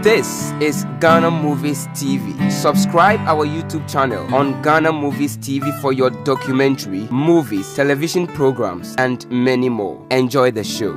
This is Ghana Movies TV. Subscribe our YouTube channel on Ghana Movies TV for your documentary, movies, television programs, and many more. Enjoy the show.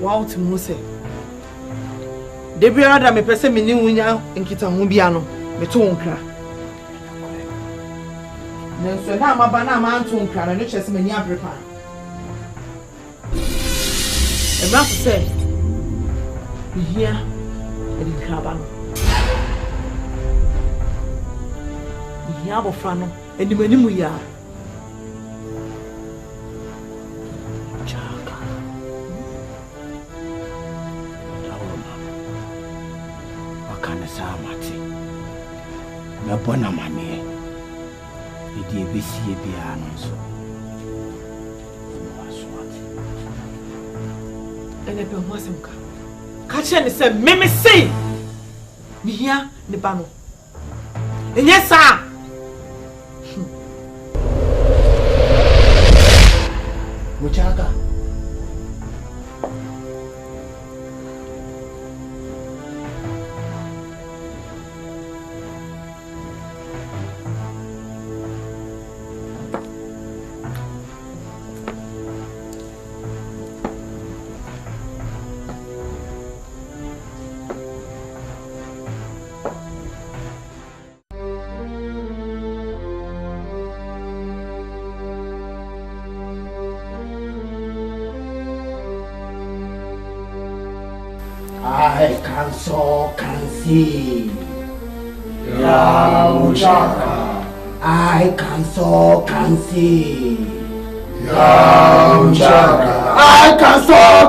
Wow, to Mose. Debra da me pese me ni wunya nkita ho bia no me to nkra. Nenso na amaba na ma nto nkra no chese me ni abrepa. E ma so say hia ADINKRA ba no. Hia bofra no enimanimu ya. Na bona mane edi ebesi bia no so ene be ho asemka ka che ne se meme sei mi hia ne ba no enye sa muchaka I can see. Ya Muchaka. I can see. Ya Muchaka. I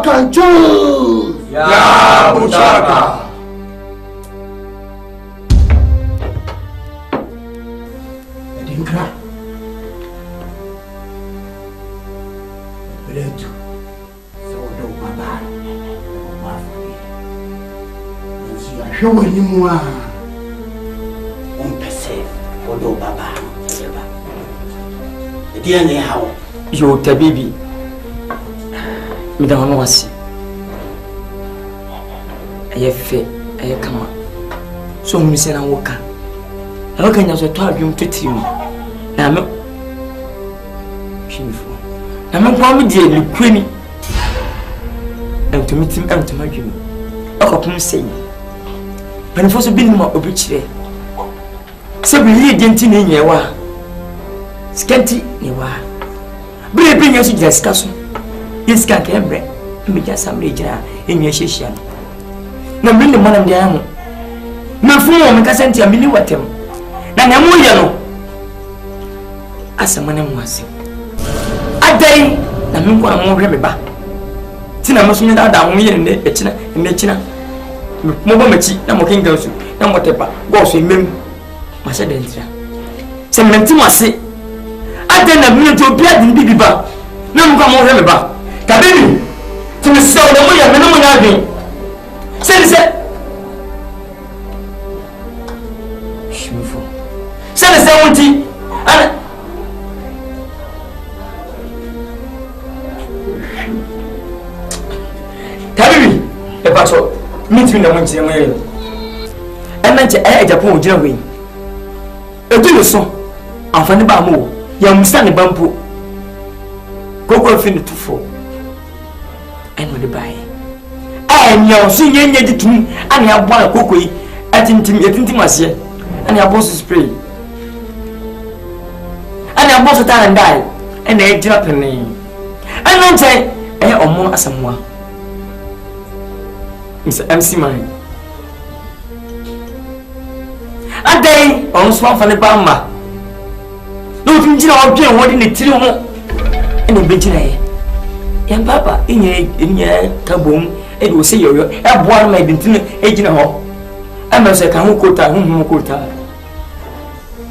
can choose. Ya Muchaka. ADINKRA. Beretu. So do baba. Show anymore. Odo baba. Diane how you tabibi. Madam Wasi. I fe I come. So me say na woka. I can just to adwum titi mu. Na me shinfo. Na me kwa me die likwani. Entomitim entomadwum. Akopum sei. Panifo so bi nima obi kire. Se bi yi denti ne nyewa. Skanti newa. Bre bi nyaso jiska so. Iska ke bre. Mbi ja samle jira enye hyehyia. Na mbi ne monam de amu. Na fu mo me kasenti amini watem. Na na mu ye no. Asamane mu ase. Adai na me ko amu hwe me ba. Ti na maso nya da mu ye ne echina. Mo ba machi na mo kinga su. Na mo tepa. Go so emem. Masa dentira. Se menti mo ase. Adai na mi to bia din bibiba. Na mo ko amu hwe me ba. Ka baby. Ti me se o na mo ya me no mo na adwen. Se Send us 70 and Tabi, the patrol meet me the one to the and then to air Japan Germany. A do so. I'm from the bamboo. Young Stanley bamboo. Go fin to 4 and with the buy. I am young, seeing any to me, and I have one a cookie at intimacy, and your boss spray. And I bought a time and die, and they drop a name. I don't say, or more as someone. Mr. MC Mine. A day on swamp for the Bamba. Looking to our beer, what in the tea and the big day. And Papa, in your kaboom, it will say you're a boy made into agent hall. I must say, come who quota.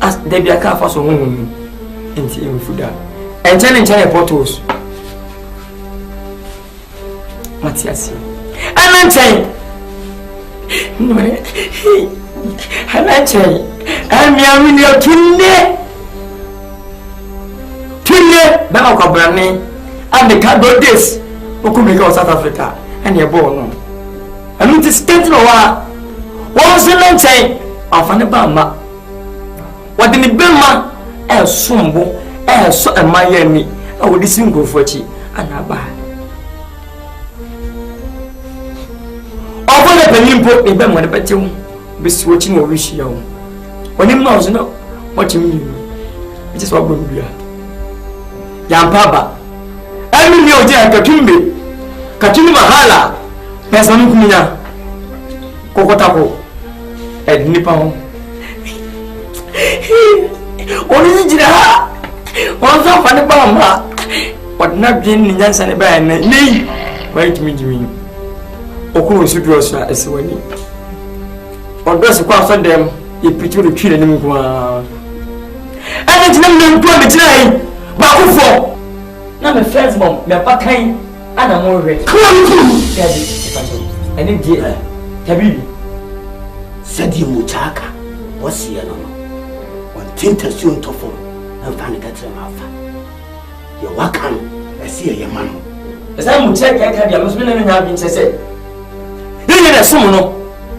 As Debbie a car for so home. Inti mfuda and China bottles Matiasi Anantai Anantai I'm Yamini Tunde Bama Brani and the cardboard days Okumiko South Africa and your born. I mean to stand once a long time of an Obama. What in the Burma? Sumbo, so am Miami. I would single for tea and I buy. Over the penimpo, a bam with a petum, be switching or wish you. When him knows no, what you mean? It is what we are. Yam Papa, I mean your dear Katumbi Mahala, Pesanumina, Cocotaco, and Nippon. What is it? What's up on the bomb? What not being in Jansen a band? Nay, wait me, Jimmy. Oku should dress as when you or dress across on them, you put you to kill them. And it's not to be today, but who for? Not the first bomb, the Pakai, and I'm already. Come on, and indeed, Tabi said you Muchaka. What's here? Tinta soon to fall and find it at your mouth. You're welcome. I see your man. As I would check, I had must be in having said. You get a summon.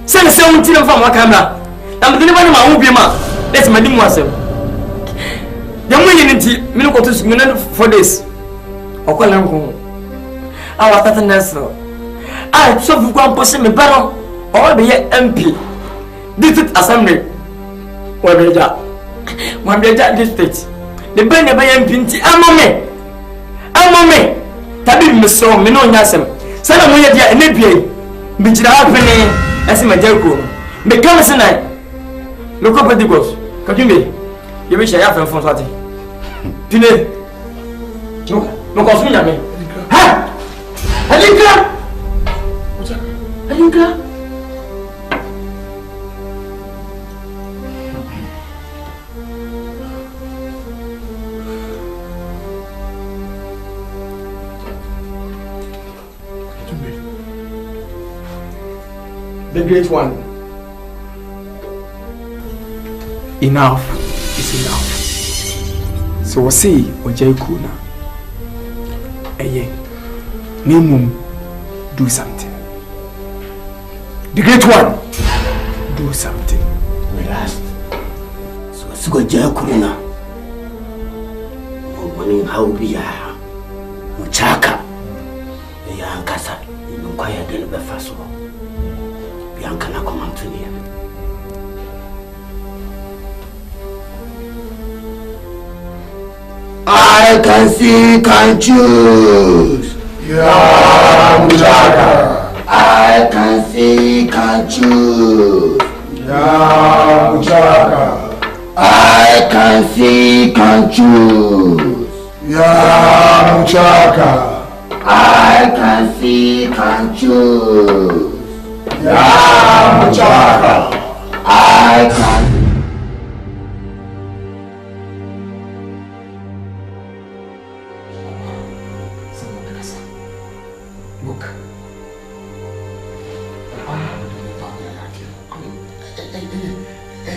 Send a 17 from my camera. I'm the one who will be ma. That's my name was him. The women in Minoko for this. Or call him. Our Tatan Nassau. I saw you go and push me battle or be MP. District Assembly. Where they are. One day that district, the Benny Bayan Pinti, Amome, Tabi Misso, Minon Yassam, Sana Moya, and Nepia, Bijira happening. I see my jelko. Me come tonight. Look up at the ghost. Kakimbe. You wish I have a phone party. Pine. No cause me na me. Ha! ADINKRA! ADINKRA! The great one. Enough is enough. So we see Ojaikuna. Minimum do something. The great one, do something. Relax. So what's going Ojaikuna? Morning how be Muchaka. Yankasa. You inquire the Befaso. Bianca na come to me. I can see, can choose. Yeah, Muchaka. I can see, can choose. Yeah, Muchaka. I can see, can choose. Yeah, Muchaka. I can see, can choose. Yeah, Muchaka. I can. Look.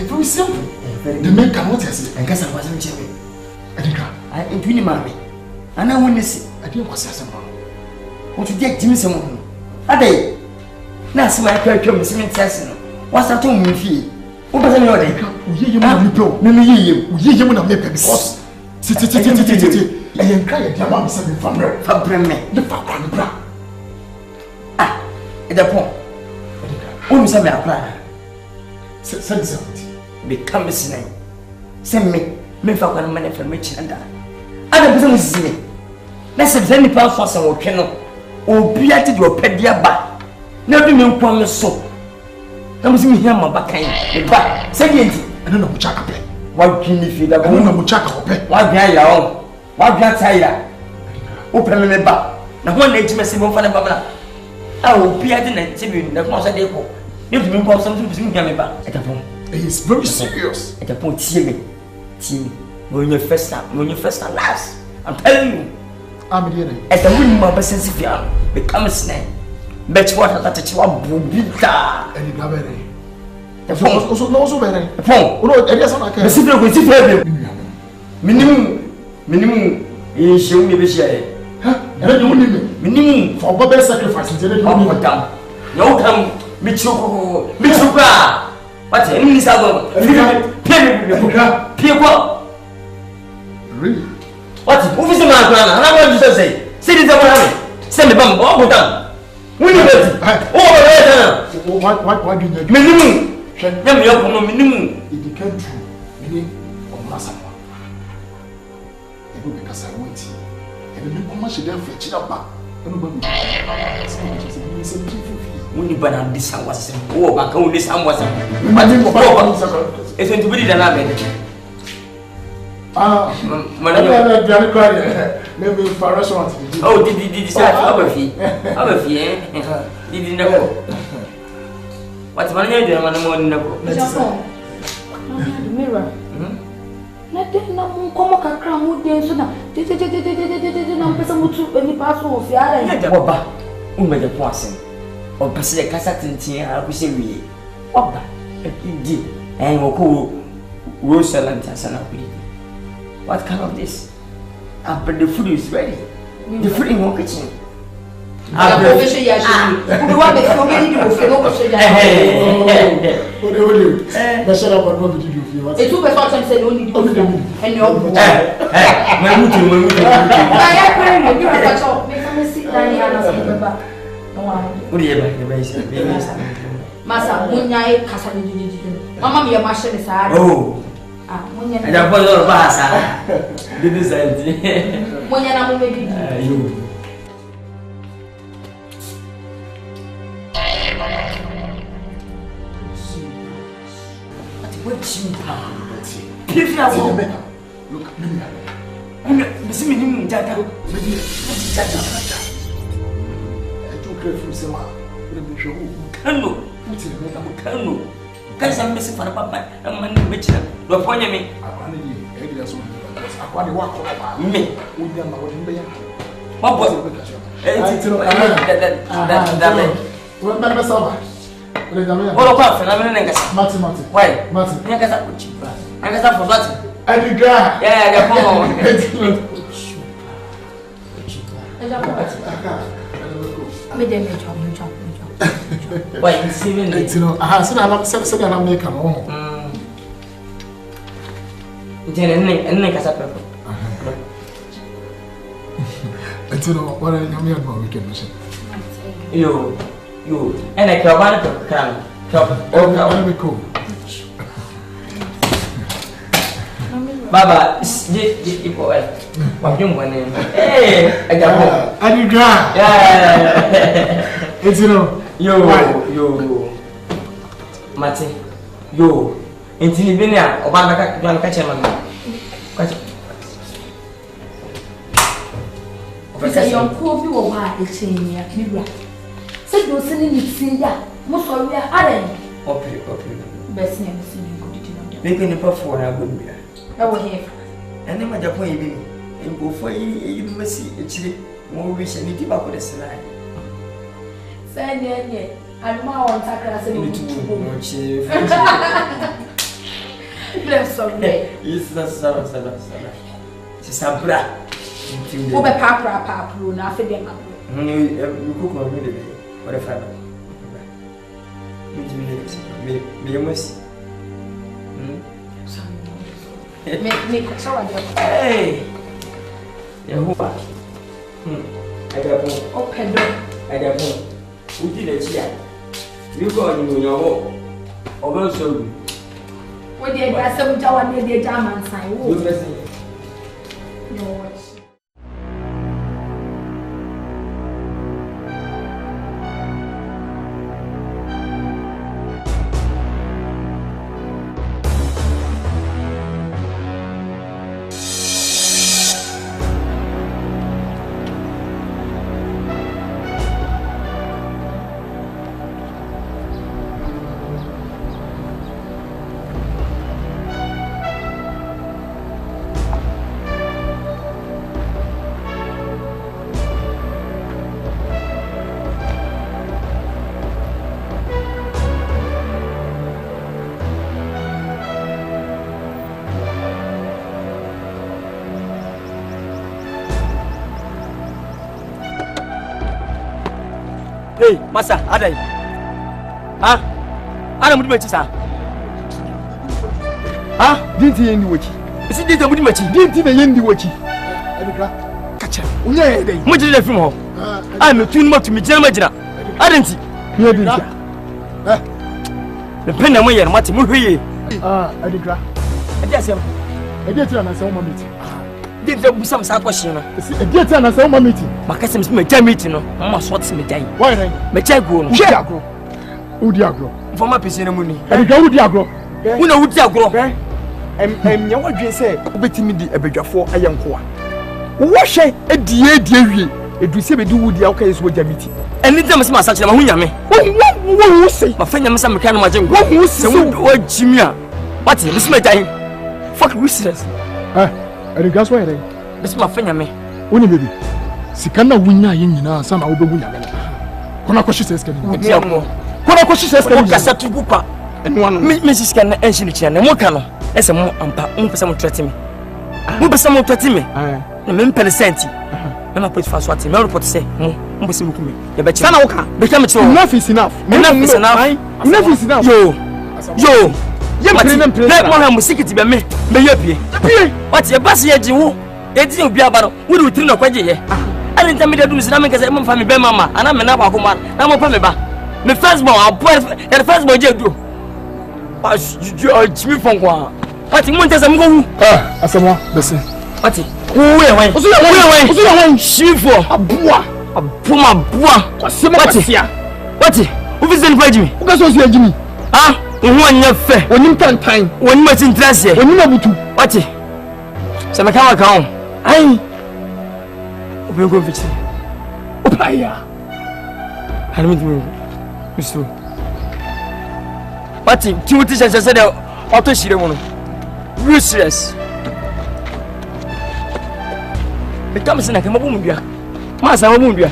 Very simple. The man cannot say. And guess I wasn't checking. ADINKRA. I ain't doing mommy. And I want to see. I didn't want to say something. What you get Jimmy someone? Are they? Now, see my character, Miss Mintassin. What's that to me? What was I know? You know, Maybe you will not make a because. Sit. ADINKRA, your mom is having fun. Fabreme. The Fabreme. Ah, at the point. Who's a man? Send something. Become a snake. Send me for one money for me. And other business is me. Let's have any power for some cannot. Or be at your pedia back. Never knew promise so. I was in here, my back. But, second, I don't know Muchaka. what can you feel? I don't know Muchaka. What be your own? What be a tire? Open me back. Now, one day to me, Simon Fanababa. I will be at the next TV, the most depot. You can call something to me back at the phone. It's very serious. At the point, see me. When you first and last. I'm telling you. I'm here. At the winning my business, if you become a snake. Bet what I got you up, Bubita. And you have The phone also very. the phone. Oh, and yes, I can. The city will see minimum is showing me this year. And you need me. Minimum For Bobby sacrifice. no come, Michuka. What's the enemy? People. Really? What? Who is the man? And I want you to say, sit it down. Send the bomb, all go down. When you get it, Why do you minimum. Let me open minimum. It became true. Meaning, on Masama. It will because I went here. And the new commercial then for Chidaba. When you ban this one was oh, back on this one was it's going to be the name. Maybe for restaurant. Oh, did you say have a fee? Have a fee, eh? Did you know? What's my name? I'm the mirror. Nothing, no come a cram with the answer. No person would took any parcel of the other. Who made the passing? Or pass the cassatin, I will say, we. What? Indeed, and will call Rosalind as an appeal. What kind of this? But the food is ready. The food in one kitchen. I'm going to say, yes, you want to go The shut up and what did you do? it's too bad and said only and your Massa, Munya, Cassan, Mamma, your machine is hard. Oh, and I put all of us. Didn't say you. Look, Mimi. This is me, Jaja. I don't care if you say, Cano. Guys, I'm missing for a papa and money which will point me. I want to walk me. We don't know what in there. What was it? What about phenomenon? Martin. Why? Martin. I guess I forgot. ADINKRA. Yeah, the phone. Why you see me? You know, I said I'm said I'm making home. And casa pepper. You know, what I know about weekend. You, and I can buy a crown. Oh, be cool. Baba, what you want? Hey, I got ADINKRA. Yeah. You know, Yo, Martin, yo, until you been here, Obama catch him. Because your poor people are a chain here. Said you're sending it, see ya. Most of you are adding. Best name is you. Making the perform, I wouldn't be. I will hear. And then my Japan, and go for you, must see more wish and eat about the slide. Say, I'm more on Takra saying to bless of me. It's the son. Sabra. Over Papa, now for them. You cook on me, what a father. Me must. Make so hey, Yehovah. I got home. Open door. I got home. Who did it here? You go in your home. Also, what did I say? Which one did the German sign? you listen. No. Hey, Master, Adai. Ah, Adam would match, sir. Ah, didn't he in the witchy? Is it the wood match? Didn't he in the witchy? Catch him. What did I from home? I'm a tune much to me, Germana. I didn't see. You didn't. The pen away and what move here. ADINKRA. I guess him. I did tell us some meeting. Did there be some question? I did tell us some meeting. My cousin's me jam meeting. Almost what's me day. Why then? Me check go. Udiagro. For my piece in the money. ADINKRA Udiagro. Who know Udiagro? You what you say? Betting me the Abega for a young coa. Wash a dear. It will say we do the okay is with the meeting. And it doesn't matter such a man. What say? My friend, I'm some kind of magic. What was what Jimmy? What's it? This is my time. Fuck wishes. ADINKRA why then? This is my friend, me. When you baby. Sikana winya yin na some I will be winning. Kona kwashi says can you? Kona kwashi says can you? Kasatu bupa. And one Mrs. Can engine chair. No more cano. As a more ampa. Some threaten me. Who be someone threaten me? The men percent. I'm a put for swatting. My report say, Mumbusim. You bet you become a enough is enough. Enough is enough. Enough is enough. Yo. Let one music to be me. May you be? What's your bus yet? You didn't be about we will turn up. I didn't tell me that do something because I'm from my mama and I'm an Abakuman. I'm a Pameba. The first born, the first boy, you do. Jimmy from one. What you want as I'm going? As a one, listen. What? Who away? She for a boa, a puma boa. What? Who is in Jimmy? Who does Jimmy? Ah? One your fair, when you can time, when much interested, when you know to what it. Some account. I will go visit. Opaya. I don't know, Mr. What two teachers said, auto she don't want useless. The comes in a Kamabumbia. Master Mumbia.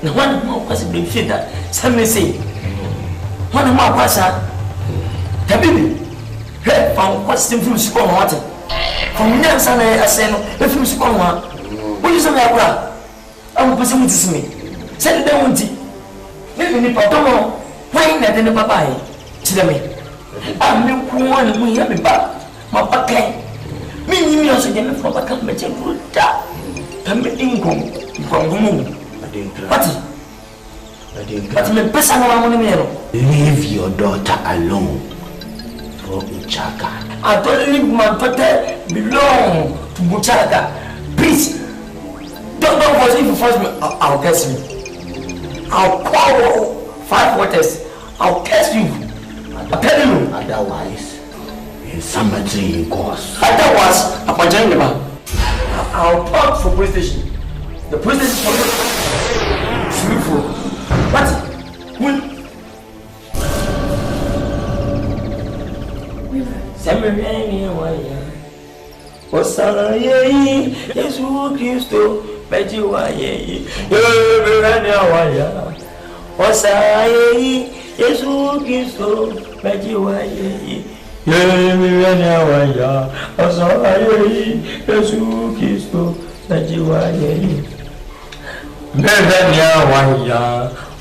Now one more possibly fit that some may say one more passa Tabi head from what's the food spawn water from Nansan I say no the food spawn one. What is the opera? I will pursue with me. Send them with it. Maybe the Patomo, why not in the Papai? Tell me. I'm no one we have a back. My packet. Me also get from a company. Come income from whom? What? But my personal money. Leave your daughter alone for Uchaka. I don't leave my daughter belong to Uchaka. Please, don't force me to force me. I'll curse you. I'll call 5 waters. I'll curse you. I'll tell you. Otherwise, in cemetery in course. Otherwise, I'll join them. I'll talk for police station. The police station for swimming pool. What? Samuel, Osana ye, Yesu Christo, Bejiwa ye, Osana ye, Yesu Christo, Bejiwa ye, Osana ye, Yesu Christo, Bejiwa ye,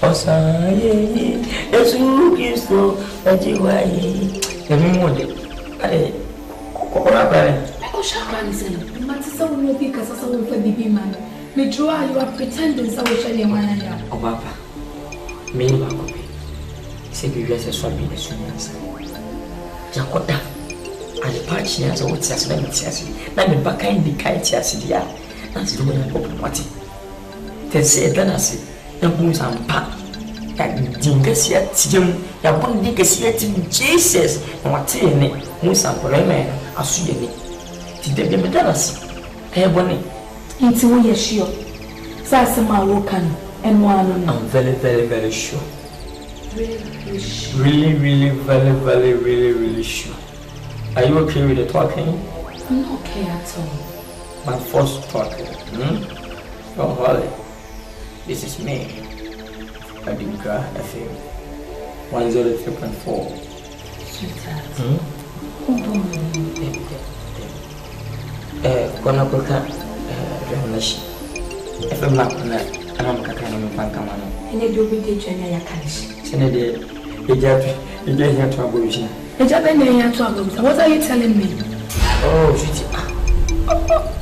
Osana ye, Yesu Christo, Bejiwa ye. Hey, you are pretending so oh, Papa, me, say, you guys are swapping the swimmers. Jakota, and the party as a wood says, let me see. Let me back in the kite as the air. That's the way I pop party. They say, then I say, the booms and pack. Dingus yet, ya won't dig a seat in Jesus, and what's in it, Musa for a man, I see it. Did they tell us? Hey, Bonnie, into we are sure. Sassama Wokan and one. I'm very, very, very sure. Really, really sure. Are you okay with the talking? I'm not okay at all. My first talking. Oh, Holly, this is me. ADINKRA FM 103.4. Sweetheart. Kona kuka revelation. FM na anam kakana mpanka mano. Ene do bi de twanya ya kanish. Sene de eja to abolition. Eja be na ya to abolition. What are you telling me? Oh, sweetie.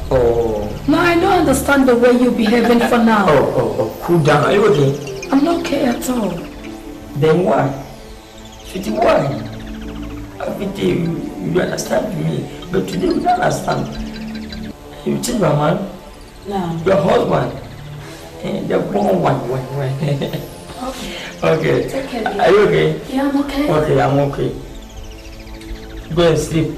Oh. No, I don't understand the way you're behaving for now. Oh, cool down. Are you okay? I'm not okay at all. Then why? Sweetie, why? Every day you understand me, but today you don't understand. You change my man? No. Your husband? And the wrong one. Okay. Take care. Are you okay? Yeah, I'm okay. Okay, I'm okay. Go and sleep.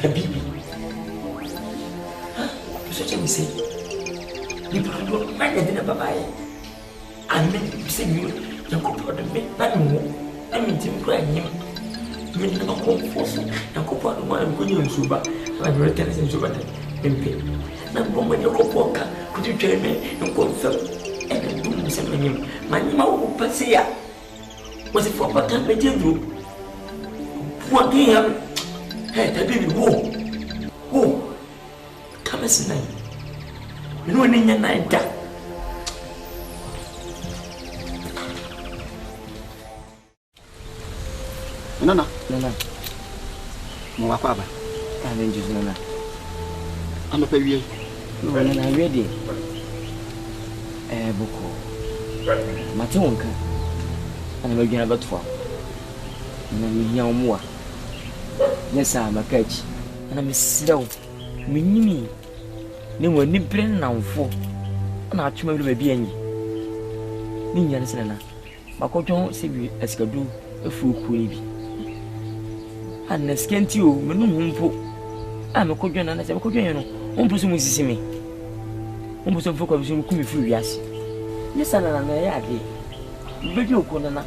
Habibi. So can we say? You don't mind the dinner, Baba. I mean, say you go to the bed, I mean, Tim crying him. You never come for some. Now go for the one going on Suba. I'm very tennis in Suba. Now, when you go walk, could you tell me and go some and do something? My mouth will pass here. Was it for what time I did do? What do you have? Hey, baby, whoa. Come as a night. You know, in your night. No. Mwapaba. I didn't just know. I'm a baby. No, I'm ready. Boko. Matonka. And I'm going about 12. And I'm young more. Yes, I'm a catch. And I'm slow. Me. No one nipping now for. And I try to be any. Ninja Sana. Makoton Sibi Escadu, a fool queen. And the skin to you, Menumpo. I'm a cojon and I said, Cojon, one person will see me. One person focus on Kumi Furious. Yes, and I'm a yard. Radio Conana.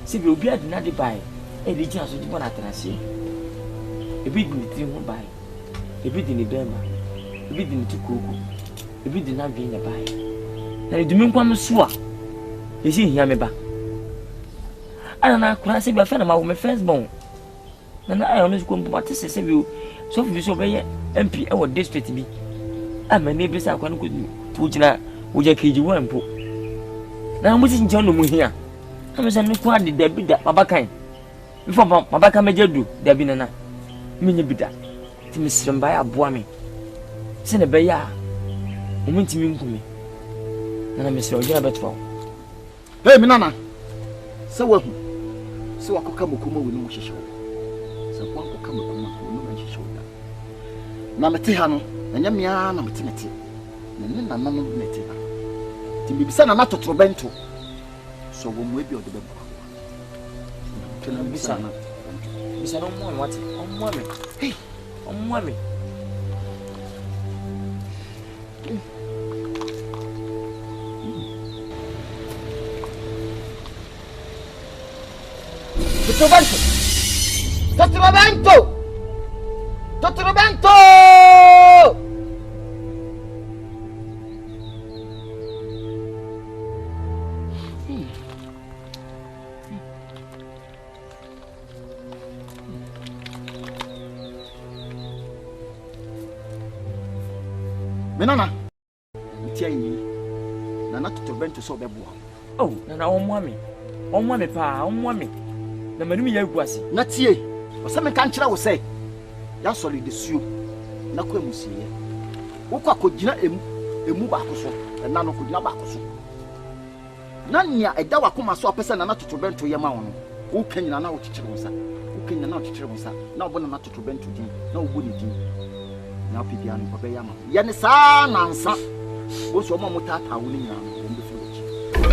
Sibi will be at Nadi by a chance to one at Rassi. A bit in the team by a bit in the Burma, a bit in the Tuku, a bit in not being a buy. Now, do you mean Swa? You see, Yameba. I don't know, could I say, my friend about my firstborn? And I always go to participate you. So if you so very MP our district me. I'm a neighbors are going to put in a would you keep you one put. Now I'm waiting John here. I'm a son who did there be that Babakai. Before Babaka Major do, there be none. Mini bidder. To Miss Rambaya Boami. Send a bear. Woman to me. And I'm Miss Roger Betfall. Hey, Minana. So what? So I could come with Kuma with no show. So one could come with Kuma with no show. Namatihano, and Yamiana Matinity. And then I'm not Natina. Timmy Sana not to Trobento. So when we build the baby. Bisana. Bisana on what? On woman. Hey, on woman. Totrobento! Menana, Nana Totrobento so bebo. Oh, Nana on mommy, pa, on mommy. Na manumi ya guasi. Na tie. O se me kan kira wo se. Ya solid suo. Na kwa musiye. Wo kwa kogina emu ba ko so. Na no kogina ba ko so. Na nya eda wa koma so apese na Totrobento ye ma wono. Wo kanyina na wo kikire wo sa. Wo kanyina na wo kikire wo sa. Na wo na Totrobento din. Na wo bo ni din. Na pipia no ba ya ma. Ye ne sa nansa. Wo so ma mutata wo ni nyina no. Wo mbe fi wo chi.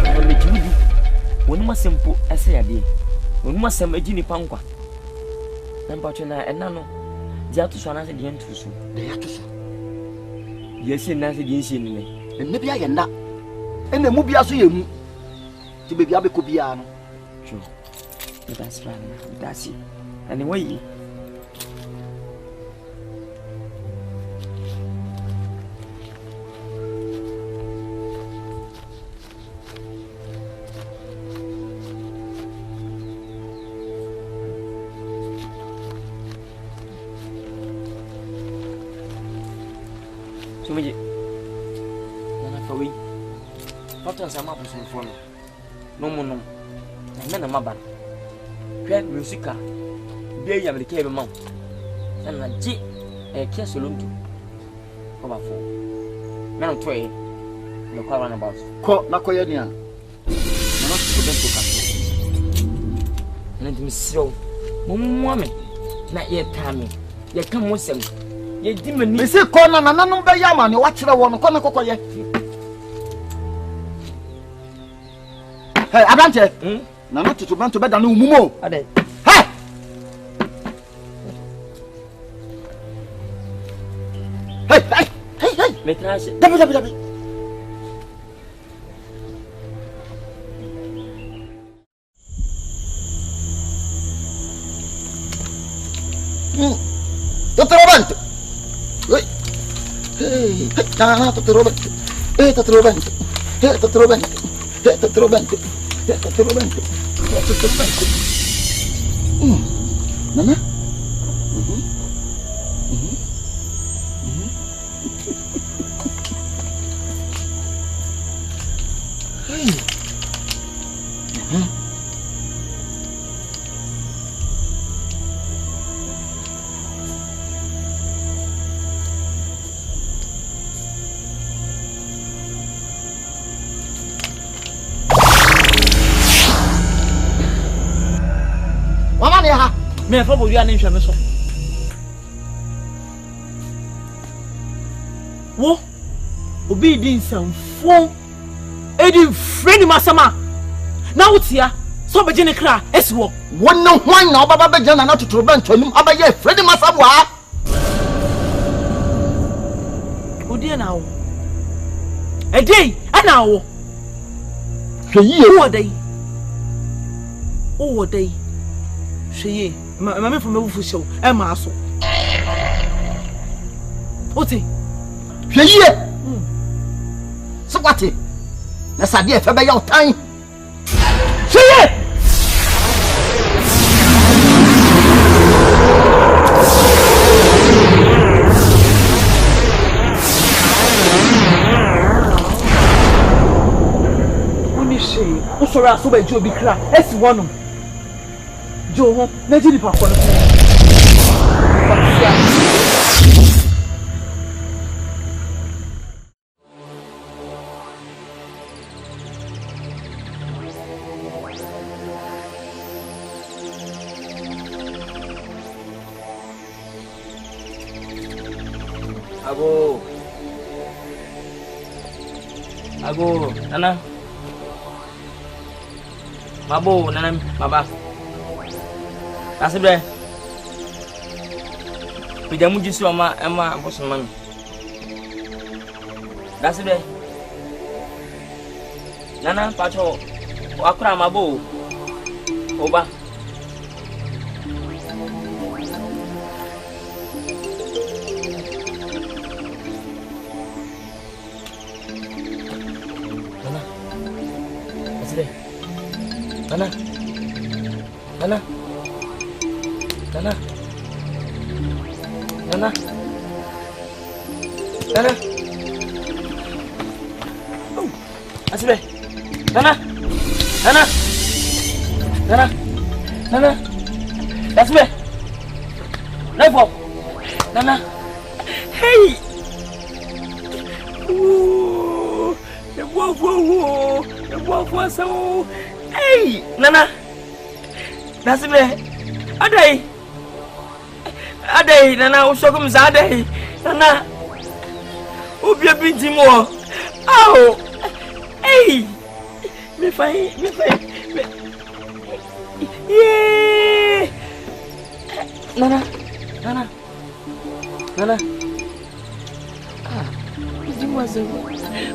Na mejibu. Woni masempo ese ya de. When must some agini pankwa. Nampachona and nano. The Atusana said the Antusu. The Atus. Yes, and Nancy Dinsin. And maybe I am not. And the movie as you to be Abecobiano. True. But that's fine. That's it. Anyway. So we Nana Fawi. What else am I pushing for? No more, no. I mean, a mabba. Great musica. Be a cave mount. And a G. A kiss saloon to. Over 4. Man, 2. No car about. Call Nakoyania. Not to them to let me show. Woman, not yet, Tammy. You come with them. Ye demon. Me say corner na nanu be yama ni wa kire wo no kono kokoye. Hey, Abrante. Na not to ban to bed no mumo. Ade. Hey. Hey, hey, hey, hey. Metrase. Dabi. Dottor Robante. Hey, na, Dottor Robante. Dottor Robante. Dottor Robante. Dottor Robante. Dottor Robante. Dottor Robante. Nana? Hey. Me fa bo wi an nhwe me so wo obi di nsamfo edi friend masama na wotia so beje ne kra esiwo Wonno hwan na obaba beje na totoro bantonim abaye friend masama odi na wo edei ana wo hweye wo dai hweye Mama from Mewu show, Emma so. Oti. Hweye. So what? Na sabe e fa be ya otan. Hweye. Oni she, o so ra so be jo bi kra. Esi wono. Jo, na jiri pa kono. Ago, Nana. Mabo, Nana, Baba. Kasi bre. Pida mu jisu ama boso mami. Kasi bre. Nana pacho akura mabo. Oba. Nana. Kasi bre. Nana. Nana. Nana. Nana. Nana. Oh. Asibe. Nana. Nana. Nana. Nana. Asibe. Naipo. Nana. Hey. Ooh. Wo. So. Hey. Nana. Asibe. Adai Nana ushokum zadai Nana ubia binti mo au hey me fai yeah Nana binti mo azo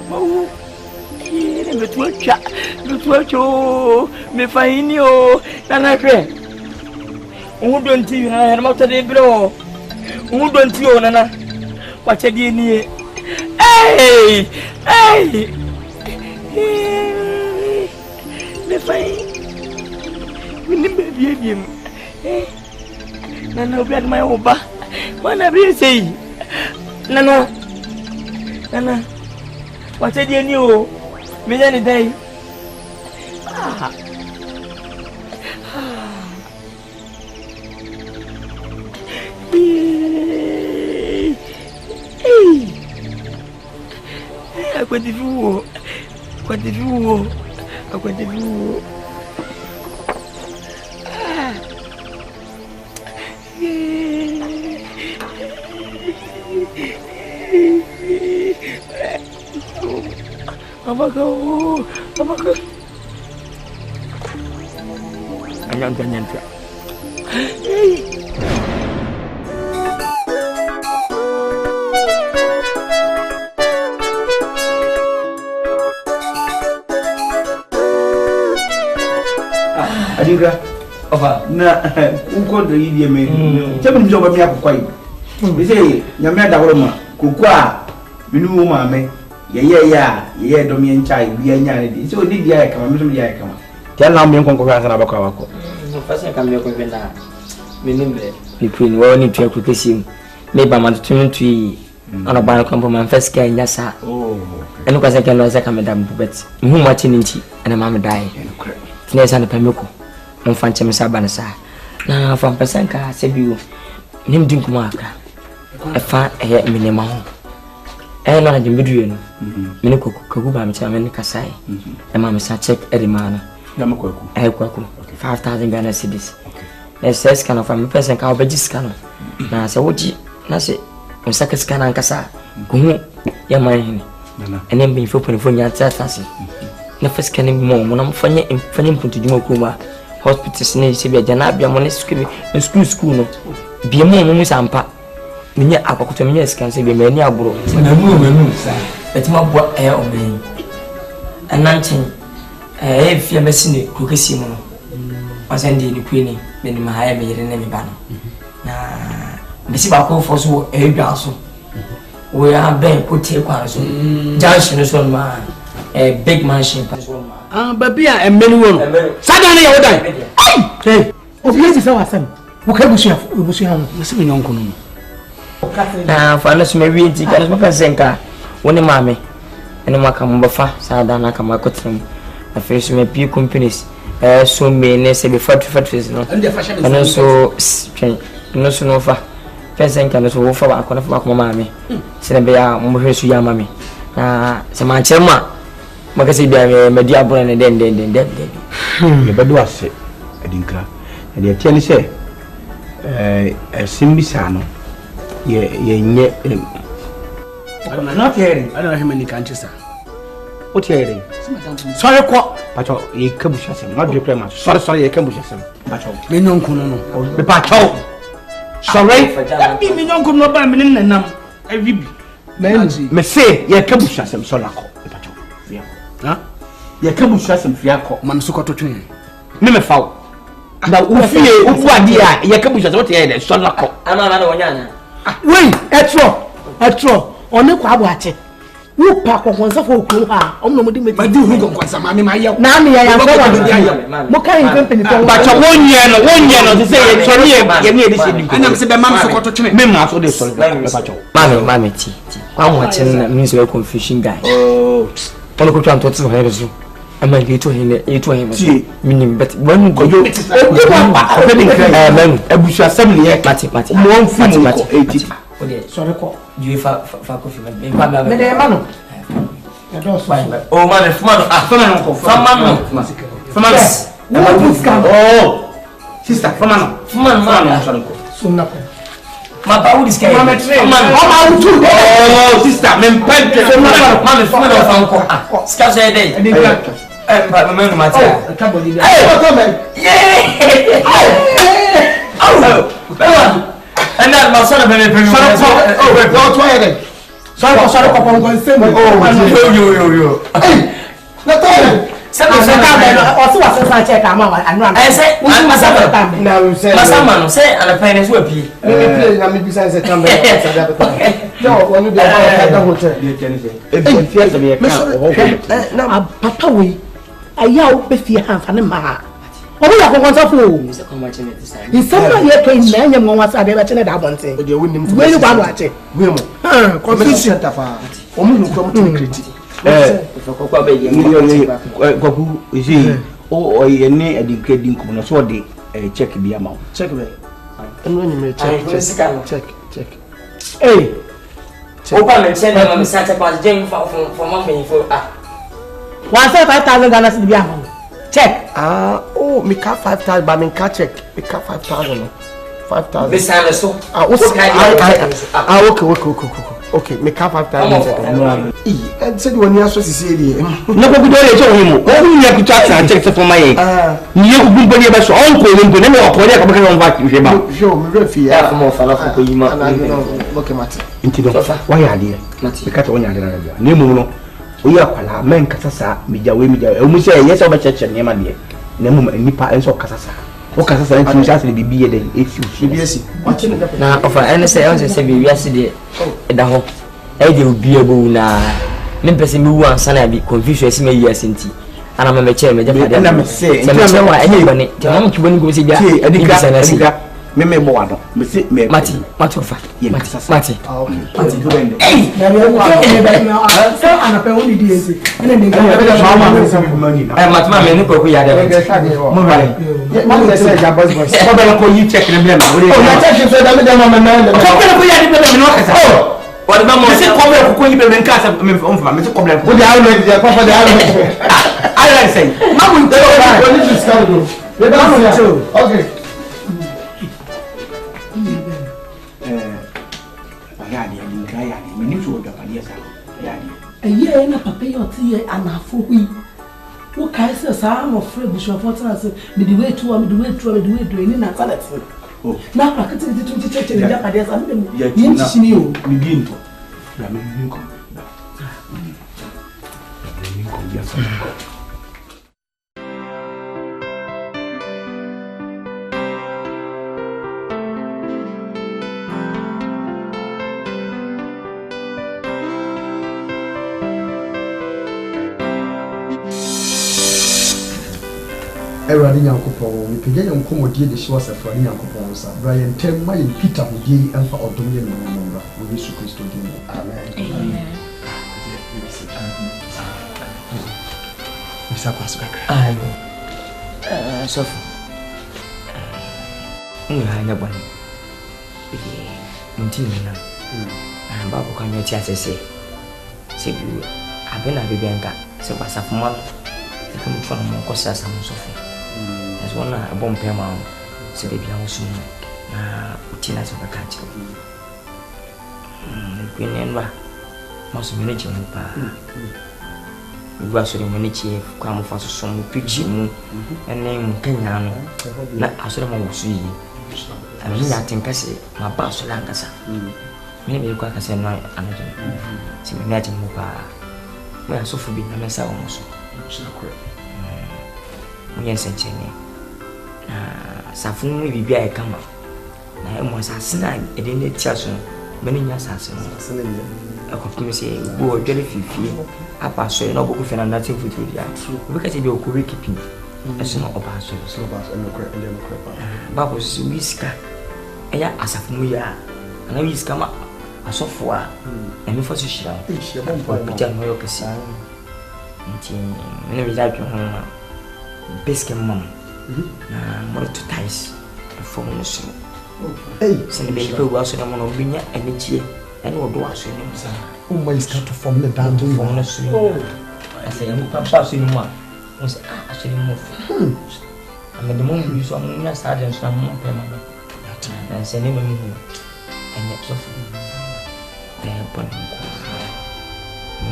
mau yeah me tuacho me fai ni o Nana kwe don't you have not a bro? Who don't you, Nana? What a dear. Hey! The fine. We never be him. Nana, be at my oba. What I will say. Nana. What a dear new. Me any day. Quando viu. nyantia. Adinkra. Ofa. Na uko do yi me. Tell me job me akwa yi. We say nyame adaworo ma. Koku a minu ma me. Ye do me nchai bi anya ne. So di dia kama me so dia kama. Tell na me nkonko kwa sana bakwa wako. No fasa kama yako kwenda. Minimbe. Pipin wo ni twa kukesim. Me ba man tuntu ana ba ko man first ka nya sa. Oh. Eno kwa se kelo se kama dam bubet. Mu ma chi nti ana ma me dai. Tine sa na pameko. On fan cheme sa ba na sa. Na fan person ka se biwo. Nim din kuma aka. E fa e minima ho. E no na jimbidu no. Mene koku ba me cha me kasai. E ma me sa check e ma na. Na me kwaku. E kwaku. 5,000 Ghana cedis. Na ses kana fa me person ka obejis kana. Na se woji na se on sakes kana nkasa. Kuhu ya man ni. Ene mbi fo nya tsatasi. Na first kana mo na mfanye mpuntu djuma kuma hospitals ne se bia jana bia mo ne school no bia mo sampa menye akwakuto menye scan se bia mani aburo na mu sa etima bo o men anantin fia mesine kokesi mo wasande ni kwini me ni mahaya me yere ne me ba no na bisi ba ko fo so bia so we are ben ko tie kwa so junction so ma big mansion baby a many one sadane ya wodan hey obi se wasam wo ka busu ha no se me nyonko no na fa na suma wi nti kana suma senka woni mame ene maka mbafa sadana kama kotram afiri suma pi companies so me ne se be factories no ana so twen no so no fa senka no so wo fa ba akona fa ba mame se ne be ya mo hwesu ya mame na se ma chema makasi bia medi abura ne den ye bedo ase Adinkra e de tie ni se simbisa no ye nye I'm not hearing. I don't know how many countries are. What hearing? Sorry, quoi? Pacho, ye kabusha sem. Not be much. Sorry, ye kabusha sem. Pacho. Me no kuno. Be pacho. Sorry. Me no kuno ba me nenam. I bibi. Me say ye kabusha sem so lako. Pacho. Ha? Ye kabusha sem fiako. Man so koto twin. Me fawo. Na ufie ufuadi a ye kabusha sem what ye so lako. Ama na wonyana. Wait, etro. One kwa abo ache. Wo pa kokonsa fo okru ha. Omno modi meti. Madi hu kokonsa ma me ma ye. Na me ya so wa. Mo kan company to. Ba cha wonye no se ye so ye ne edisi di. Ana me se be mam so koto twin. Me ma so de so be pacho. Mame ti. Kwa mo ache na me so confusion guy. Oh. Ono ko twa to tsi ho rezo. Ama ge to hene, minim bet when go yo. Abusha assembly e party. Mo film ko 80. Sorry ko. You fa coffee me pa me. Me de ma no. Ya do so. Oh man, fumano. Fumano. Oh. Sister, fumano. Fumano. Sunna ko. Ma ba udi sky. Mama train. Oh, sister, men pente. Fumano fanko. Ska so dey. But remember my time. Hey, what come? Yeah. And that my son of a Sorry, I'm going to say. Oh, yo. Hey, no, also was a check. I say, Masama, say, and a penny will be. Maybe besides a camera. No, when you get the hotel. Now, Papa, we. Aya obefi hanfa ne ma. Obo ya kokonsa fo. Ni sama ye to ina nya mo wasa de be chene da bonte. O de wonim to. We ni kwa do ache. We mo. Confusion tafa. O mu nko mo to create. Kokwa be ye. Koku isi o ye ne Adinkra dinkum no so de check bi ama. Check be. Enu ni me check. Hey. Opa me send na me sa check was jeng for my for ah. 5,000 Ghana cedis be am. Check. Oh, me ka 5,000 but me ka check. Me ka 5,000. 5,000. Be sign so. Okay. Okay, make up 5 times. Said you want to see it. No, but we don't show him. Oh, you have to check for my you can put your best uncle into the name of Korea. Come back to him. Show me refi. Look at into the why are you? Because when you're Nemuno, we are men Casasa, Media, we say yes over church and Yamadi. Nemu Nipa and so Casasa. O Casasa and Chassi be beer than if you now of any say else say be yesterday at the home. I will be able now. Memperson who wants to be confused me years in tea. And I'm a chair, and I'm saying, anybody, tell me when you go see the Meme Boado, Mati, Matofa, Mati. What about say come ko yibe men kasa me onfa me say come like we dey there papa dey I like say ma we dey this kind of we don't okay ayani ADINKRA yani me ni so da padia sa ayani eye na papa yo tie anafo hui wo kai say sa mo free bishop fortuna say me the way to ni na salad oh na pakati ti ni ja padia sa me yin chini o mi bi nto na me ni ko ya sa Eradi Yankopon, we can get on commodity the shows of Radi Yankopon, Brian 10 my Peter Woody and for Odomian number. We wish you Christo. Amen. Mr. Pascal. So, I know one. Muntina, and Babu can you chance to say, you, I've been a baby, so pass up month. Come from Mocosa, some Sophie. As one a bomb payment, so they be also Tinas of a catcher. Queen Enva must manage him. We was really managing come for some preaching and name Kenyano. Not as I see. I mean, I think I say my boss Lancasa. Maybe you can say no, and see me letting Mupa. We are so forbidden, and I saw almost. Yes, and Jenny. Safun will be a come up. I was a snag, a dinner chasson, many assassins. A community who are very few I pass so no book and nothing for 2 years. Because if you're keeping a son of us, so about and Babos whisker. As a familiar, and I will come up a software and before she shall. She won't put on my casino. Many without your home. Biscuit mum. More to ties for the show. Send the baby was on one of Vinia and the cheer and what do I say? Who might start to form the down to one of I say, I'm pass in one. Was actually move. I mean, the moment you saw me, I started some more permanent. And send him and yet so there upon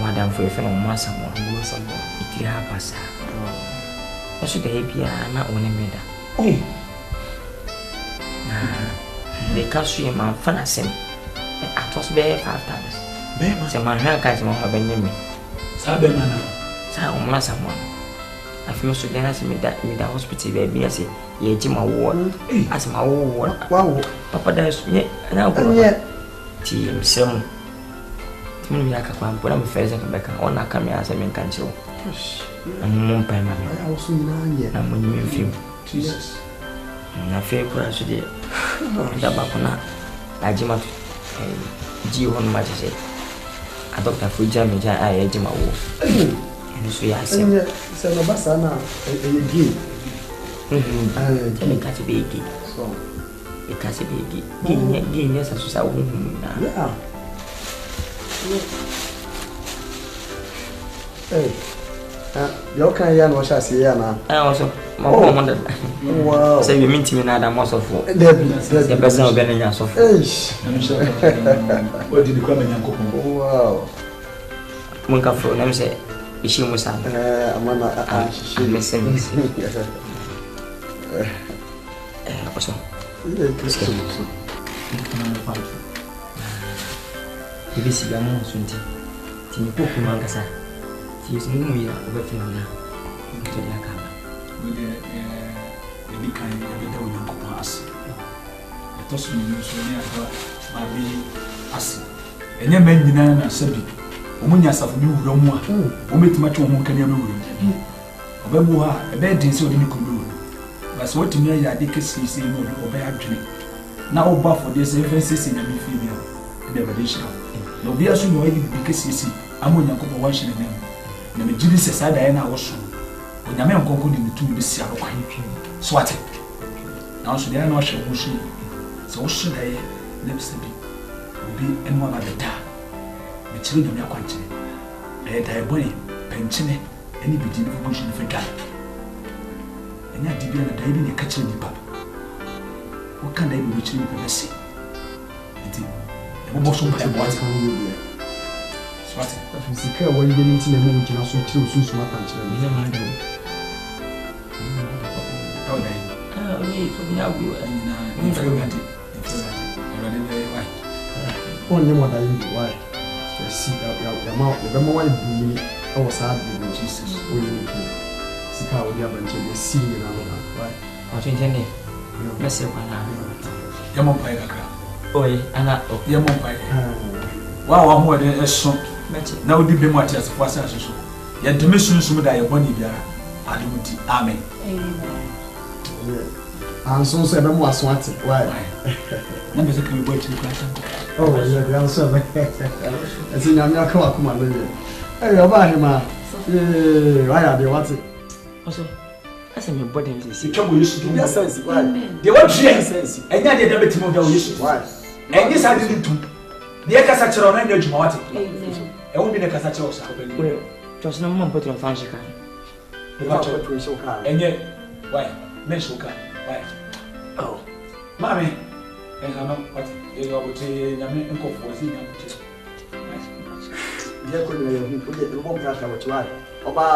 Madame for a friend of Massa, it happens. I should have not one meda. Oh, they can't see my fantasy. I was bare 5 times. Bear, say my hair guys won't have any me. Sabemana. Sa someone. I feel so dance me that with the hospital baby. I say, ye Jim award as my ward. Wow, Papa does yet now. Team some. Me like a pump, but I'm first and back on a camera as I mean cancel. And one time I also know I'm when you feel Jesus. And I feel for us today. The Bacona, I Jim up G on my say. I thought I would jam me, I Jim a wolf. And so I said, no Bassana, a gay. And a cat baby. So a cat baby. Giving yes, as I won't. Hey, you can't hear what I say now. I also Wow. Say you mean to me now that most of all. The person will be in your sofa. What did you come in? Wow. Munka for them say, she must have. I'm missing. Also, if you see a man, Sunti, Timmy Poku Mangasa, she is no way over Fiona to the Akaba. With the kind of the young pass. I told you, my baby, as and your men in a subject. When you suffer, you don't want to make much more can you know. Obemoa, a bad thing so didn't come. But what to me, I did see no obey actually. Now, buff for this emphasis in a female, never did show. No, be as you know, because you see, I'm on your couple washing them. The Majidis said I was when your man concluded the 2 this year, swat it. Now, so they are not sure who she so should I never say be anyone at the time. The children are quite a boy, pension, any beginning of motion for guy. And I did not die in a catcher in the pub. What can they be reaching for the sea? It is almost by what can you do? Swat it. If you care what you didn't see the moon, you also too soon to my country. Oh, now you only what I do. Why? See, your mouth, the more I believe, I was sad with Jesus. When you see how we have until they see in another. Why? What you intended? Let's say, Yamon Pie. Oh, and Yamon Pie. Wow, I'm more than a song. Now, did be much as fast as you. Yet the mission should die upon you. I do it. Amen. I'm so sad. I'm was wanted. Why? Never can we wait to oh, yeah, the answer. I see I'm not come on. Hey, about him. Why are they wanting? Also, I say, your body is trouble. You should be a sense. Why? They want to sense. And then they never to move your issue. Why? And this I didn't do. The Casacho and your Jumati. I won't be the Casacho. Just no more put your fancy car. And yet, why? Mention car. Why? Oh, Mammy. And I know what you are saying. I'm in coffee. Dear, could you put it? You won't have what you are. Oba,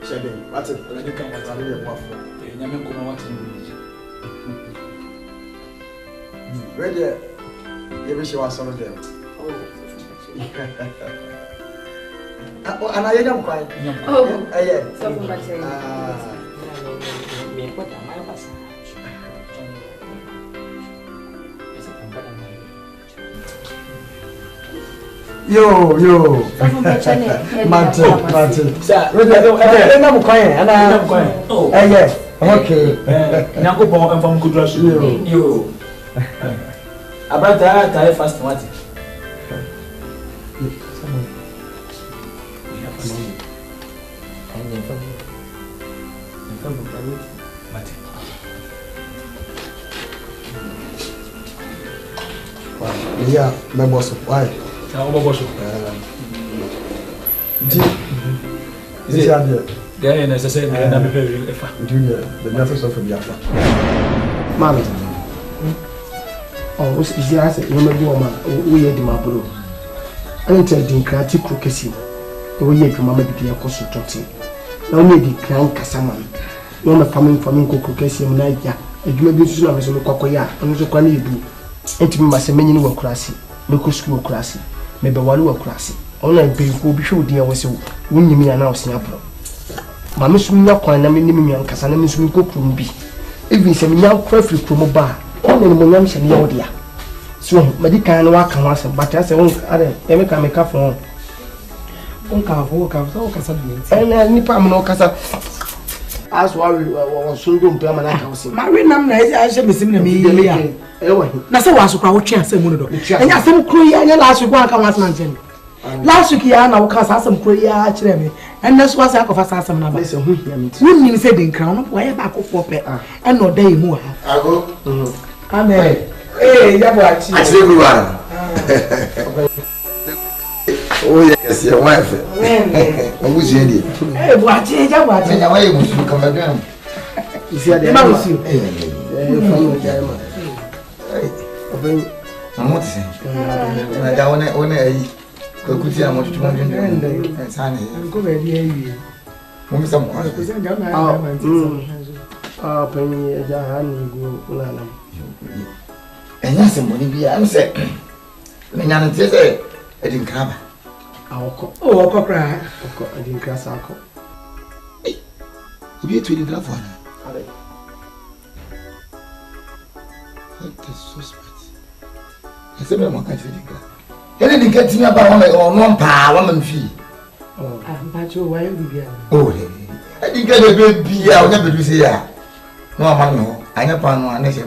Shabby, what's it? You come with a little waffle. You never come out in the ready. You wish you were some of them. Oh, and I am quite. Oh, yeah. Something like that. Yo, Martin. Sir, I'm quiet. And I'm quiet. Oh, yeah. Okay. Now go from good you. About that, I fast what? Yeah, my boss. Why? I'm boss. Is it there? As I said, the methods of Biafra. Mammy. Oh, is the answer? You may be a man. We are the Mabro. I enter the ADINKRA Crocassi. We are to Mamma be a consultancy. No need the crown Cassaman. No, my family from Crocassi and Niger. And you may be soon as a Cocoya, and also can you do. And to me, my seminary work classy, local school classy, maybe one work classy. Only before be sure dear was you when you me announce in April. Mamma swing up when I'm in the and Cassandra swing cook room be. Even some young preferred from a bar, only the Monams and Yodia. So, Medica walk and once, but as I won't add, every can make up for one car, walk out, all Cassandra, and Nipam no Cassa. As why we were soon going to my house. My name is I shall be similar to me. That's a was crowd chance and one of them. And I some Korea and last week one was mentioned. Last week, I now cast some Korea actually, and that's what's I of some number. Wouldn't you say the crown? Why a back of 4 pay and no day more? I go. I'm hey, that's everyone. Oh, yes, your wife. Who's Jenny? Hey, what change? I want to come again. You see, the man was you. I'm not saying. I don't want to go to I'm going to sign it. Go ahead. Woman, some penny a jar, and yes, somebody I'm saying. I didn't come. Oh, I'll cry. I didn't crash our call. You tweeted that one. That is so smart. I said, I'm not going to anything get me about one power, woman fee. Oh, I'm not sure why you began. Oh, I didn't get a baby. I'll never do say that. No, I'm not. I never found one nation.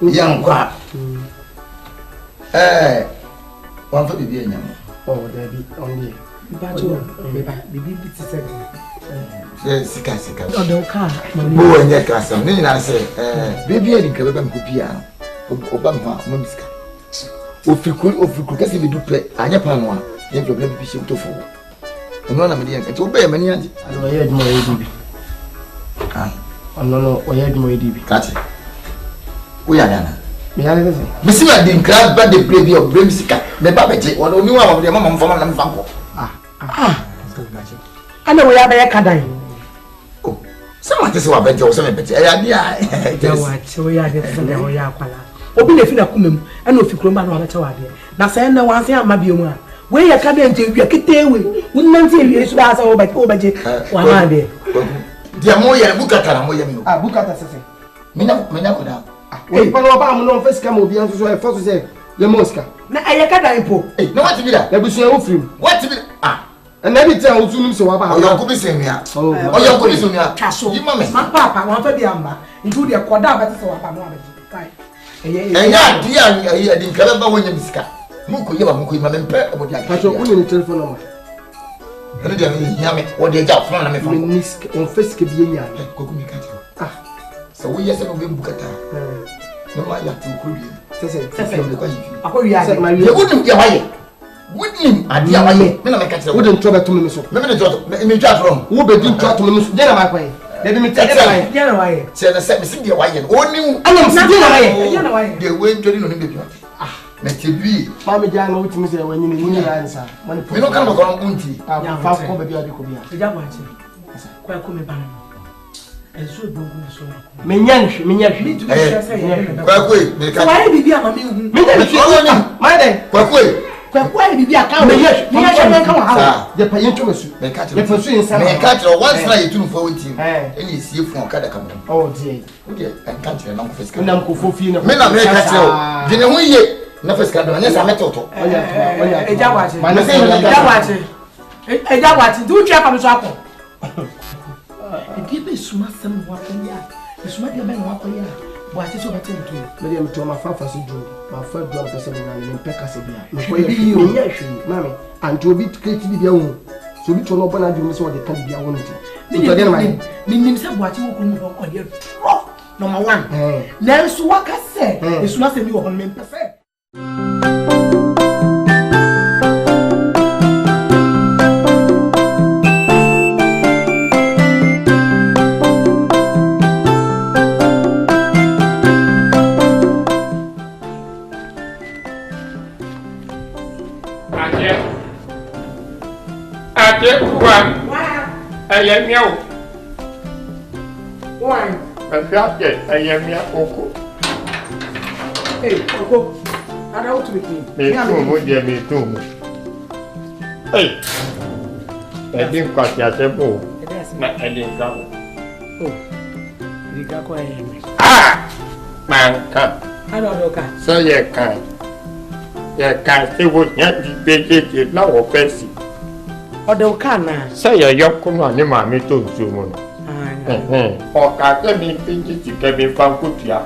Young quack. One for the beer. Oh, there be only. Sika. Oh, don't car. Oh, and that castle. Then I say, baby, I didn't come up with piano. Obama, Mumska. If you could, guess if you do play, I never found one. You have to be ship to fool. And one of the young, it's obey many. I know I had more ADB. I know I had more ADB. Catch it. We are done. Missy, I didn't grab but the baby of Brimsika, the babbage, or only one of the mamma from an unfunko. I know we are very kind. Oh, someone is what better or something better. So we are the way I open a film and no Ficroman on a tower. Now, send the one thing I might be one. Where you come into your kitty, wouldn't you should ask over by budget? One idea. The more you look at her, book at us. Mina. Hey, Panama, no first come will be answered. I first say, the Mosca. Now I can't impo. No, what to be that? Let me see your film. What to be? And every time we soon so about your could say me. Oh, your could be castle. You mamma, my papa, one for the amber, including a quadra, but so I'm right. And yeah, dear, I didn't care about when you discuss. Muku, you are Muku, my member, but I can't open the telephone number. And then you me or the job from me on first could be a so we just have been booked. No, I have to cool you. I wouldn't get away. Wouldn't I? Dear, I wouldn't trouble to me. So, let me just wrong. Who be doing try to me? Then my way. Let me take it away. Say the same thing. Why? Only I am not away. They went to the let you be. Mammy Jan, what you say when you answer. We don't come around Unti. I'm far from the Biabicobia. The young one said, quite come back. And so do so. Minyan, quite quick. Why be my day? Quite quick. Why be a cow? The Payantumas, the catcher, the pursuing some catcher once I do for you. And you see from Cadacam. Oh, dear. And country and Uncle Fofino. Men are catcher. Didn't we yet? No first candle, and yes, I met Toto. A Jawati, do trap on the chapel. Give me smart some water. The smart man walk here. What is over to Madame to my father, my first job person in Peccasabia. Mammy, and to be creative your own. So we told open and do what they can be a woman. Means watching on your number one. There's what I said. It's nothing you on me perfect. I am meow. Why? I felt it. I am meow. Hey, Coco. I don't to me too. Hey, I didn't cut your table. I didn't go. Oh, you got quiet. Ah, man, come. I don't know. So you can't. You can't say what you did now or fancy. Odo kana say your yokuno ni ma me to nsumo no o ka ke mi pinji ti ke bi fan kutia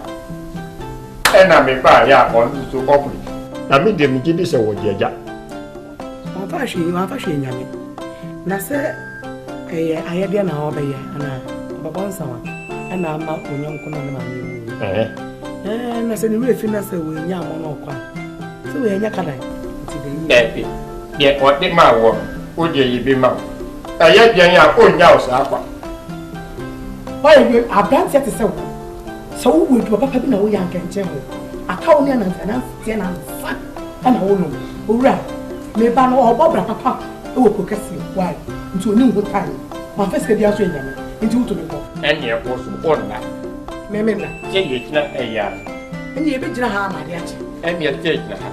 e na me ba ya on so opri na me de mi gibi se wo jeja ma fa shi nyame na se ayede na ho be ye ana babon sawa e na ma onyankono na ma me na se ni we fi na se we nya mo no kwa se we nya kada ti de ye o de ma wo o de yi bi ma aye bian ya o nya o sa kwa why you abant set say so we do papa bi na wo yank enche ho aka wo ne na tie na fa ana wo no owura me ba no obobra papa e wo kokasi why nti oni wo tan ma first ke dia so enyame nti wo to me ko ene e ko so onna me na je ye kina eya ene e be jira ha amade ache ene e je kina ha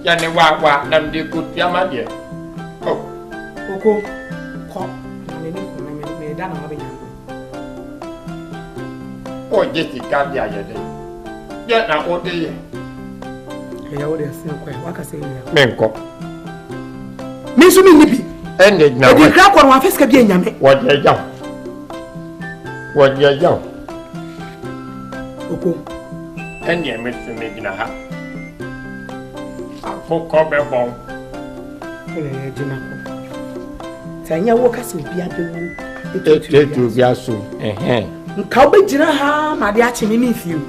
ya ne wa na mde ko tia ma de oh oko ko na me da na ma be nyame o je ti ka dia ye de ya na o de ye ya wo de sin kwa waka say ya menko mi so mi nibi ene na wa di kra ko wa feska bi enyame wa je jaw oko ene me so me gina ha ko be bon ele jina ko tanya wo ka se obi abewu etu bi aso nka obi jina ha ma de ache me mi fiu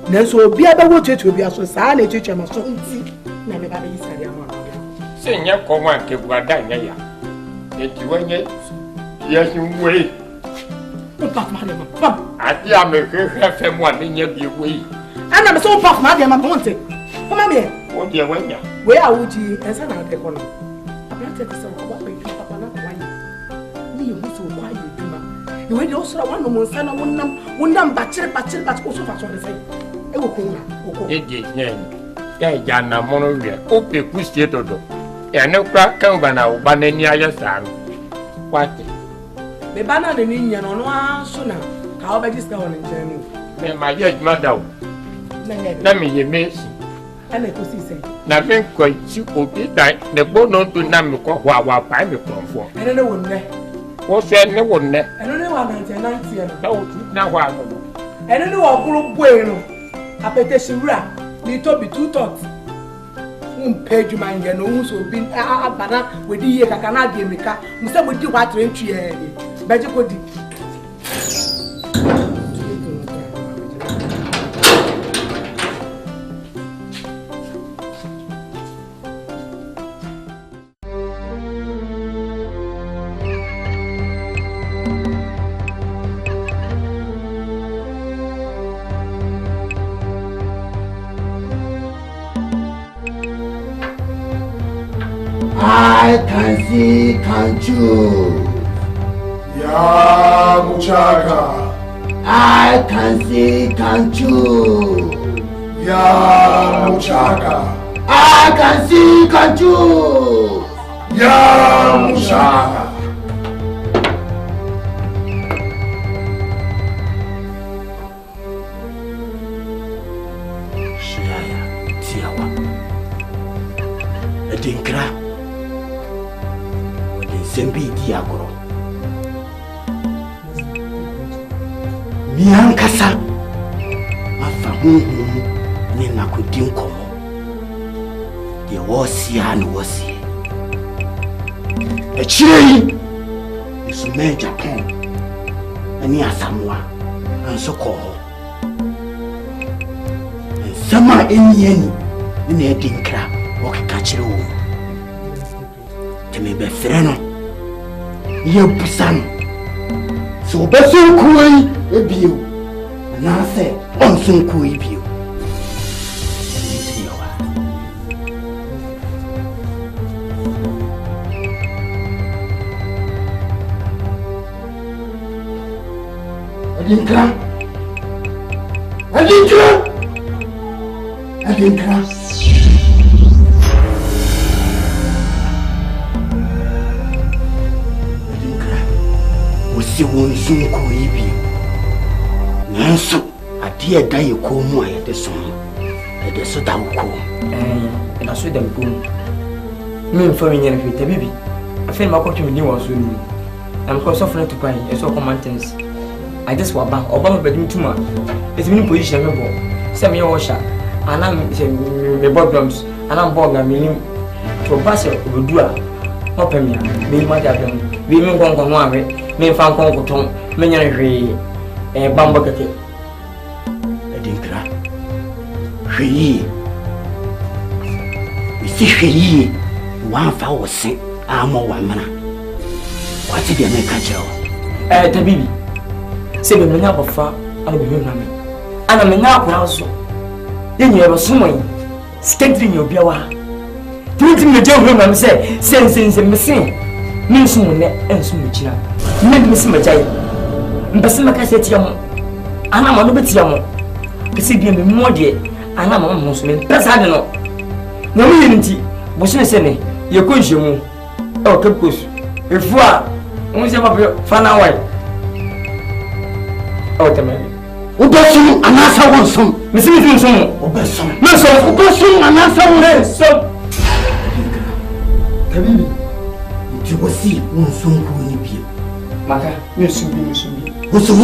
na so obi abewu chetu obi aso saa na chetu ma so nti na me ba be yisari ama na se nya ko ma ke buada nya ya eti wenye ya hinwe papa ma de ma ati ame ke fe mo ani nya bi we ana me so papa ma de ma monte mama me o de wenya we awuji ensa na de kono abrante te so wa pe papa na kwa yi ni yo so kwa yi duma ni we de o so wa no mo nsa na wonnam ba kire o so fa so de sai e wo ko na wo ko e de nya ya ja na mo no we o pe ku sie dodo ya ne kra kan ba na o ba na ni aye sa no kwate be ba na ni nya no no aso na ka o be ji ska won nche ni me ma ye ma da o na me ye mesi ana ko si sai na me ko chi obi dai ne bo no to na me ko wa pa me krofo ene ne won ne wo se ne won ne ene ne wa 99 no da o tu na wa no ene ne wa buru boe no apete shiwura ni to be two thoughts page man ya no so bi abana we di ye kaka na de meka musa mo di kwa trentwi e beje ko di I can see, can't you? Ya Muchaka. I can see, can't you? Ya Muchaka. I can see, can't you? Ya Muchaka. Shiaya, Tiawa. ADINKRA. Sembi diagoro. Miankasa. Afa ni nakudi nkomo. De wosi anu wosi. Echirei. Isume Japan. Ani Asamoa. Anso ko. Ensama enieni ni ADINKRA okika chire wo. Teme be freno. Ye busan so besun kuyi ebio na se onsun kuyi bio ADINKRA si won sun ko ibi nanso ade da ye ko mu ayede so ede so da ko na so da ko me mfa nyere fita bibi afi ma ko tumi ni wo so ni am ko so funa to pai e so commandants I just wa ba obama bedim tuma eti mi position me bo se me wo sha ana me board drums ana bo ga mi ni to pass odu a no pemia me ma da bem we mi ngongo no awe me fa nkonko ton me nyere hwe bamba kake ADINKRA hwe isi hwe wa fa wo se amo wa mana wati de me ka kire o tabibi se be menya bofa ana be hwem na me ana menya akora so yenye be so moyi skentri nyo biawa tinti me je hwem na me se sense me sen me so mo ne enso mo kira me me se majai mbese maka se tiamo ana ma no betiamo kesi bi me mo de ana ma mo so me pesa de no na mo yin nti bo se se ne ye ko nhemu e o kepkos efu a won se papa fana wai o temeli ubesum anasa wonsum me se mi sum ubesum me so ubesum anasa wonsum tabibi ti wosi wonsum ko ni bi maka me sum bi wonsum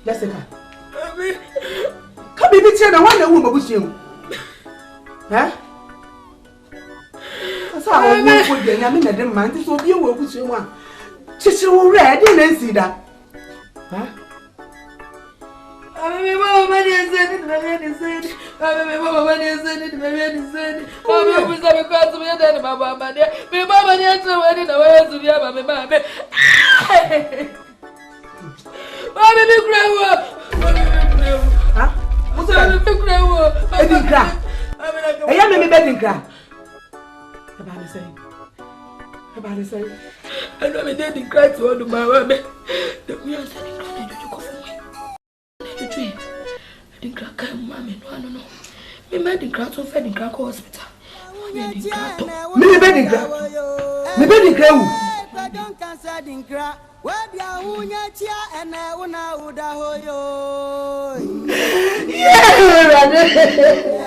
Jessica. Come be here na one woman babusiam. Asa o mo ko de nya me na de man ti so bi wo babusiam a. Chichi wo re de na si da. Ami mama ni send it. Ami mama ni send it. Ami bu sa be kwa so me de baba ma de. Me mama ni so we na we so bi aba me ma be. Mami mi krewo. What's that? Mi krewo. ADINKRA. Eya me ADINKRA. About say. I know me ADINKRA to do my way. The we are sending credit to go for me. ADINKRA come mami no. Me ADINKRA to ADINKRA ko hospital. Me ADINKRA who? Don't cancel ADINKRA. Wabia unya chia ene una uda hoyo. Yeah,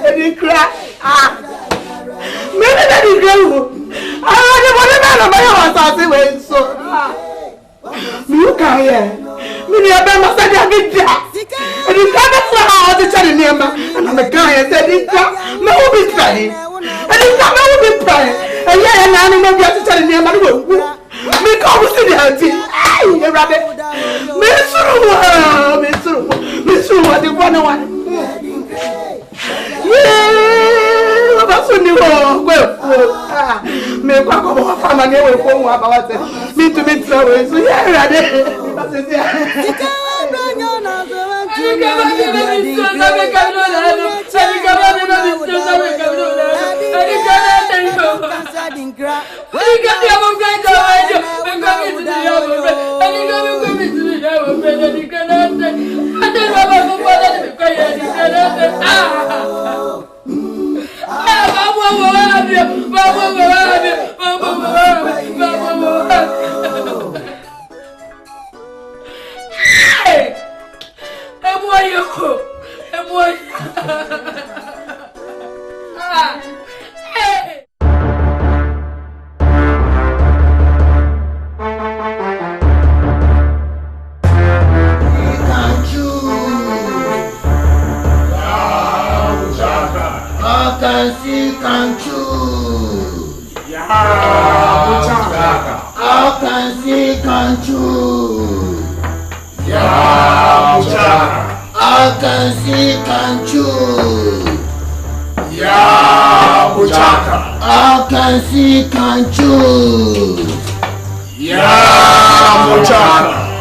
ADINKRA. Me ADINKRA who? I don't want to know my house so. You can hear. Me ni abe masadi agida. ADINKRA na kwa ha o chari ni amba. Na me kan he said ADINKRA me wo bi try. ADINKRA me wo bi try. Eya na ani me bi o chari ni amba no wo. Me come see the auntie. Hey, rabbit. Me suru the one. Yeah, that's what you want. Me kwa kwa fama ni we kwa mwa bawate. Me to me travel. So yeah, rabbit. That's it. I can see, can choose. Ya Muchaka. I can see, can choose. Ya Muchaka.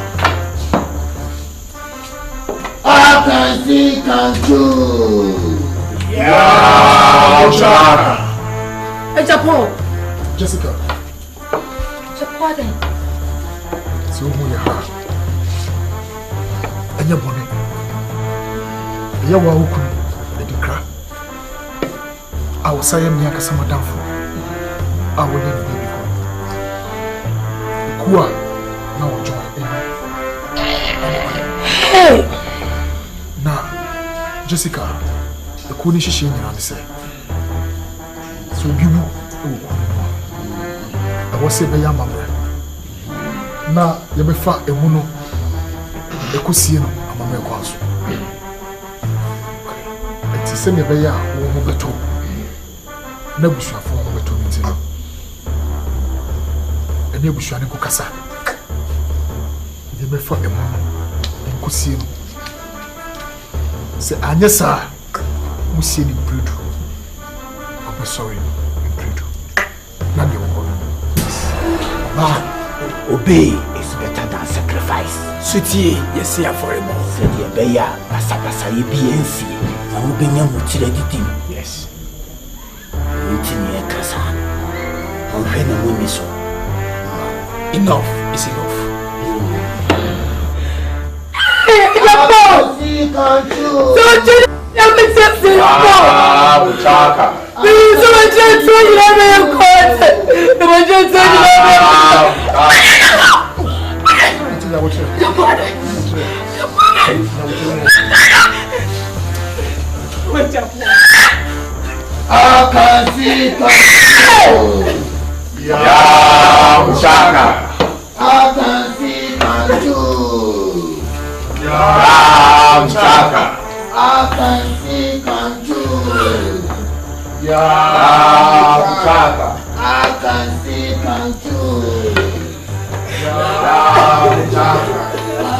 I can see, can choose. Ya Muchaka. Hey, Japan. Jessica. Japan. So who you are? And your bonnet. You are welcome, ADINKRA. I will say, I'm near Cassama Danfo. I will never be before. Kua, now join. Hey! Now, Jessica, the Kuni Shishi in the say. So, you I was saying, Bayama. Now, you may find a mono, a cusino, a mamma quasu. It is semi baya, or beto. No bush for beto meeting. And you bush and cocassa. You may find a mono, and cusino. Say, Anyasa, Musini Brudu. I'm sorry, Brudu. None of Obey is better than sacrifice. Sweetie, yes, see for him. Said ye beya, Pasapasa ye BNC, and will be young with editing. Yes. Casa. I'm heading with me so. Enough is enough. Don't you let me say this? Muchaka. Please, I'm just so you let me court. I'm just so you let me I can see, Ya Muchaka. I can see, can choose. Ya Muchaka. I can see, can choose. Ya Muchaka. I can see, can choose. Ya Muchaka. Ya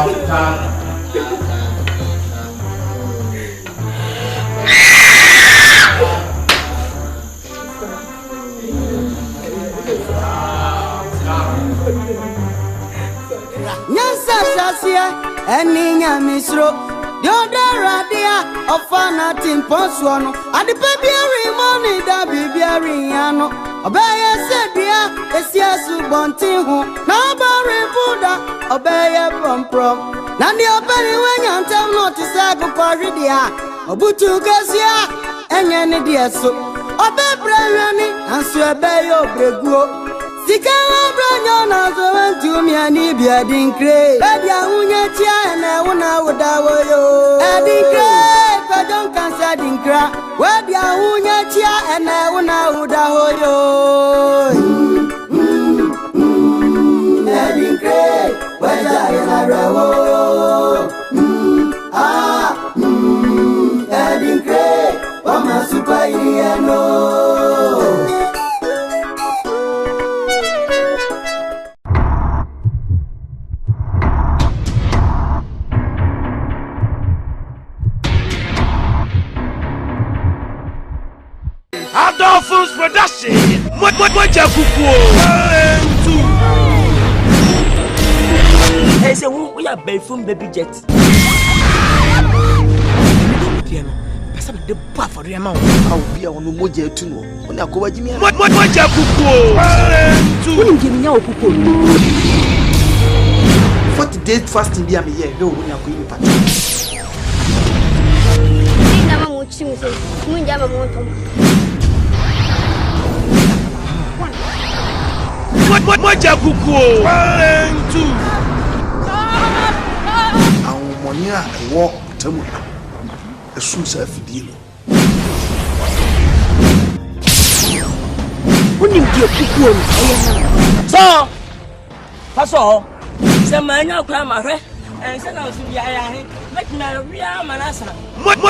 Muchaka. Nyansa shasia eni nyamisro dioda radia ofana timponso no adepe biari money da bibiari yano obeye sedia esiasu bontin ho na bare buda obeye promprom na ndi obere wenyantem no ti se goparidia obutu gasia enye ne die so obebrani anso ebeye obreguo Sikawa branyo na zo ntumi ani bi ADINKRA. Baby ahunye tia na wona wodawo yo. ADINKRA, ko don kan sa ADINKRA. Baby ahunye tia na wona wodawo yo. ADINKRA, waja yana rawo. ADINKRA, wama super iriano. Adolfo's production. What Hey, say we are Belfum baby jet. That's the bar for the amount. I'll be on Moja to know. When I go, Jimmy, what Wouldn't give me no cuckoo. 40 days fasting, be a year. No, when I'm going to what money, I walk to a suicide deal. Wouldn't give cuckoo. So, that's all. Some man, no crime, and send out to the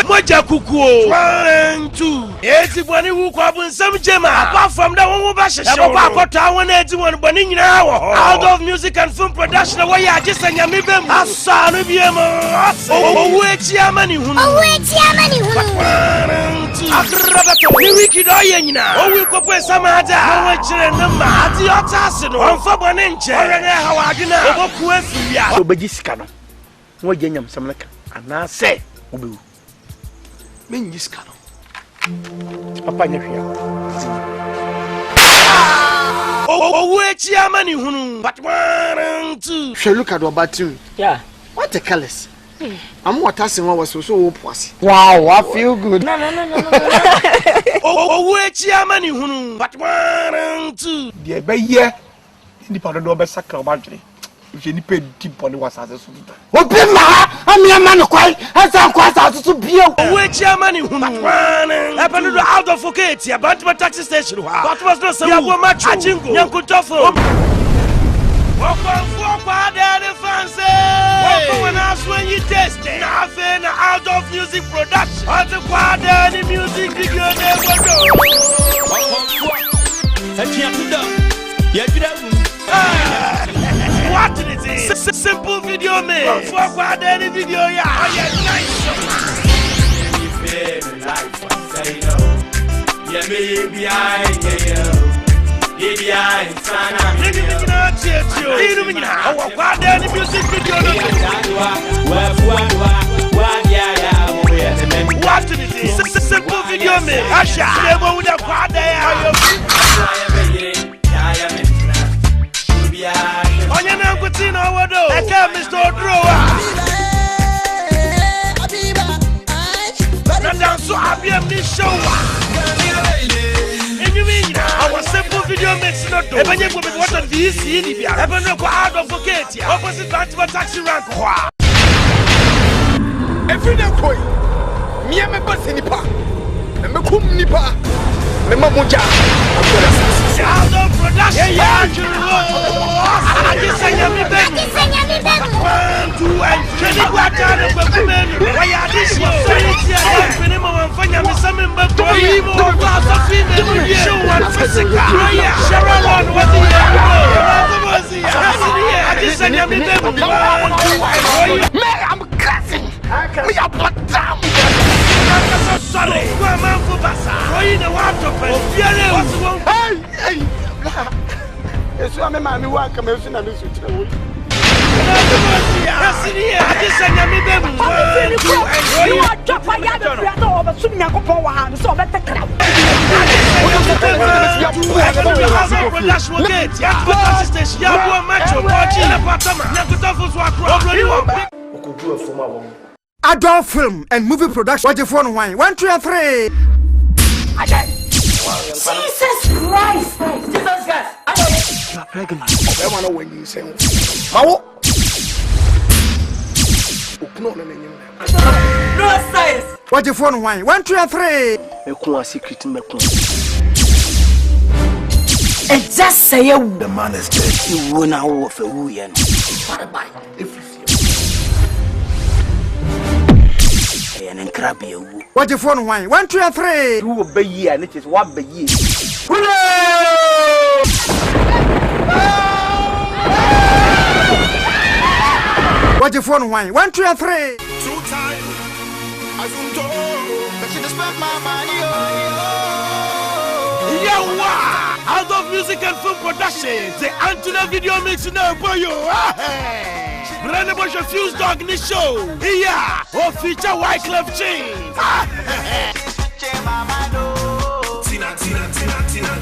Moja kukuo 1 2 ezi bwani wu kwa bunsam jema apart from that one ba sheshe wo ba kota won ezi won bwani nyina wo out of music and film production wa ya agisa nyame bem asa no biem owu echi amani hunu akrabato ni wiki do ye nyina owu kopo sama hada wo kire nma ati otase no onfa bwani nche orene ha wa adwena oboku afia obeji sika no wo je nyam samleka ana se obewu men yiska no papa nya hwia owu echi amani hunu but 1 2 she look at your bathroom. Yeah. What the colors? I'm what I was so pussy. Wow, I feel good. No. Owu echi amani hunu but 1 2 The be here in the do be sacre battery. If you pay deep on the was as a Obima, I'm your man quite as I'm quite out to be owu echi amani hunu happened out of Foketi about my taxi station. That was not some macho ajingo yankutofo Wakwa daddy fancy. Wakwa when I when you taste it. Nothing out of music production. What the daddy music video never do. What it is? Simple video man. Wakwa daddy video yeah. Oh yeah, nice. Yeah, maybe I ADINKRA music video. What it is? Simple video me. Asha. Never would have quad there. On your name, Coutinho, what do? I tell Mr. Drowa. Now, so happy I'm this show. Our simple video makes not do. Even if we want to be seen, if you have no out of Foketi, opposite back to a taxi rank. Every day, boy, me and my boss in the park, and my cum nipa, my mamuja, out of production. Yeah, I just say, I'm the best. 1 2 and 3 why are this show? Minimum fanya misame mbako himo kwa safine show one physical. Sharon what the I just say I'm the best. I'm cussing. Me a blood down. I'm so sorry. Kwa mambo basa. Royi na watu pe. Hey. Yesu ame mami wa kama yesu na nisu chira. Adult film and movie production. What you phone wine? 1 2 3. Jesus Christ! Jesus Christ! You are pregnant. I want to when you say, Mawo. No science. What you phone wine? 1 2 3. Mekun a secret mekun. And just say the man is dead. You will now offer who yen. Bye. And crab you. What you phone wine? 1 2 3. You obey ye and it is what be ye. What you phone wine? 1 2 3. 2 times. ASANTE. But you just spent my money. Yawa! Out of music and film production, the Antona video mix now for you. Brand new bunch of Fuse Dog in the show. Yeah, or feature White Club Chain.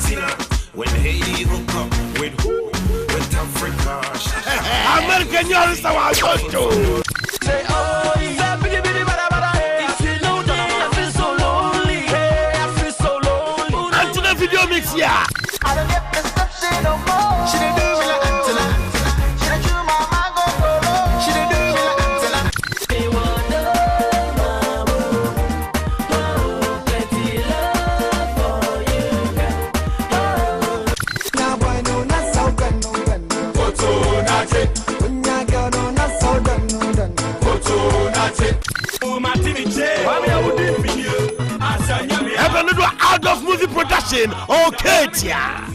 Tina. When Haiti hook up with who? With Africa. American Yorris, I want to say, oh, yeah, if you know that I feel so lonely. I feel so lonely. Antona video mix, yeah. I don't get perception no more. She didn't do me like Antona. She didn't do my mind go follow. She didn't do me like Antona. They want to plenty love for you. Now boy, no, not so good, no good. Photo, not it. When I go, no, not so done, no done. Photo, not it. another out of movie production. Okay, tia.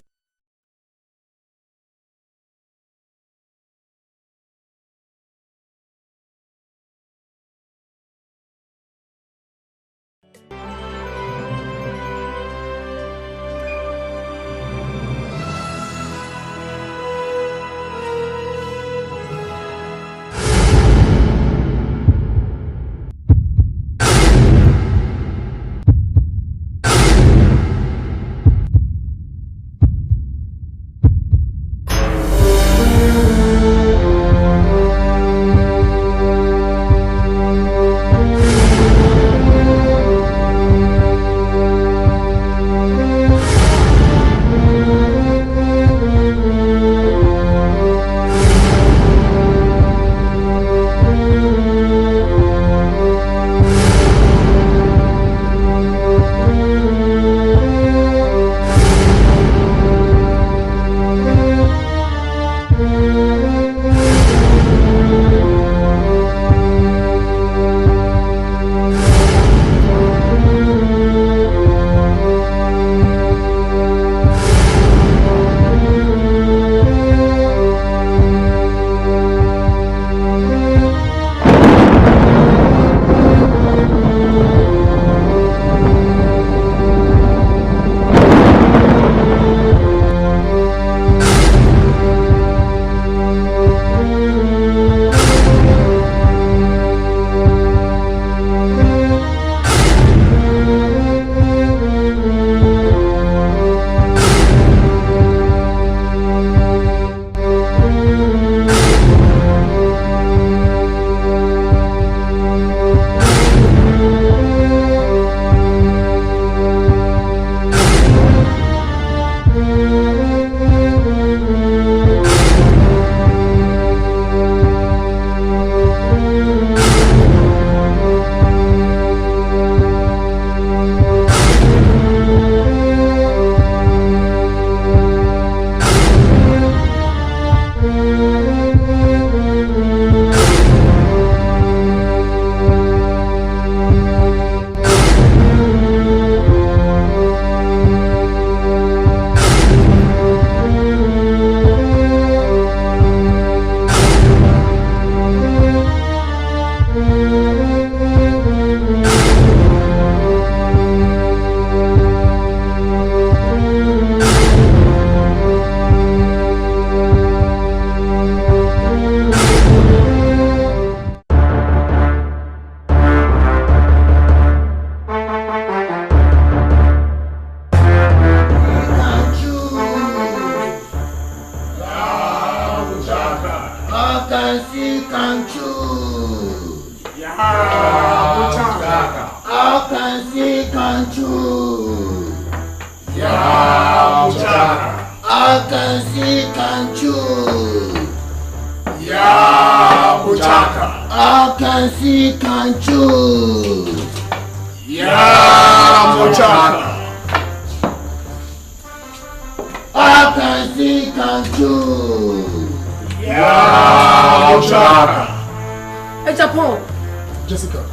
Jessica.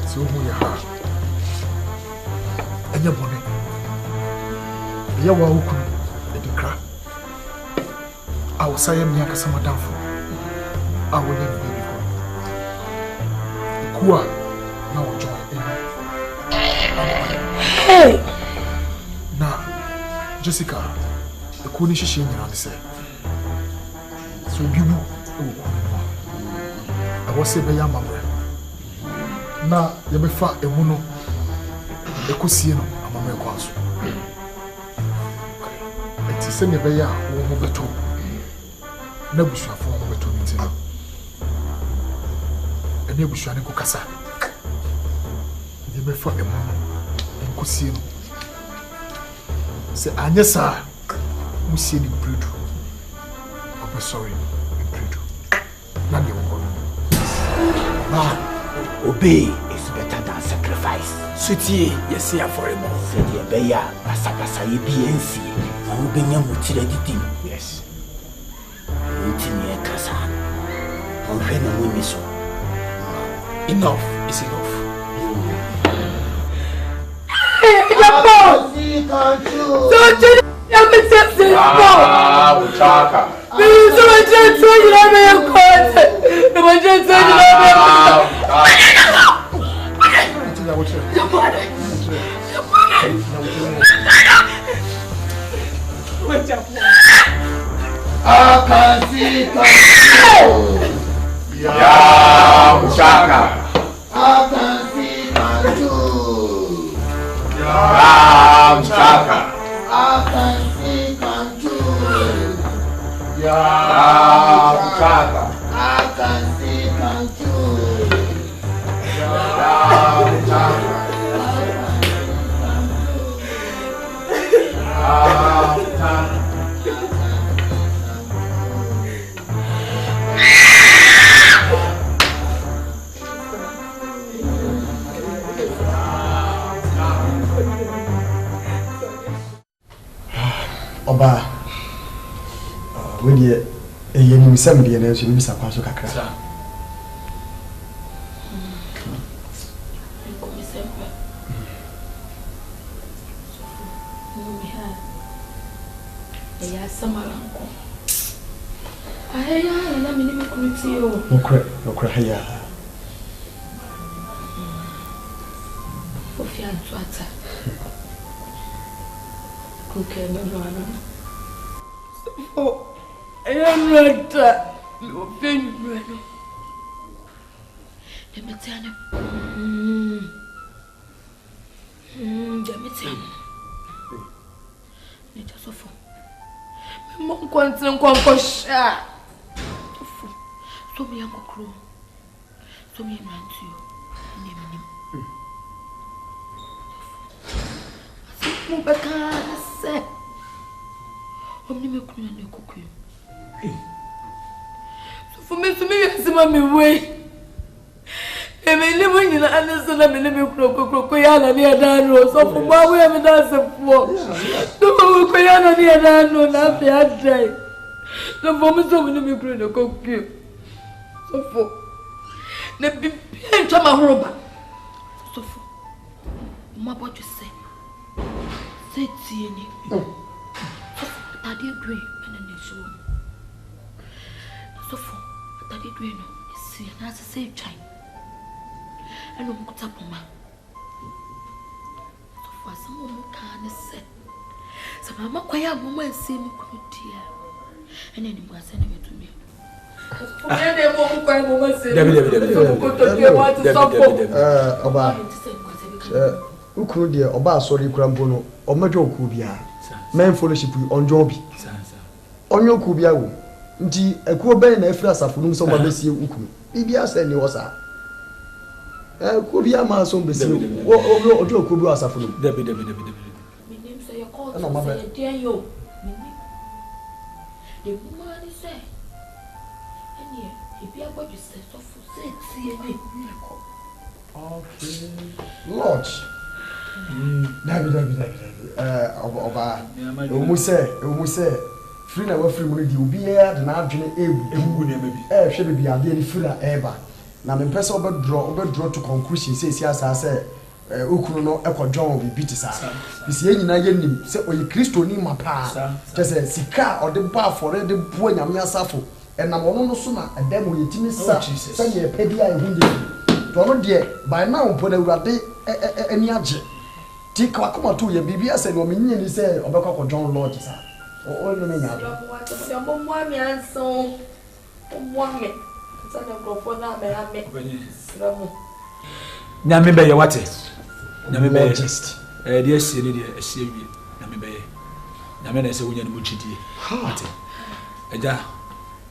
So who you are? And your money. You are welcome. ADINKRA. I will say I'm young some down for. I will never be before. Kua now join. Hey. Now, Jessica, the Kuni she in the say. So you I was saying, "Yama, na yemefa emuno ekusie no amama ekwaso eti se ne beya wo mo beto na busuafo mo beto ntina ene busuane ko kasa yemefa emuno ekusie no se anyesa musie ni bredu obe sorry bredu na de wo obey is better than sacrifice. Sweetie, yes, see for a moment. Said ye beya, Basakasa ye BNC, and will be young mutility. Yes. Mutiny Casa. On Henna Wimiso. Enough is enough. Oba, when you somebody and else, you miss a pass of Kakra. Oh, I am not that. You been ready. Let me tell you. Let me tell you. Let us offer. My mom wants to come for share. So me am crow. So me am to you. Name him. Mubaka say. Omni me kunu na koku. So for me to me yes me way. E me ni mo nyina aneso na me ni me kunu ya na ni adano. So for ma we me da se po. So ko ya na ni adano na fi adai. So for me so me ni me kunu na koku. So for na bi ntwa ma horoba. So for ma bo ju say. Say tieni. Daddy agree and then show. So for Daddy agree no, see that's the same time. And no put up on my. So for some more can say. So mama kwaya mama say me could dear. And then you must send it to me. Ukuru deɛ ɔba asɔre kura mpo no ɔmɛdwa oku bia men fellowship onjo bi onyo ku bia wo nti ekuo bɛn na afira asafo no so mabesie ukuru bibia sɛ ni wosa ku bia ma so besie ojo oku bi asafo no debi minim sɛ yɛ call sɛ deɛ yo minim de mani sɛ ɛni ebia bɔdwe sɛ sɔfo sɛ tie ne okay lodge David. Oba. Omuse. Free na wafiri mu di obi ya de na adwene ebu ne ma bi. Hwe be bia de ni fira eba. Na me pese obedraw to conclusion say asase okunu no ekodjon obi biti sa. Bisi enyina ye nim se oyi Kristo ni mapa. Tese sika ode ba afore de bu anyame asafo. Enam ono no so na edem yetimi sa. Se ye pedi a ehunde. To no de by now mpo na urade eni age. Ti kwa kuma tu ye bibia se no menye ni se obekwa ko John Lord sa o no me nya do se mo mo ami anso mo me sa na grofo na me ame ramu nya me be ye wate nya me be just de asie ni de asie wie nya me be ye nya me na se wonya ni mo chidie wate eja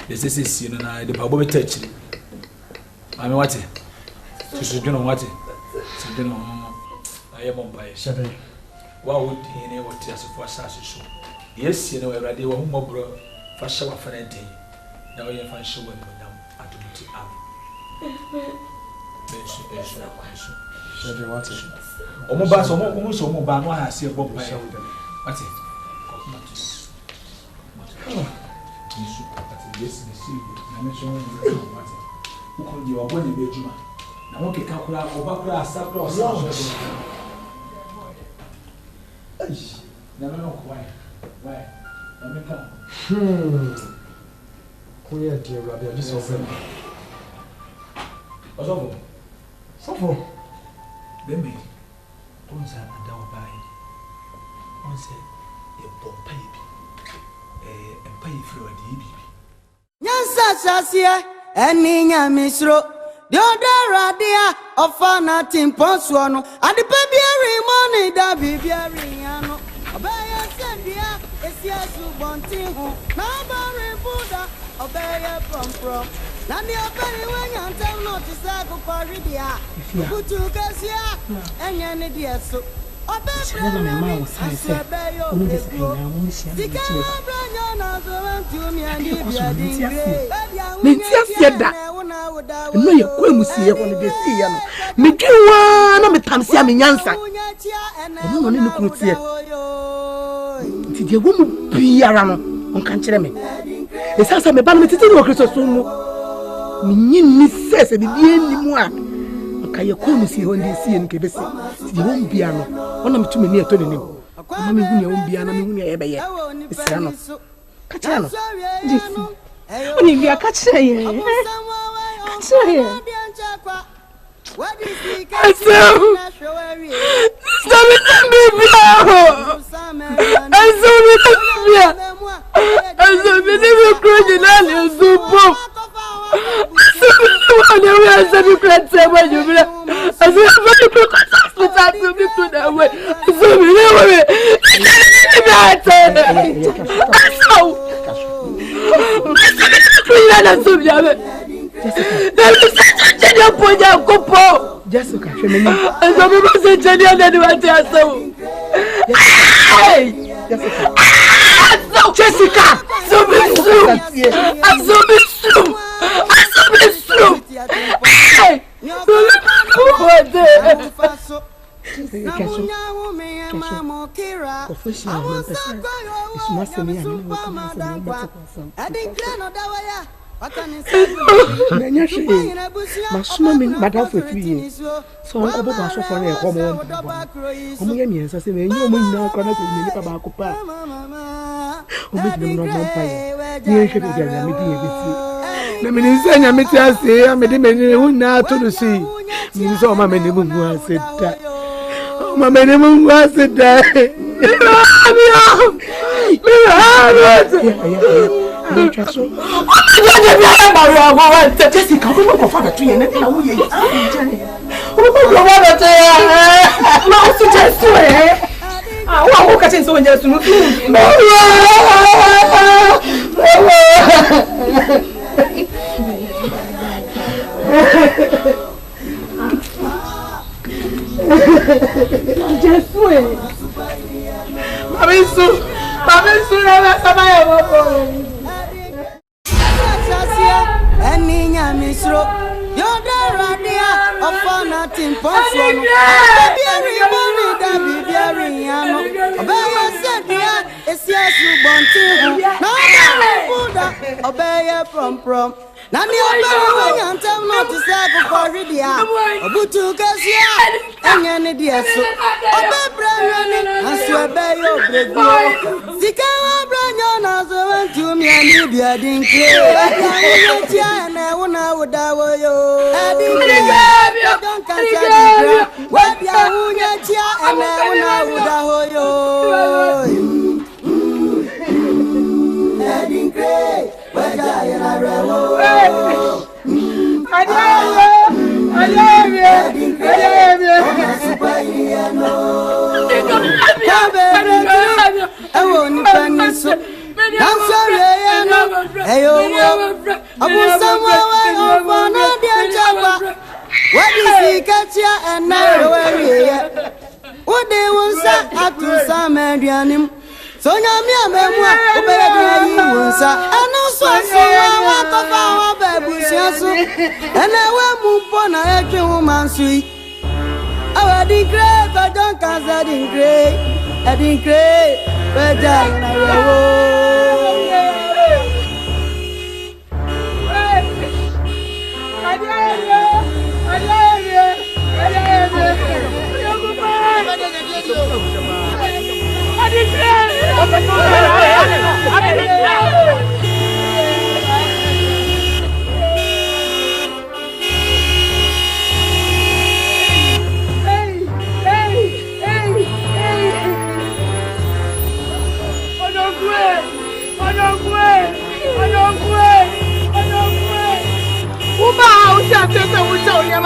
de se sie no na de pa bo beta chiri ame wate su dweno wate su dweno I am on by Shabby. What would he know what tears of assassin so? Yes, you know, I read your home bro for show of an day. Now you find show when I do it Shabby, what is Omobas or almost Omobano has here bomb by what's it? Yes, I mentioned who called you a one bedroom. Now, okay, calculate or back sacro. No, why? Let me come. Where dear Rabbi, this is over. What's over? Suffer. Baby, don't say I'm down by. One say, a bomb baby. And pay for a DB. Nyansa Sasia, Eninya Misro, the other Radia of Fana Timponsuano, and the baby money that be Biariano. Obey Sandia, Esiasu Bontiho, Nabari Buddha, obey from. Nandi Obey when you tell not to Sago Paridia, Kutu Gasia, and Yanidia so. Kaya kwa si honde si en kebesi ti won bia no wona metumi ne eto ne nim mama me hunu e won bia na me hunu e be ye isia no ka cha no jesu oni bia ka cha ye Jessica, Masuma min madam for 3 years. So I go back for a home. Omo say me nyo mo nyina kwa na se me nipa ba kopa. Omo di no no pa ye. Ni ehwe bi ga me di e beti. Na me ni se nya me ti ase, a me di me ni hu na to do si. Ni so ma me ni mu ase da. Ma me ni mu ase da. Jessica, we will go for the tree and let you eat. We will go over to no suggest I want to catch so just Eninya Misro, Yoda Radia, of Fana Timponsuano, Biari Money, that be Biariano, Obey Sandia, Esiasu Bontiho, Buddha, Obey from. Nani Obey and tell not to say for Ridia, Obutu Gasia, and Yanidia so. Obey Brian and Swabay your Brego. Sika Brian as I went to me and Libya didn't care. And I won't die. I don't can't what you and I won't ADINKRA, where so nyamia memwa obeye yi wonsa anu so wa ko fa wa babusia so ene we mu po na etwe hu mansu ADINKRA ko don kan ADINKRA beja na wo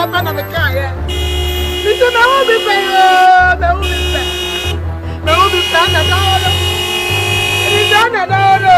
papa na me ka ye. Me so na wo be pe yo, na wo be pe. Na wo be pe na da wo. Ni da na da wo.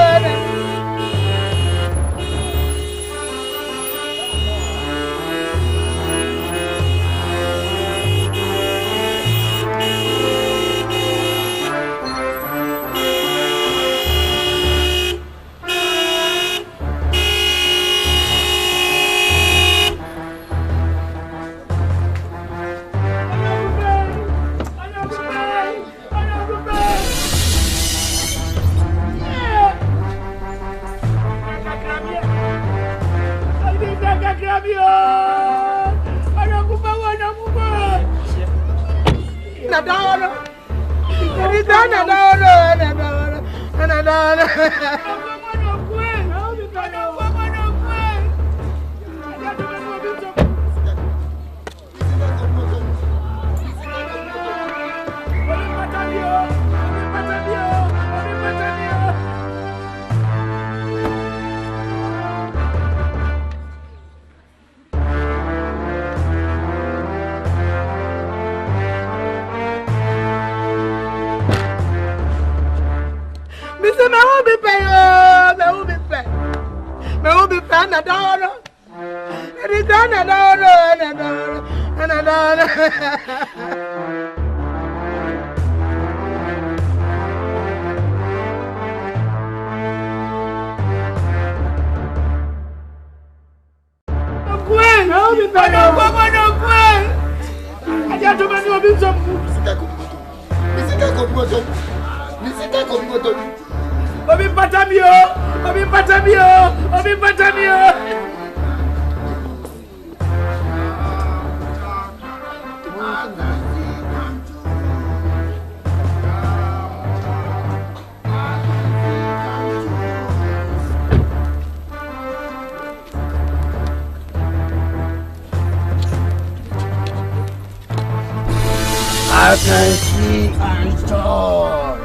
I can see control.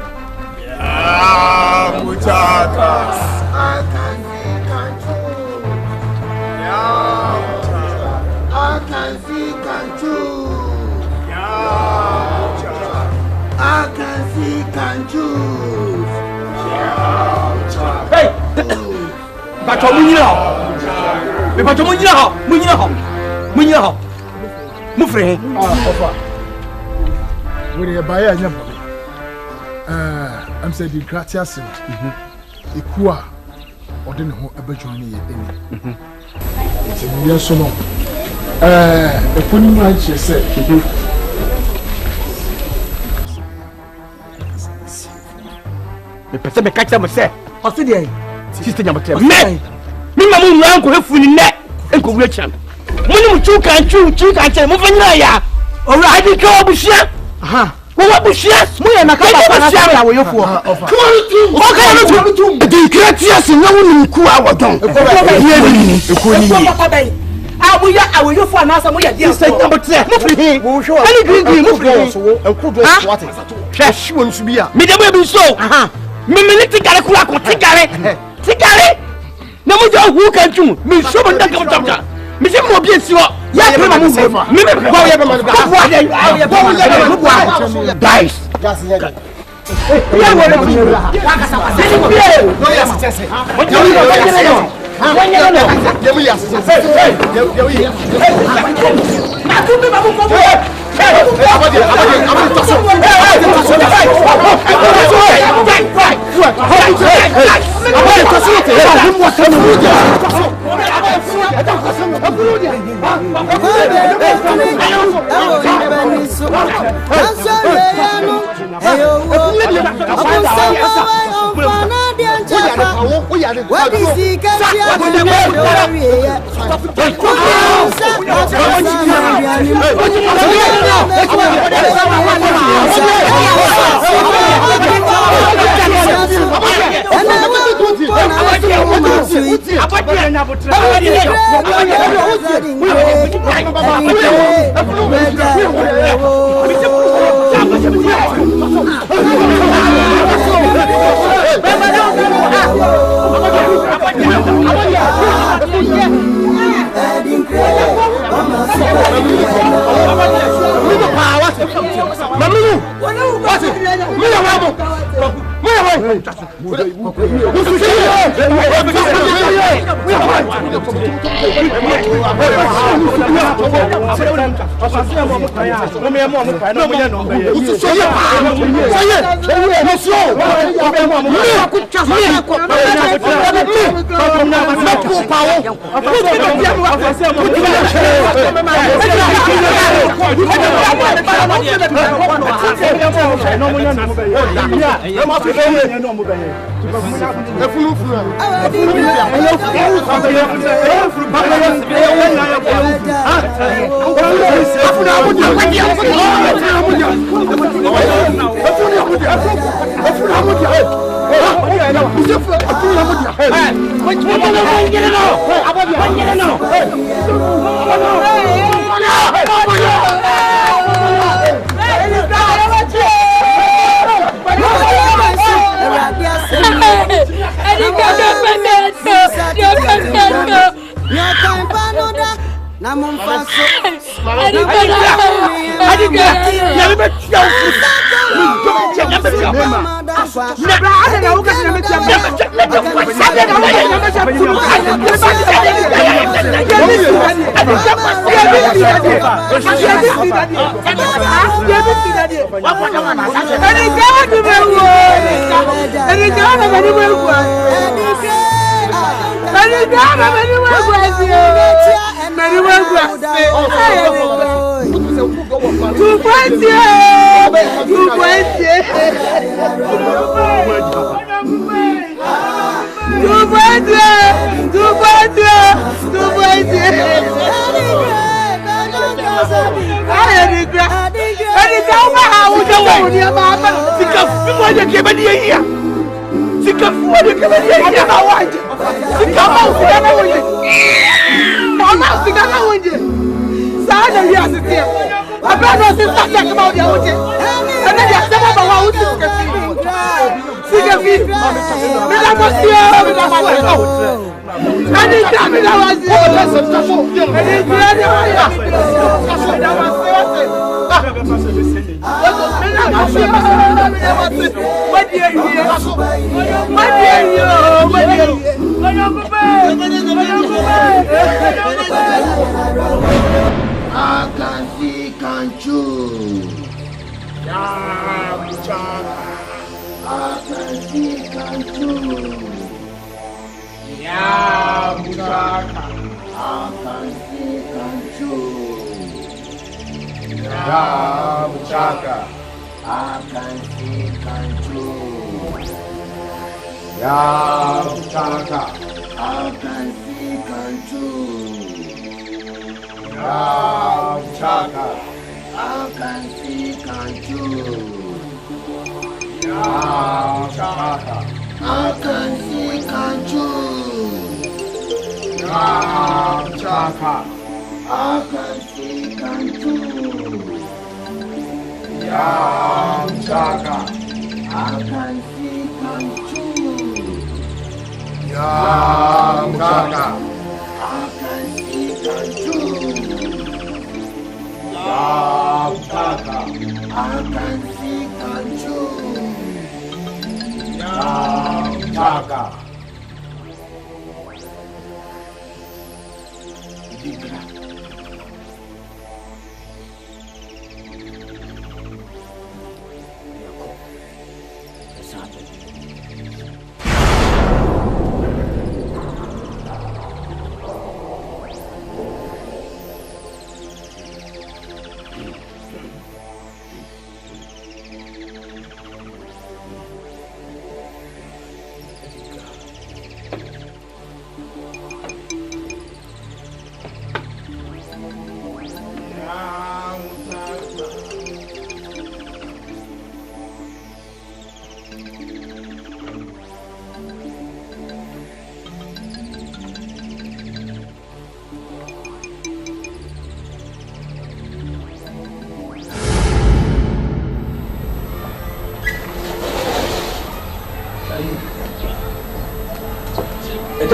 Yeah, Mutaka. I can see control. Yeah, I can see control. Yeah, I can see control. Hey, Bacho Munira. Bacho Munira. Munira. Mufre. When you buy a number, I'm saying the gratis, Equa, or didn't know about joining it. It's a year so long. The funny man, she said, the person catch them say, what's the day? Sister Yamatel, me, Mamma, uncle, have full net, and go rich. When you can't tell, move on, ya. All right, I go, Bushia. Aha. What Bushia? We are not going to have your for. Come the creatures in no one who are done. I will you for another way. Yes, I number 10. Any green move. Cash wants to be a medium so. Aha. Mimility Galacula, Tigare. No matter who can do me, so much doctor. Mr. Mobius, you are. Yes, dice. ADINKRA,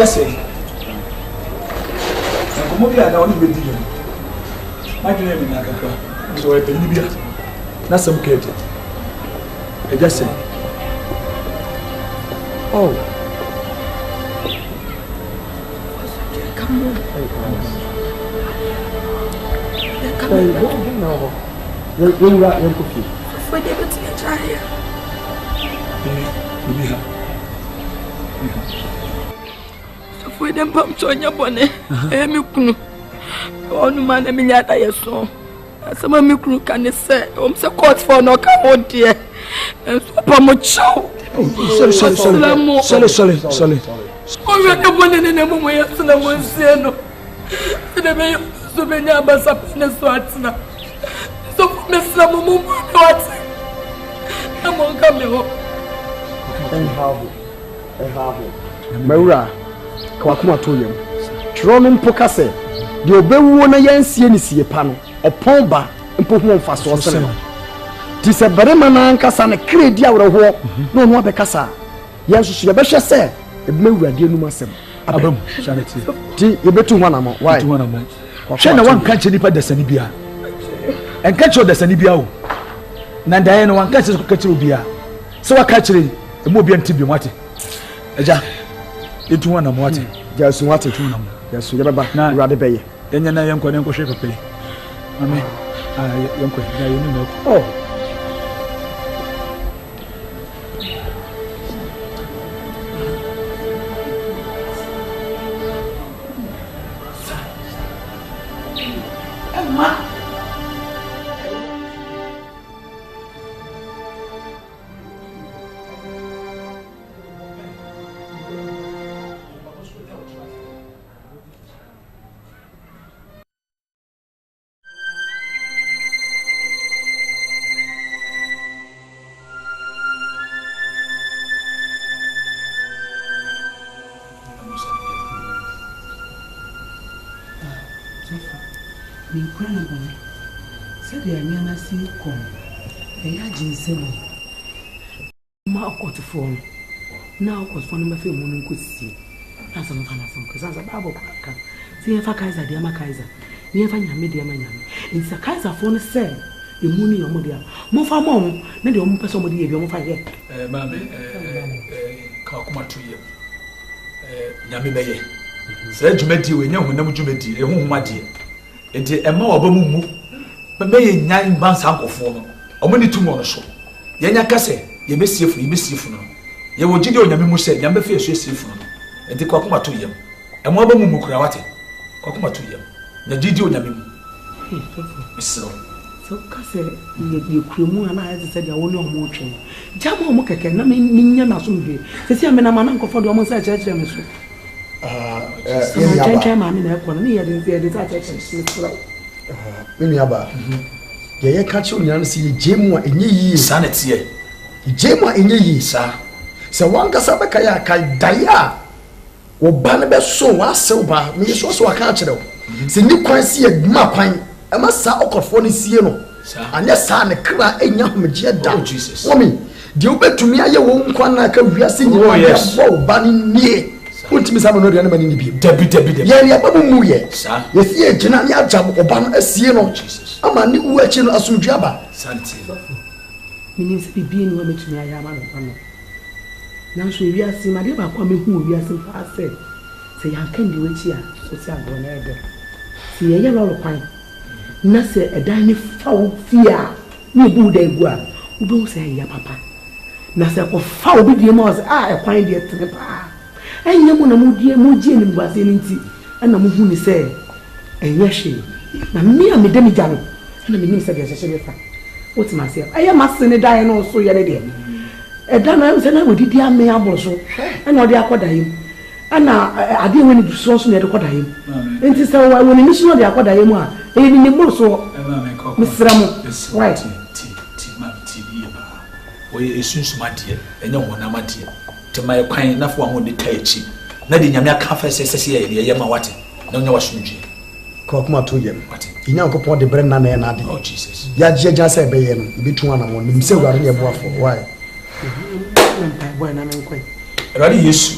That's it. Come on, I don't need to. My name is Nakaka. So I believe you. That's some kid. I just say. Oh. Come on. For them pumps on your bonnet, on man, a million I saw. Some of me can say, I'm so caught for no come out dear. And so show. Sorry. Oh, we are one in the moment, yes, and I was saying, no. The mayor so many ambassadors up in the Swatsna. So, Miss Lamu, what? I'm on coming. Mawura kwakuma to yam tro no mpo kase de obewu na yansie ni sie pa no opon ba mpo hu mfa so sene ti se barema na ankasa na kredi awreho na onu abekasa yansusu ye behwe se ebmawura de enum asem abam charity ti ye betu ho na mo why betu ho na mo hwe na wanka che nipa dasani bia enka che dasani bia o na ndaye no wanka che ka che obia se waka chire emo obia ntibio mate eja etu wana mwate jasu wate tu na mo jasu ya baba na urade beye enya na yenko nenko hwe pepe amen yenko da yenu no oh Now, because one of my family could see. That's a fan of some because as a Bible can see if a Kaiser, dear Kaiser, never media man. It's a Kaiser for the same. The money or Modia. More for mom, then the only person would be able to fight. Mammy, Kakuma to you. Yami Bay. Said Jumeti, we know when no Jumeti, a home, my dear. It is a more of a move, but may 9 months uncle for them. Only 2 more so. Yanya Casse, you miss you for now. Ye wo gidi onyame mu se nyame fe esu esifu no enti kwakoma to yam emo aba mu mukura wate kwakoma to yam na gidi onyame mu misro so kase ye kuremu ana aye se dia woni omo otwe jama omo keke na me nya na so mbe se se me na ma na nkofo de omo se chechire me so ye ya ba ma me na ekwo na ye de sa chechire misro me ya ba ye ka chi onyane se ye jemu a enye yi sanete ye jemu a enye yi sa se wanga sabe kaya kai daya wo ba ne be so wa se ba me so so aka a kire wo se ni kwan si e ma kwan e ma sa okofo ni sie no anya sa ne kra enya homje da wo mi de obetumi aye wo nkwan na ka wiase nyina ya bo ba ni nie untimi sa no de na mani ni bi dabi ye ya babu mu ye ye si e gina ni aja oba no asie no ama ni wu achi no asumdua ba santi mini se bibi ni wo metumi aye ama no nanso wiase ma de ba kwa me hu wiase fa se yankan di wechi a so se agro na ebe se ye lo kwan na se edan ni fa wo fia ni bu da egu a wo do se ya papa na se ko fa wo bi die mo se e kwan die tere pa enye mo na mo die mo gie ni buase ni nti na mo hu ni se enye hwe na me a me de mi jalo na me nim se de hye fa wo ti ma se aye ma se ni dan no so ye ne de edana se na wodi ame abo so na odi akoda yim ana ade woni du so na de koda yim enti se woni ni so de akoda yim a ni mu so misra mu right ti ma ti bi ba we esunsuma de enye hona ma de te mai kwan na fo ho de taichi na de nyame aka fa se ye ma wate na nya wasundwe ko kuma to yem inya ko pon de bre na na de oh jesus ya je se be ye no bitu ana mo nim se ware ye boafo why Radi Yesu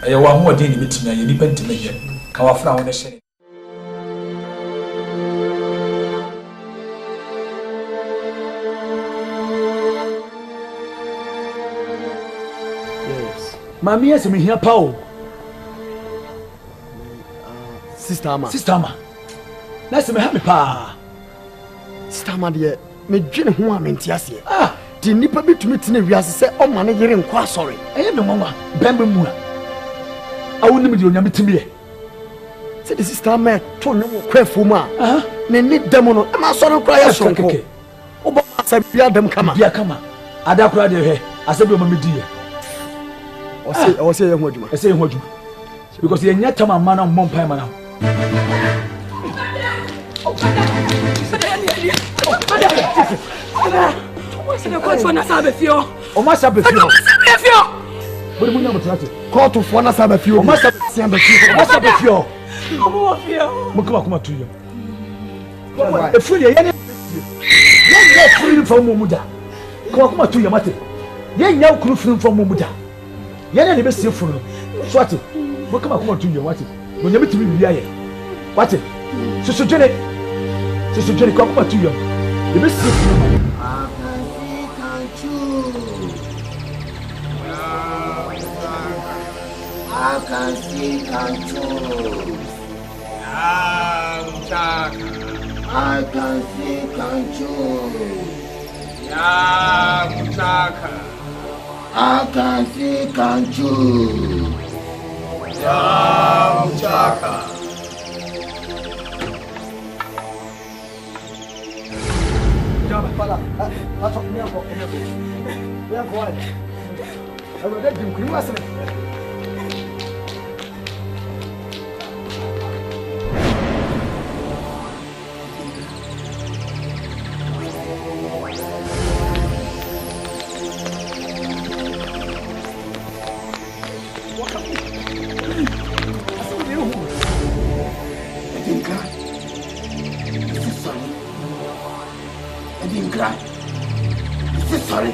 aye wa ho de ni mitimi aye nipa ntime ye ka wa fra ho ne hye yes Mami yes me here pa Sister Ama. Sister Ama. Na se me ha me pa. Sister Ama de me dwene ho a menti ase. Di nipa bitumi tene wiase se o ma ne yere nkɔ asɔre. Eye me nwanwa bembe mu a. Awu nim de onyame timi ye. Se the sister Ama to ne wo kwafo mu a. Ne ni dem no e ma asɔre kra ya sonko. Wo ba sa bia dem kama. Bia kama. Ada kra de hwe. Asabi o ma me di ye. O se ye ho adwuma. E se ye ho adwuma. Because ye nya tama mana mo mpan mana. What's the court for Nasabefio? O ma sabefio. Bodi mu nya mo trate. Court for Nasabefio. O ma sabefio. O ma sabefio. Omo fio. Mo kuma tuyo. E furi ye ne. Ye furi from mo muda. Kuma tuyo mate. Ye nya kuru furi from mo muda. Ye ne be sie furu. Swati. Mo kuma tuyo wate. No nya mitimi wi aye. Wate. Susu jene kuma tuyo. Ye be sie furu. I can see and choose. I can see and choose. I can see and choose. ADINKRA, is this sorry?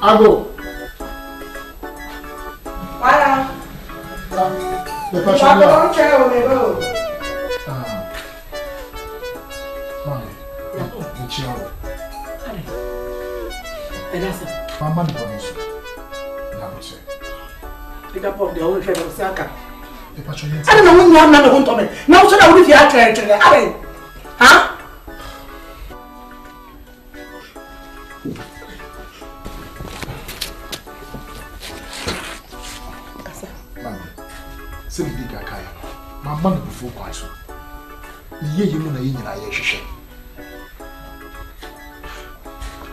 Ago. Para. The passion. Don't tell me go. Money. The child. And that's it. Mama the bonus. Now we say. Pick up on the old head of Saka. The passion. I don't know when you have none of them to me. Now, so that would be a church. Huh? Say the big guy. My man before quite. The year you know, I share.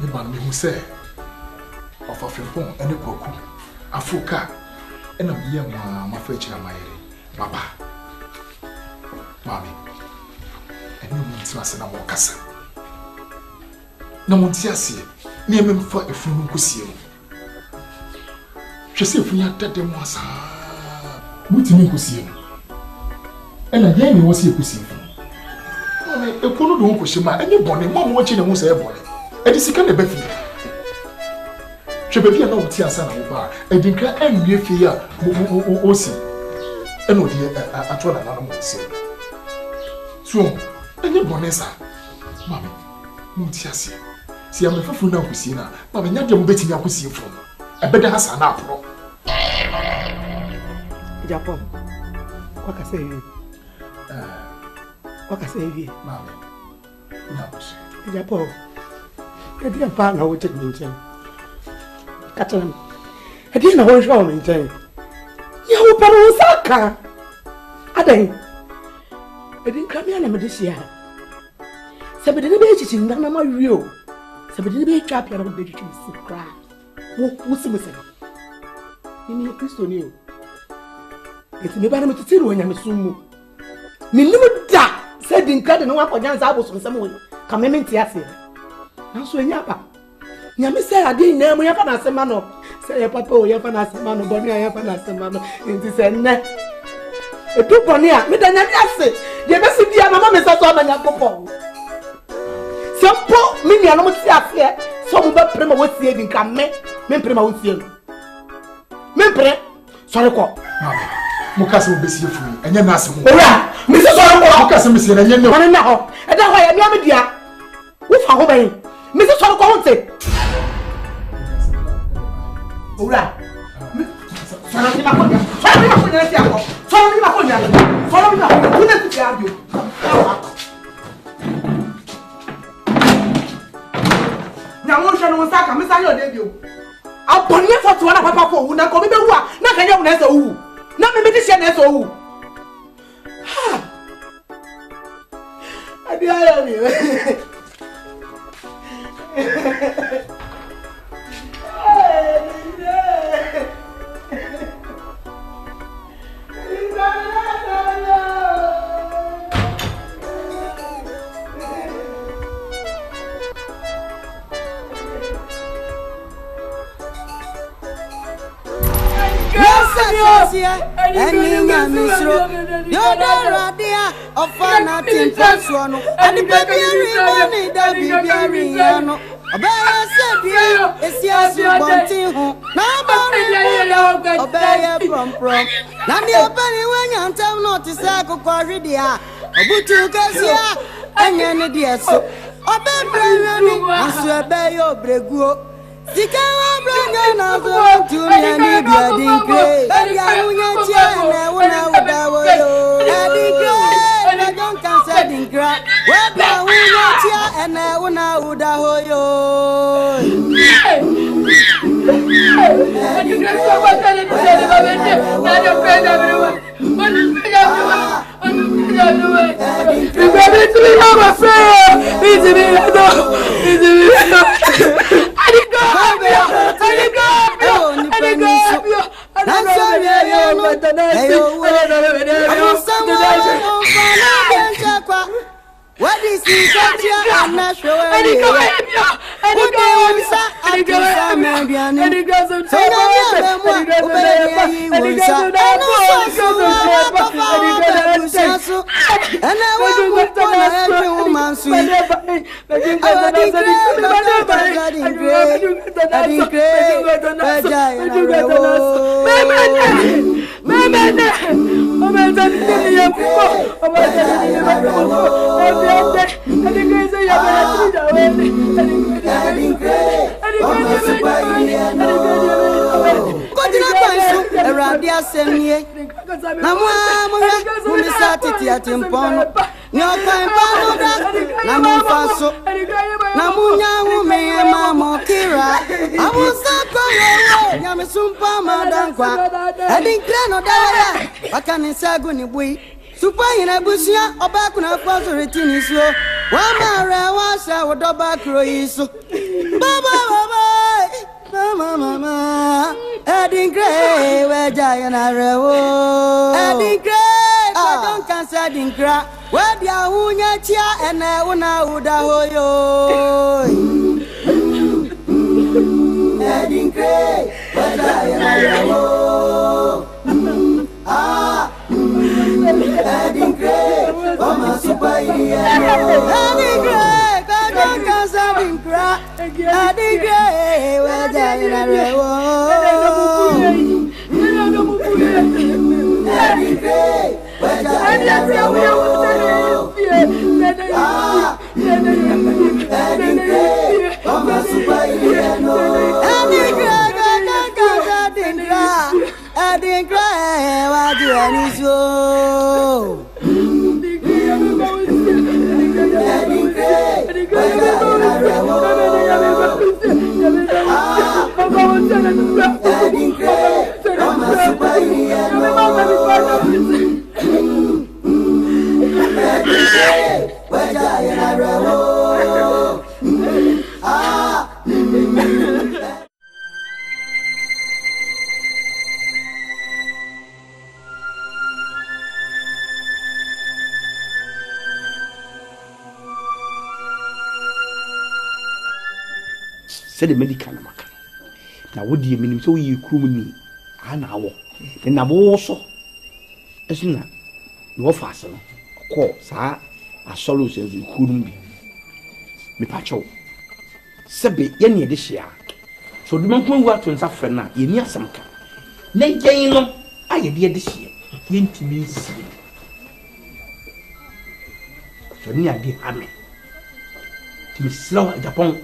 The man who say, of a few pound and a cocoa, a full car, and a young my fetch and my Baba. Mammy, and no one to us in a mocassa. No one sees you, near me for a fool who see you. She said, if we had that, them was. Mutimi kusie ena ye ni wosi kusie fu ona ekunu do nkoshima enye bone mo mo chi ne hu se bone edi sika ne bafi hwe bafi na wuti asa na wo ba ADINKRA enwie fi ya osi ena odi atwa na na mo se So, any bonessa, Mammy, Muntiasi. See, I'm a fool now, Kusina, but I'm not your betting I could see from. I better has an apple. Japan, what can I say? What can I say, Mammy? Japan, I didn't find out what it means. Catalan, I didn't know what you're saying. You open Osaka. I didn't come here this year. Somebody didn't be in Nana Rio. Somebody didn't be trapped out of the kitchen. Cry. What's the message? You need a pistol new. It's me by the tea when I'm a sumo. Minuta said in credit no one for Jan's apples from someone. Come in to ask you. Now, so Yapa. Yami said, I didn't know you have an asemano. Say a papa, you have an asemano, but I have an asemano. It is a net. A two ponia, me than I you must be a mamma, Mr. Solomon. Some poor mini animals here. Some but Prima was saving come me, Memprema would see him. Mempre, sorry, Mukasa will be see for me, and you're not some. Mrs. Solomon, Mukasa Missy, and you know, and now, and that's why I'm your media. Who found me? Mrs. Solomon, Ura. Follow me, now, one shall not sack, Miss Ayo debut. I'll put you for 2 papa for who not come in the war, not a young as a who, not a medicine as a who. I dare you. Eninya misro yoda radia ofana timpasuano and baby money da bibiariano obaya sebie esiasu bonti ho na ba obaya prom na mi obani wanya ntam no ti sa kokorhwedia obutu kasia anya ne die so obebrani asu ebaya obreguo Sikawa branga na so to me and ADINKRA. Arunya na wona udawo yo. ADINKRA na don't cancel ADINKRA. Weba wunya tia na wona udawo yo. ADINKRA what tell you say the babete. Na do pega everyone. The babete we have a friend. It's me. What is this? I'm not sure. Super in a bushia or back on a positive in his slow. One mara was our dog croiso. Mama, ADINKRA, where giant arrow. ADINKRA, don't cancel ADINKRA. Where the Ahunya chia and I wanna Uda hoyo. ADINKRA, where giant arrow. ADINKRA, come on, super idiot. ADINKRA, don't cancel ADINKRA. ADINKRA, where giant arrow. ADINKRA, where giant arrow. ADINKRA waju aniso said the medical maka na wodi e minim so yi krum ni ana awo na bo so esuna no fast no ko sa asolo se krum bi me pacho sebe ye ne de hia so de mankon wa to nsa frɛ na ye ni asam ka na gen no aye de hia ye ntimi nsi so ni ade ame timi slow Japan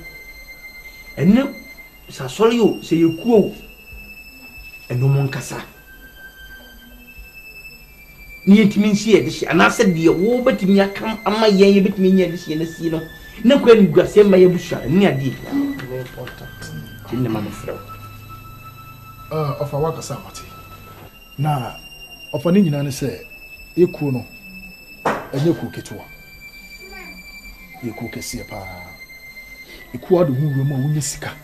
ene sa sori yo se yekuo eno mon kasa ni yentimi nsi e de hye ana se de wo betimi akam ama yen ye betimi nya de hye na si no na kwa ni guase ma ye busha ni ade important kinne ma no frɛ ofa wa kasa mate na ofa ni nyina ne se ekuo no enye ku ketewa yeku kese pa ekuo adu hu wura ma wonya sika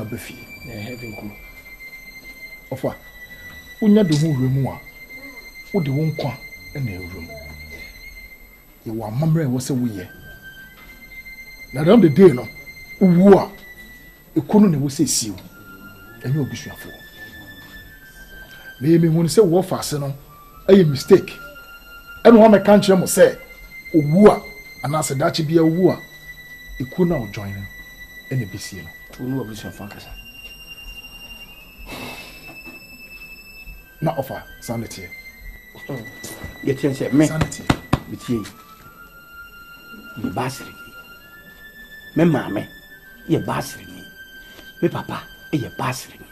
befi heaven ku ofa wonya do hu wura mu a wode wo nkwa na ewurum ye wa mamre wo se woye na down the day no wu a ekono na wo se siu enye obusuafo me hu se wo faase no aye mistake eno ho me kan kire mo se owu a ana se dachi bia owu a ekono o join ene besie no tunu obusuafo akasa na offer sanity ye tense me sanity bitie ni basiri me mame ye basiri ni me papa ye basiri ni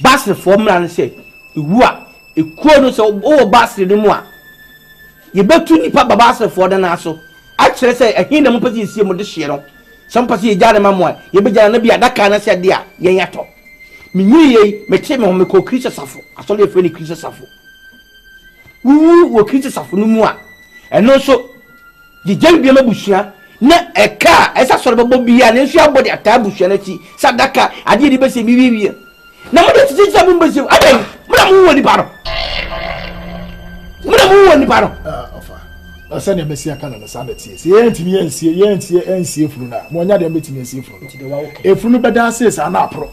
basiri formula ne se ewu a ekuo no se o basiri ni mu a ye betu nipa baba basiri for na so a kire se ehin na mo pese sie mo de hye no some pese ye jare ma mo a ye be jare na bia daka na se de a ye yato me nyiye me che me ho me ko kristo safo asole efe ni kristo safo wo kristo safo no mu a eno so ye jare bia mabusua na eka esa sore babo bia na nsu abode atabusua na ti sadaka ade di bese bibibi na mo de titi sabu mbese adai mo mu woni paro ofa asa ne mesia kana na sanity se ye ntimi ensie furu na mo nya de betimi ensie furu efuru beda ase sa na apro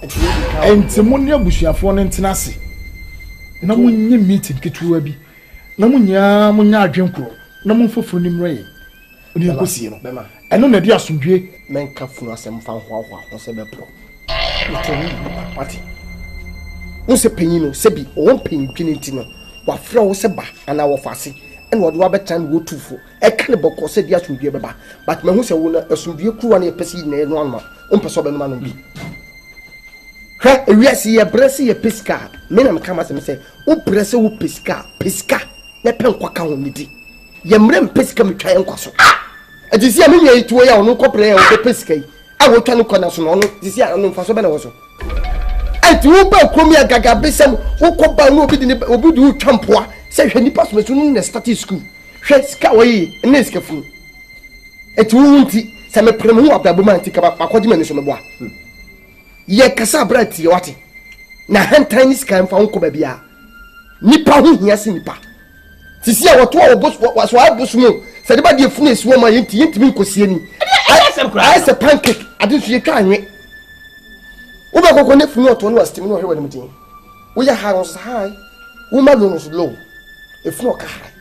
entimo ne abusuafo ne ntenase na mo nyi meeting ketuwa bi na mo nya adwenkro na mo foforo ni mre oni kosie no eno na de asundwe menka funu asem fa hoahoa ho se bepro itomi pati wo se panyino se bi wo panyin twene ntino wa fra wo se ba ana wo fase en wo de wa betan wo tufo e kan boko se dia asundwe beba but me hu se wo na asundwe kruwa na epesi na eno anma o mpeso be no ma no bi hwe ewiase ye brese ye pesca me na meka ma se me se wo brese wo pesca na pen kwaka ho nidi ye mre pesca metwa en kwaso adisi a me nya ituo ya ono kopre ya wo pesca yi a wo twa no kona so no ono disi a no mfaso be na wo so ati wo ba kromi agaga besem wo koba no obi di obi du twampoa se hwe nipa so mesu na start school hwe ska wo yi na ska fu ati wo nti se me prem hu ababo man ti ka ba akodi mani so me boa ye kasa brati ye wate na hantan ni ska mfa wo koba bia nipa hu hia se nipa sisi a woto wo bos wo abos mu se de ba de fu na esuo ma yenti mi kosie ni ai se pancake adi so ye twa anwe wo ba kokko ne funu oto no astim no hwe wani mutin wo ya ha ros hai wo ma lo no so low e funu ka hai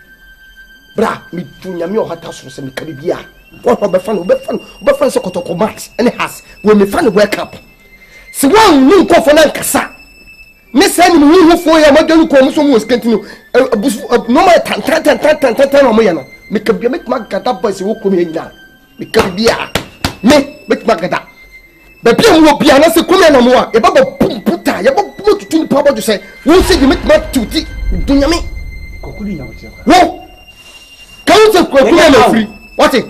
bra mi tunya mi o hata so se mi ka bibia wo ho be fan so kotoko max ene has wo me fan wake up se wo nu nkofo na nkasa me se ni mi hu fo ya ma denu ko so mu skentino no ma tan no mo ya no mi ka bia me ma gata boys wo ko mi nya mi ka bibia me ma gata be bia mo bia na se kuma na mo a e baba puta ya mpabo do say won say you make my tuti dunyame kokudi nyawotia wo kan say kokudi na free what it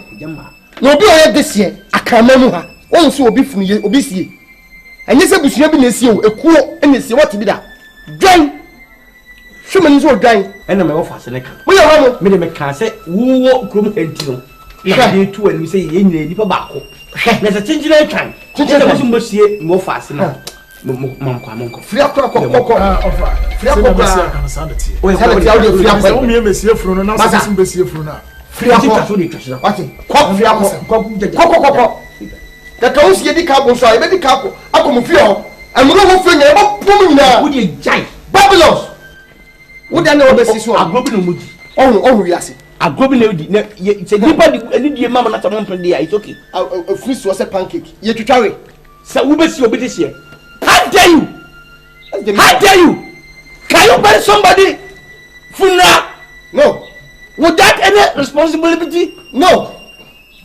no obi o this year akama mu ha won so obi funu ye obi sie enye se busua bi na sie o ekuo na sie what bi da dwan hwemani so dwan ena me wo fa se ne ka mo ye ho mo me de me ka se wo krom enti no na de tu ani se ye nyina nipa baako na se chinjira atwan chinjira mo so sie mo fa se na monko free akwa offer free akwa kan sanity o ye free akwa o me mesie furu no na so mesie furu na free akwa so ni twashira what ko free akwa ko that was ye di cabo so e be di cabo akomo fi o amuro wo fi nya e ba pom nyina wo di jai babylon wo da na obesi so agrobi no mudi oh wi ase agrobi na di na se nipa di die mama na tamon pre dia it's okay free so say pancake ye twitwawe sa wo besi obi de sie how dare you can you bury somebody funeral no without any responsibility no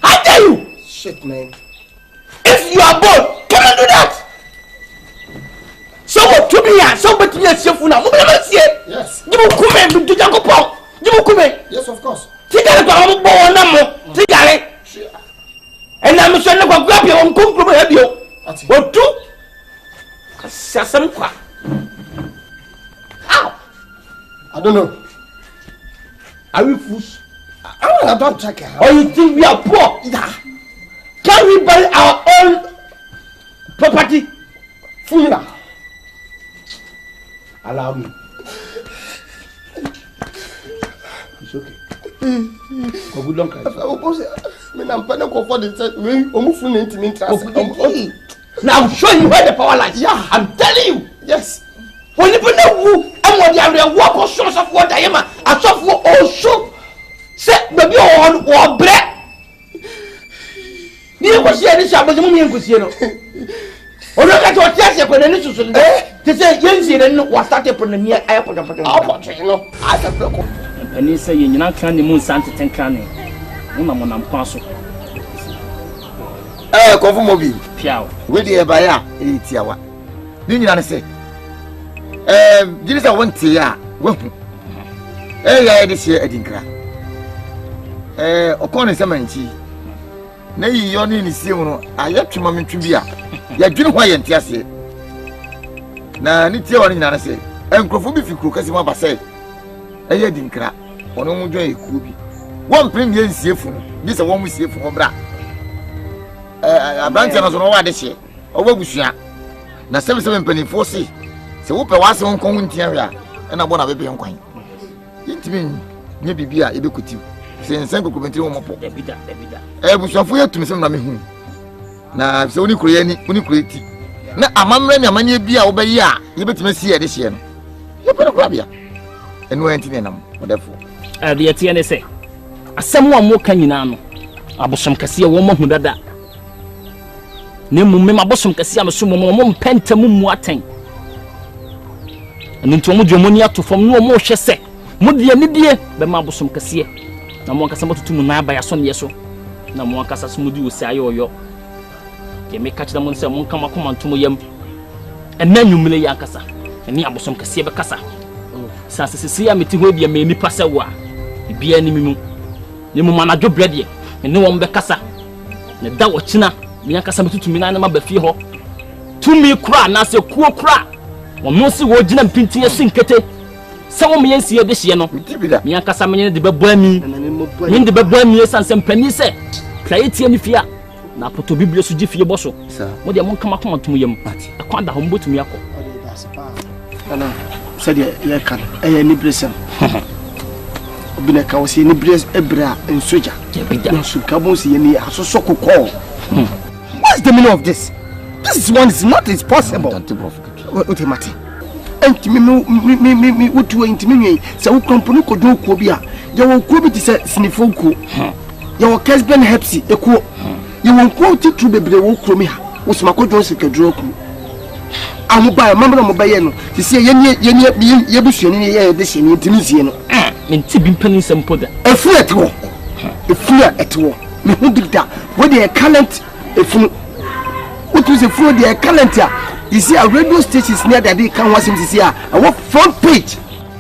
how dare you shit man if you are bold can you do that someone to me here somebody to me see funeral mo be ma see yes you come me do jakopo you come yes of course tigare kwa mo bo na mo tigare and I'm sure no go grab your own conclusion here bio what do Sasam kwa. How? I don't know. Are we fools? I don't check it. Or you think we are poor? Yeah. Can we buy our own property? Funeral. Allow me. It's okay. Go good long cry. Me na mpana ko for the set. We omu funu intimi trust. Now I'm showing you where the power lies. Yeah, I'm telling you. Yes. When you put the woo, I'm going to walk on source of water. I saw for all soup. Say, baby, or bread. You was here this hour, but you mean, Cusino. Or look at what yes, when any to say, yes, and what started from the near airport of the I said, and you say, you're not trying to move Santa Tancani. Woman, I'm possible. Kofu mobi piao we dey ba ya etiawa ni nyina ne se jinisa wonte ya wahu ya de se adinkra okon se manchi na yi yo ni sie mu no ayetwema mentwe bia ya dwene ho ye nte ase na ni tie woni nyina ne se enkrofo bi fikru kasi ma ba se adinkra ono mu dwan eku bi won premier nsie fu bi se won mu sie fu ho bra abrantia na so no wa de hye owa busua na 77 se wo pe wa se won kon ntia wi a na bo na bebe nkwan yintimi nye bibia ebekuti se nsan kokomentiri wo mopo debida busuafo yetumi se na mehu na se oni kuro yani oni kuro eti na amamre ni amane bia wo be yi a yebetime si ye de hye no ye pe ko bia enu antini nam wodefo de yetie ne se asem wa mo ka nyina no abosom kase wo mo hu dada ne mumme mabosom kase am so mo mpenta mu aten enu nto mo dwomoni atofom no mo hwe se mo de ne die be mabosom kase na mo kasa matutu na aba ya so ne yeso na mo kasa so mo di osi ayoyo ke me ka kida mo se mo kama komanto yam ena nwumle ya kasa eni abosom kase be kasa sa sisi ya meti ho bia me nipa se wa bia ni mimu ne mo manadwo brede ene wo be kasa ne da wo kina me kasa matutu mi na ma ba fie ho tumi kura na se kuo kura wo mo si wo gina mpinti esinkete se wo me yansi ye de hye no me kasa me ne de bebo ami me de bebo ami esanse pani se kraetie ni fie na poto biblia so gi fie boso mo de mo kama komanto yam akwa da ho mbotumi akọ said ye kan ni blessing obina ka wose ni bless ebra en soja na su kabon si ni asoso kokọ what's the meaning of this? This one is not possible. Ultimately entimi me wotu entimi nyi se wo komponu ko do ko bia ye wo ko bi ti se sinifo ko ye wo kesben hepsi eko ye wo ko ti tru bebre wo kro mi ha wo sima ko do se kedro ko amuba mamra mo baye no ti se ye busuani ne ye de hye ni entimi sie no menti bi mpani sempo da efu etwo me hu big da wo de talent efu wotu se fu de talent a You see, a radio station is near the day can watch him this year. I want front page.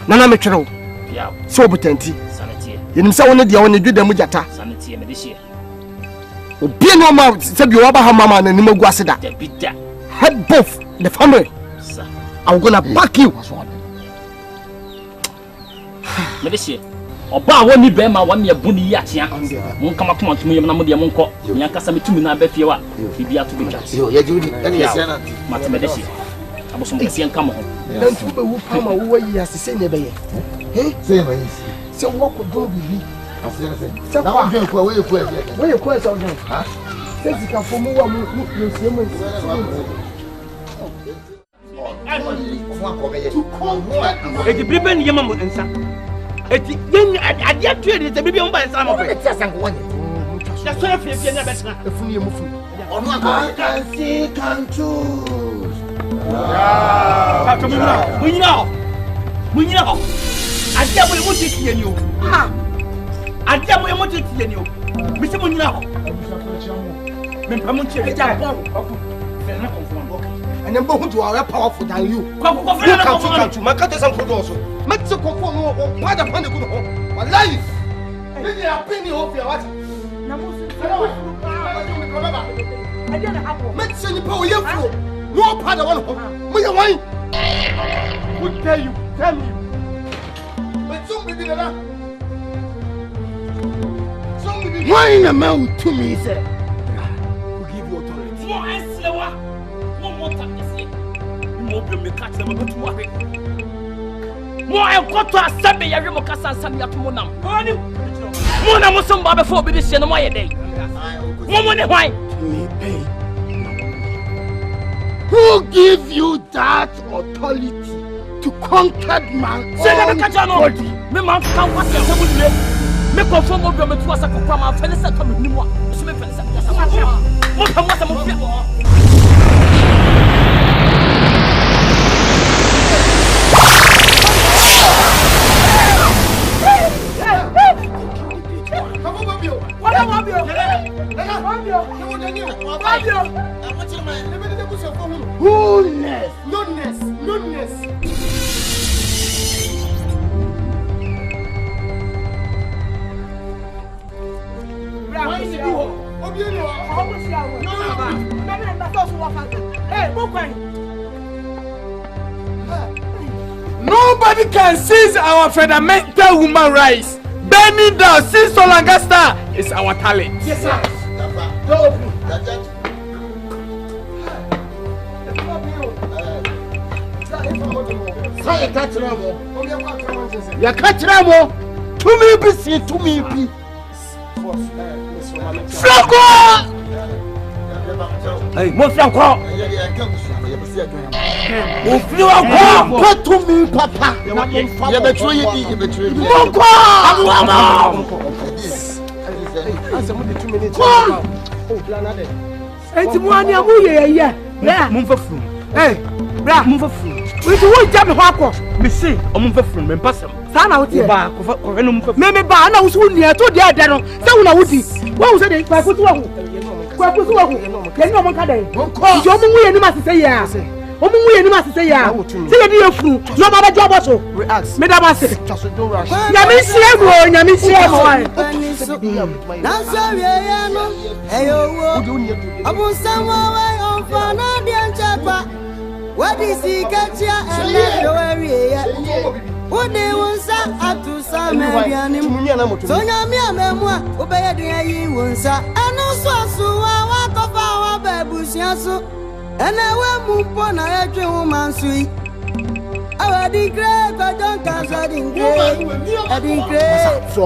Nana Metro. Yeah. So potenti. Sanity. You know, someone the only do the Mujata. Sanity, and this year. Be no man, said you about her mama and Nimo Guasida. Head both the family. I'm gonna back you. Medicine. Oba woni bema woni abuni ya tia mon kama kuma tumi yem na mo de mon ko nya kasa metumi na ba fie wa bibia to bitwa yo ya judi ene ya sia na matemedesi abosom kesi enka mo ho dan tu be wu pa ma wo yi asese ne be ye he se ba yi se wo ko do bibi asese se na wo dwen ko wo ye ko e so dwen ha se sika fo mu wa mu no sie mo eti bibe ni yema mo ensa eti yen adia tuede se bibi on ba ensa mo pe eti asanko wonye ya so afie na betra efunu ye mufu onu akọ can see can choose ah ka munyina adia mo mo tete ni o ha adia mo mo tete ni o mi se munyina ho me pa mo nche ja bon fe na confirm and then both you are powerful than you. Come to my cat is also. Mexico, what a funny good home. My life. Maybe a penny of your water. Mexico, no part of one home. We are wine. Would tell you, but somebody did that. Somebody wine a mouth to me, sir. Who give you authority? More and slower. More I got to a Sabi, Yarimocas and Samia to Monam. Mona Musumba before be this in my day. Woman, why? Who give you that authority to conquer man? Say that body. Me man can what you say. Me confirm of them to us a Kupama, Felicity from Nima. Nunness. Nobody can seize our fundamental human rights. Bending down, since Lancaster is our talent. Yes, sir. You catch Ramo. To me, be. Franco! Hey, mon Franco! What to me, Papa? You betray you. Monko! Hey, bra, move through. We do what jam hako. Me say, move through, me pass him. Sana what you ba, ko no move. Me ba na usu nia to dia da no. Say una wudi. What was it? Kwa kutu wahu. Ye no mon ka dai. Jo mu ye ni ma se ya. Omu ye ni ma se ya. Se ye di efuru. No ba ba jobo so. Relax. Me da ba se. Nyami sie mo. Na so ye no. Eyo wo. Abu sanwa wa on fa na dia nchapa. What is he catcha and let the worry? What they want to some Medianim? So, Yamia Memoir, obey the Yunsa, and also walk of our babusiaso, and I will move on a woman sweet. Our decree, but don't cancel ADINKRA. So,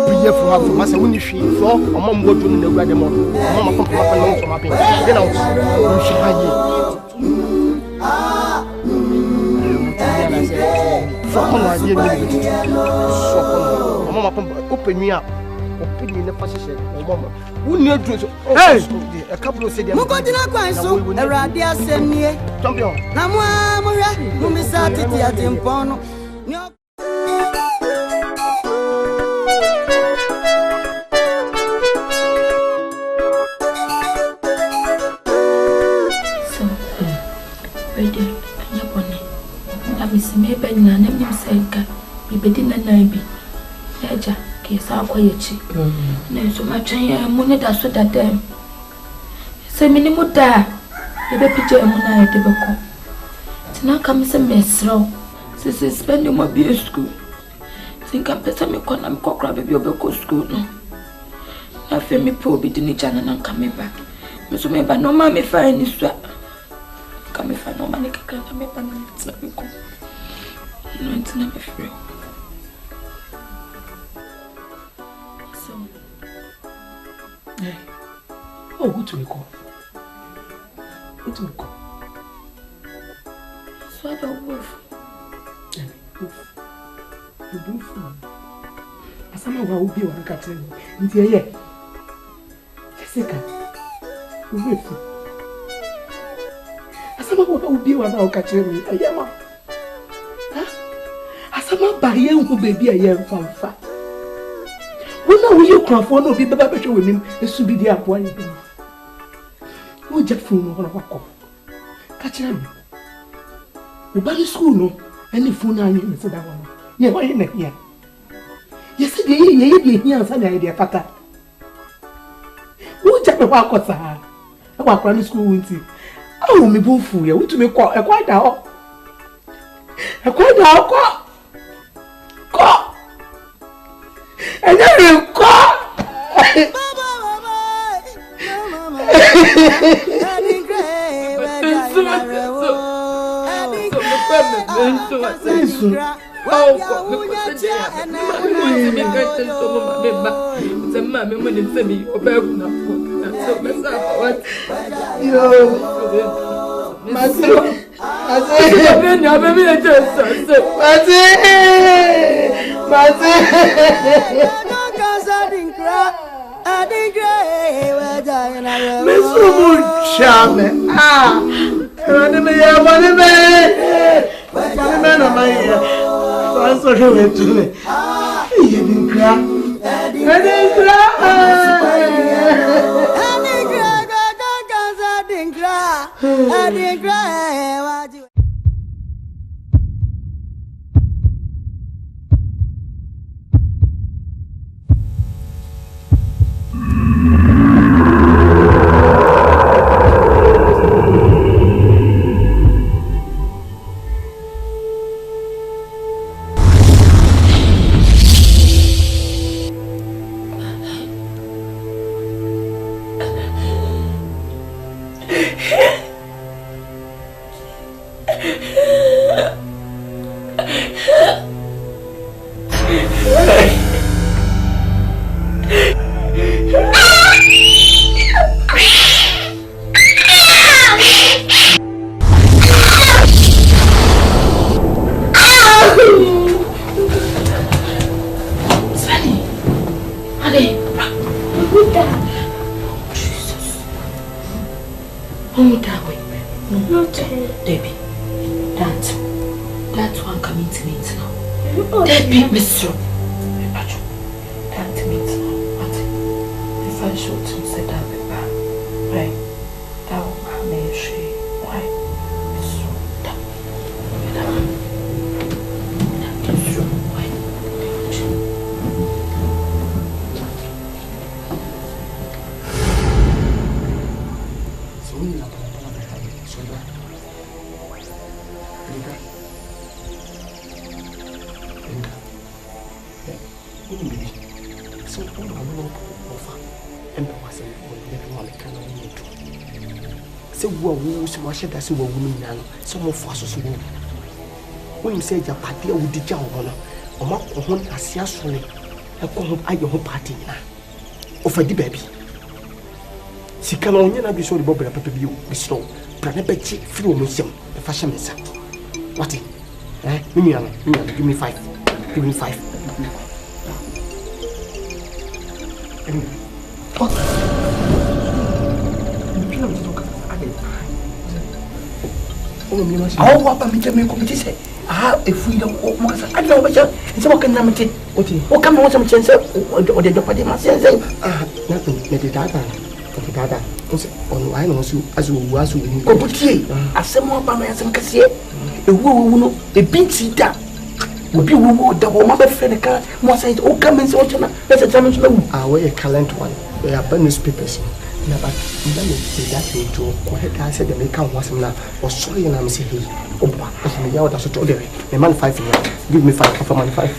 be here for us, Master Winnie, so among what you know, Grandma, Mamma, come up from my pin. Open me up. Open me in the position. Who need to? Hey, a couple of cities. Mukotina Quanso, a radia send me. Champion. Namwa, who miss out at Timpono. Wede, anya bone. Abi se me be na na nim se nka. Me be di na na bi. Eja, ke sa akwa yechi. Na so ma twen ya mu ne da so da dem. Se me ni mu da. E be pije mu na e de be ko. Tina kam se mesro. Se spend mo bi school. Think I'm better me kon am kokra baby obeko school no. Na fe me po bi di ni chana na come back. Me so me ba no ma me fa ni so. Come fa no ma ni kaka na me pa na tina me ko. No tina me free. So. Oh, who to me call? Who to me call? So the wolf. Asama wa ubi wa nkatene nti eye Jessica uwefu asama wa ubi wa na okatene eye ma ha asama ba ye hu baby eye mfamfa wona wo ye krafo na obi baba behwe wonim esu bi di apo ayi bi wo jafu no hono kwakọ ka kire me wo ba ni school no any phone anyi me se da wono ye wa ye na here. Yes, ye answer the idea, Pata. Who check the work of her? I walk around the school with you. Oh, me both fool you. What to me call a quite out? A quite out call. And then you call. Oh, so show it to me. ADINKRA. That's one commitment now. Debbie, Mr. That means what? If I should say that, right? That will make sure why Mr. That is true. Why? So we need to so who so much that so woman now, some of us so when you say your party would the job on or mock on as yasly, a call at your party now. Of a baby. She can only not be so the bobber to you, be slow, Pranabetchi, through museum, the fashion mesa. What? Give me 5. Give me 5. Oh, what I'm going to say? If we don't I don't know what you're can never take. What come on some chance or the party must say, nothing, let it die. on I know so as we was with Obutie asem oba na asem kase ewu no e binti da obi wo da wo ma be fe ne ka mo say o ka men say o chana let's examine so na we a current one we are newspapers na but then that to go ahead and say the make am was na o sorry na me say hey oba as me ya so to there the man 5 here give me 5 for man 5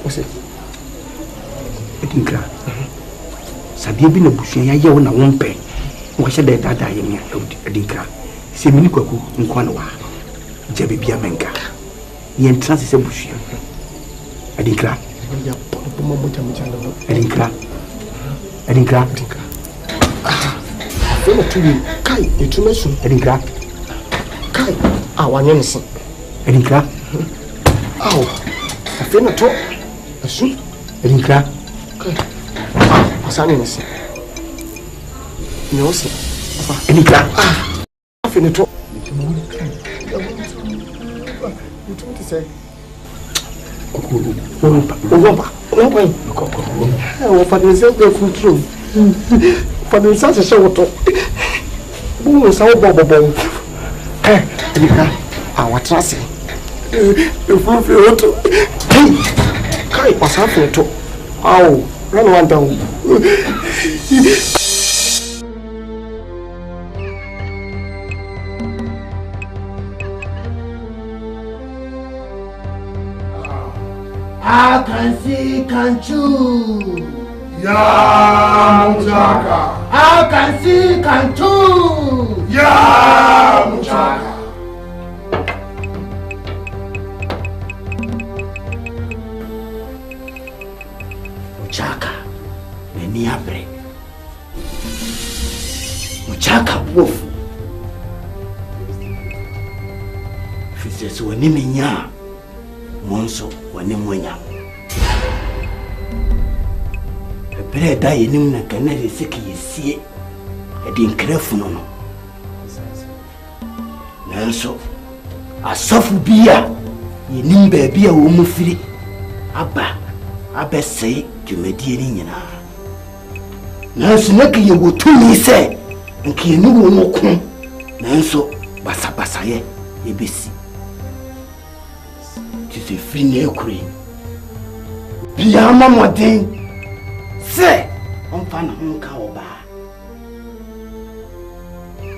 what's it ADINKRA sabia bi na busua ya yewo na wonpe wo hye da dada ye me ADINKRA se mini kwaku nkwa na wa je bibia menka ye ntra se busua ADINKRA ya po mo ADINKRA felo tuwi kai etumesu ADINKRA kai awanye nse ADINKRA aw afena to asu ADINKRA kai asane nse nyosi ADINKRA afena to我发现这个付出，发现啥子我做，不啥我包，哎，你看啊，我这是，有付费我做，嘿，看我啥付做，哦，让我当。I can see, can't you? Ya Muchaka. I can see, can't you? Ya Muchaka. Muchaka, neni abre. Muchaka wolf. Fisesu wani menya. Monso wani mwenya. Ebere da yenim na kanere seki yesie. ADINKRA funo no. Nanso asofu bia yenim baabi a wo mu firi aba abesei dwumadie ni nyina. Nanso na kiye wotumi se nkiye ni wo mo ko. Nanso basa ye ebesi. Tise free na ekure. Bia mamoden se onfa na honka oba.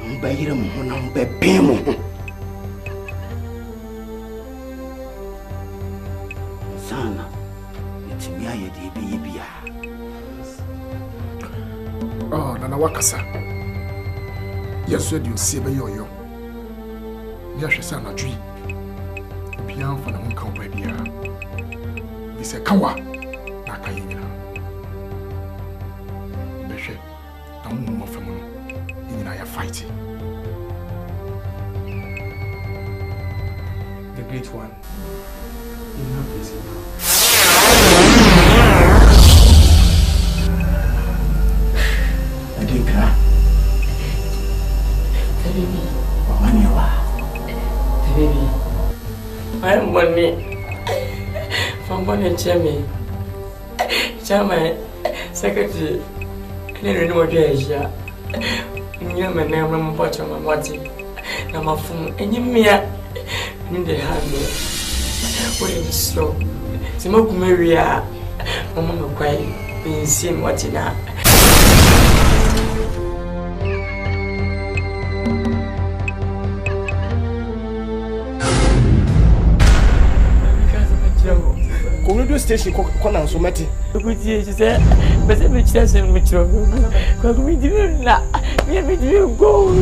Mba yire mo ho na mba ben mo ho. Sana etimi aye de ebe bia. Oh, nana wakasa. Yeso de osie be yoyo. Ni ahwesa na dwi. Bia mfa na honka oba bia. Bi se kawa na kan yina. Behwe na mo fam no. Yina ya fight. The great one. You have this. ADINKRA. Baby. Wamaniwa. Baby. I'm money. From money, Jamie. Chairman, Secretary, and then renew Asia. You my name, I'm watching my watching. I'm a phone, and you me in the hand. What is slow? Smoke Maria, Mamma Quay, being seen watching now. Radio station kona so meti okuti se bese me chira se me chiro kwa ku mi diwe na mi diwe go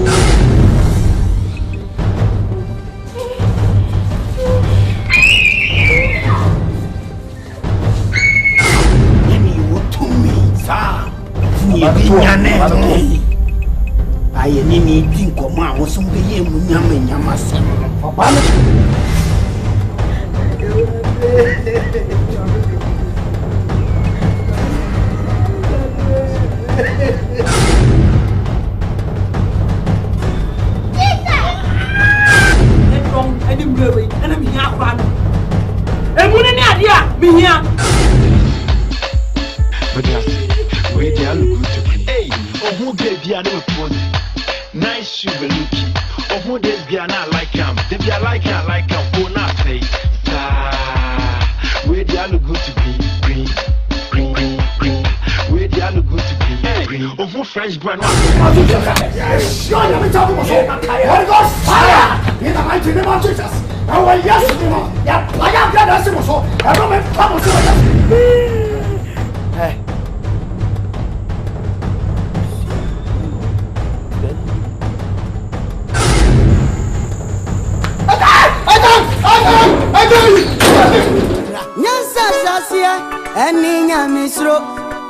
Yemi wotumi sa ni binyane aye ni mi dinko ma wo so be ye mu nyama sem papa na and I'm here. And when any idea, me here. But wait, they are good to play. Biana pose. Nice shoe looking. Of who this Biana like him. The Bia like him, for not say. Where the other good to be? Green. Where the other good to be? Green. Of who fresh brand. Yes, you're not talking about Holy Ghost fire in the mighty name of Jesus. And when yes, you know, yeah, like I'm glad I see so. I don't make trouble. Hey. Nyansa sasia eni nyamisro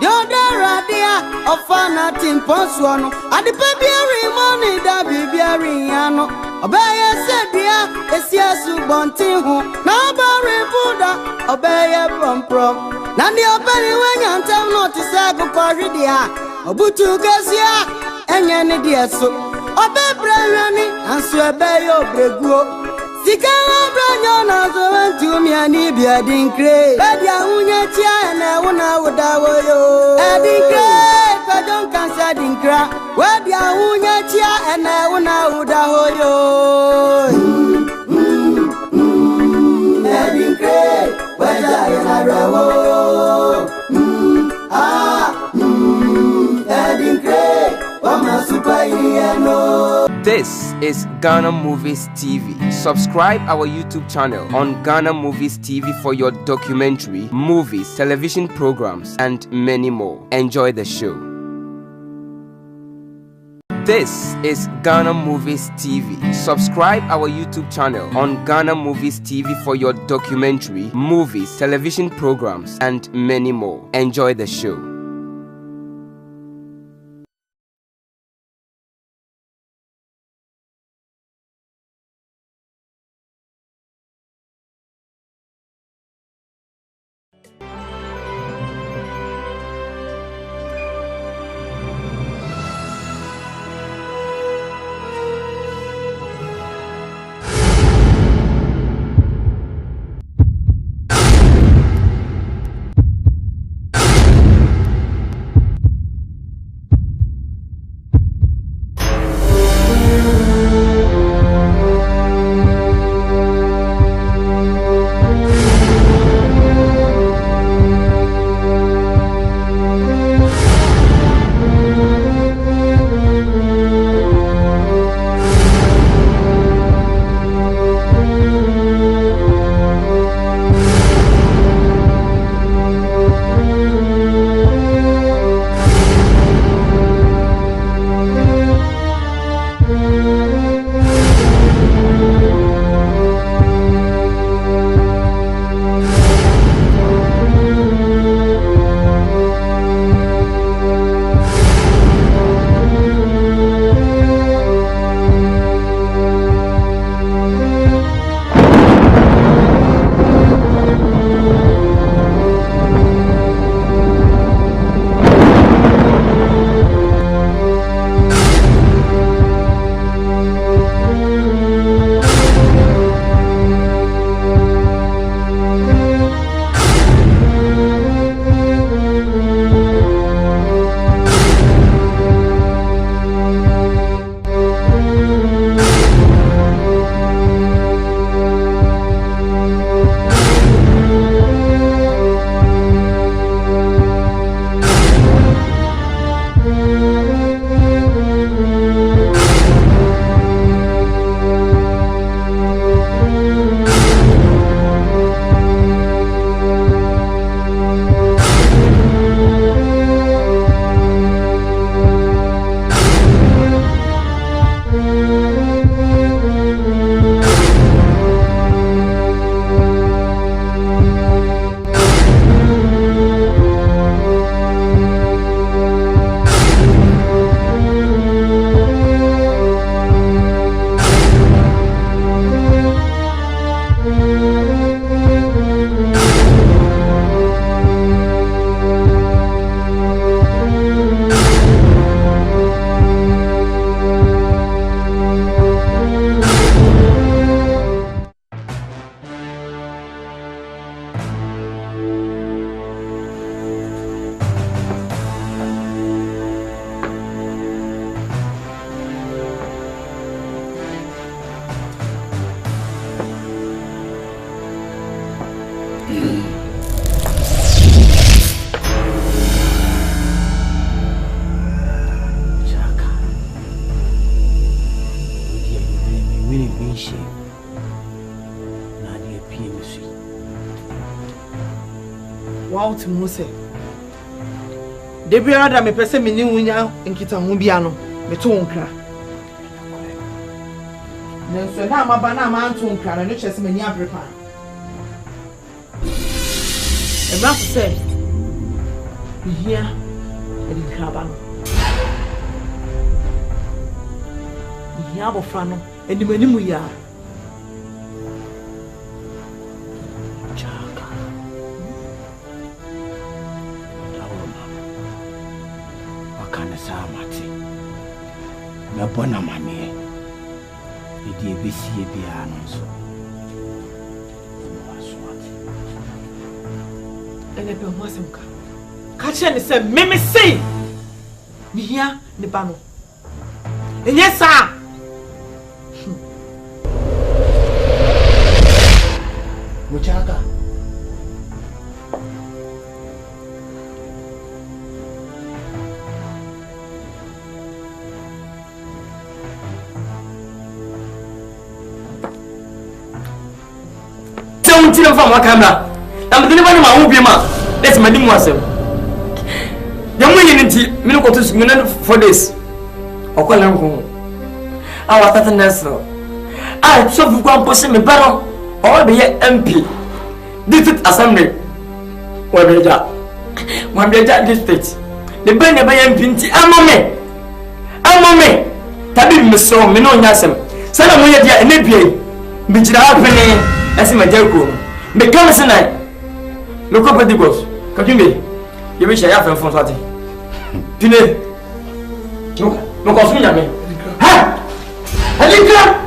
yoda radia ofana timponso no adepa biari money da bibiari yano obeye sedia esiasu bonti ho na bare buda obeye prom na ndi obeni wenyantem no ti se gokoridia obutu gasia enye ne die so obebrani anso ebeye obreguo Sikala branyo na zo wantu mi ani bi ADINKRA. Badia unye tia na wona wodawo yo. ADINKRA, ka don kan sa ADINKRA. Badia unye tia na wona wodawo yo. ADINKRA, badia na rawo. ADINKRA, wama super yeno. This is Ghana Movies TV. Subscribe our YouTube channel on Ghana Movies TV for your documentary, movies, television programs, and many more. Enjoy the show. This is Ghana Movies TV. Subscribe our YouTube channel on Ghana Movies TV for your documentary, movies, television programs, and many more. Enjoy the show. mini binshi na de pie mesu wow to Mose de biara da me pese me ni wunya nkita ho bia no me to nkra na so na amaba na ma to nkra no chese me ni abrepa e ma se here ADINKRA ba no here abofra no enimanimu ya na bona mane edi ebesie bia no so ene be mo asemka ka che ne se meme sei mi hia ne ba no enye sa muchaka tira fa ma camera am de ba ni ma wo bi ma let's ma di mu asem ya mu yin nti mi ko to mi na 4 days okola nko awa tata naso so fu kwa mpo se me baro o be ye MP district assembly wa be ja district de ben ne ba ye MP nti amome tabi mi so mi no nya asem sana mo ye dia ene bie mi jira ha pene ese ma jago me come tonight me ko pedi boss ka kimbe ye be share afan fon sati dine no ko sunya me ha ADINKRA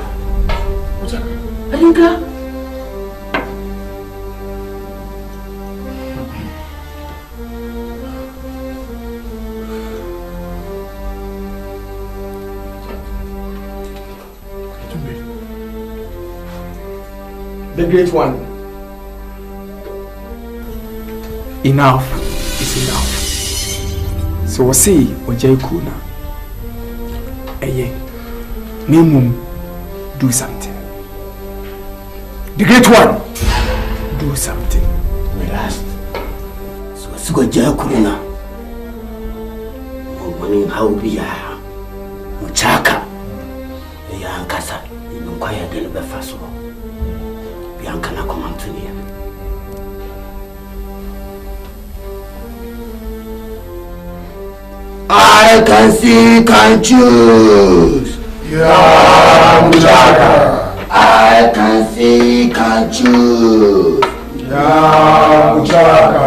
the great one. Enough is enough. So we say Ojai Kuna. Minimum do something. The great one, do something. We last. So Ojai Kuna. Morning how be ya? Muchaka. Ya nkasa. Inunkwaya dele befaso. Bianca na komantuni. I can see, can choose. Yeah, Muchaka. I can see, can choose. Yeah, Muchaka.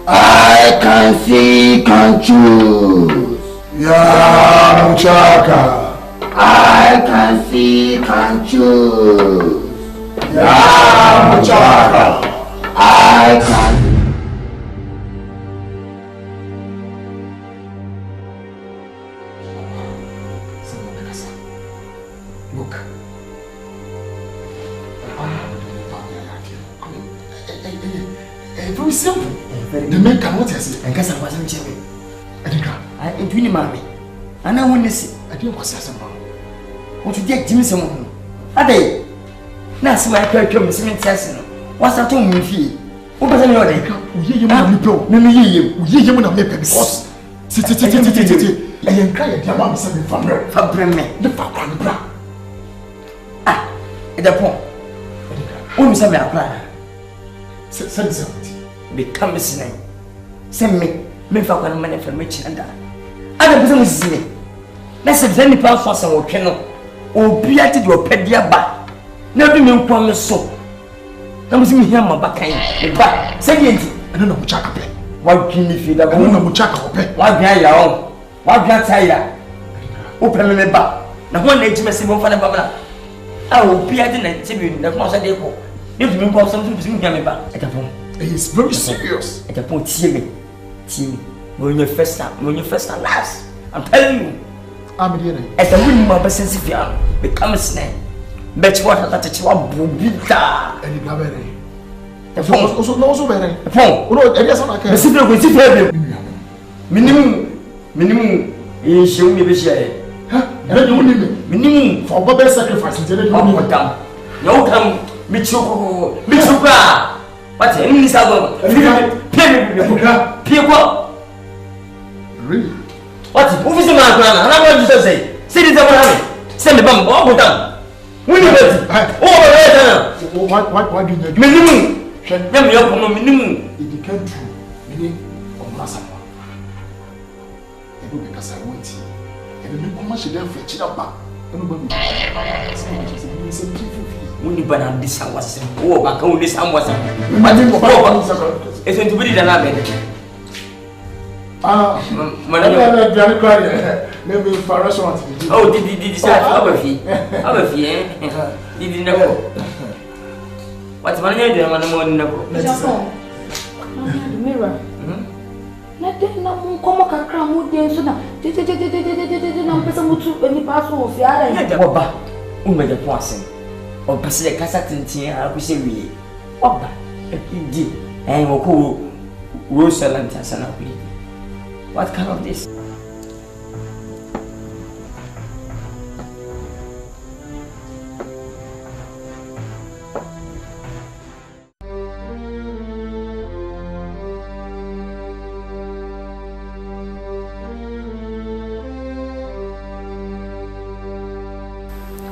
I can see, can choose. Yeah, Muchaka. I can see, can choose. Yeah, Muchaka. I can. Look. Very simple. The men cannot assist. And guess I wasn't checking. ADINKRA. I ain't winning, mommy. And I want to see. I didn't was some. What you get, Jimmy? Some. Are they? Now, see my character, Miss Mintassin. What's that on me? What was any other? You know, you want to make a boss. Sit. I am crying. Your mom is having fun. The fuck, bra. Ah, at the point. Who is a man? Send something. Become listening. Send me for one money from Mitch and that. Other business is me. That's a very powerful son or kennel. Or be at your pedia back. Never knew promise so. I was in here, my back. Second, I don't know Muchaka. What can you feed? I don't know Muchaka. What can you own? What can I tell you? Open me back. Now, one day to Messi for the Baba. I will be at the next TV. The most I did. If you want something to bring me back at the phone. It's very serious. At the point, see me. When you first and last. I'm telling you. I'm here. At the winning my business, if you become a snake. Bet what I got to a bubita. And you have it. The phone also better. The phone. No, it is not like a minimum. You show me this year. Huh? And you minimum for Baba sacrifice in the no come. No come, Michuka. What's any sabo? People. Really? What? Who is the man? How much you say? Say this about send the bomb all down. When you what do you minimum? Minimum. It became true. Meaning of Masama. Because I want it. And the people must have fetched up back. When you ban this house was oh back on this house was it's going to be the name. Maybe for restaurant. Oh, did you say have a fee? Have a fee, eh? Did you know? What's my name? Mirror. Nothing, no come a crown would be so now. Did you person who any parcel of the other? Umbe the person. Or Pacific Cassatin, I will say, we. What? Indeed, and will call Rosalind as an appeal. What kind of this?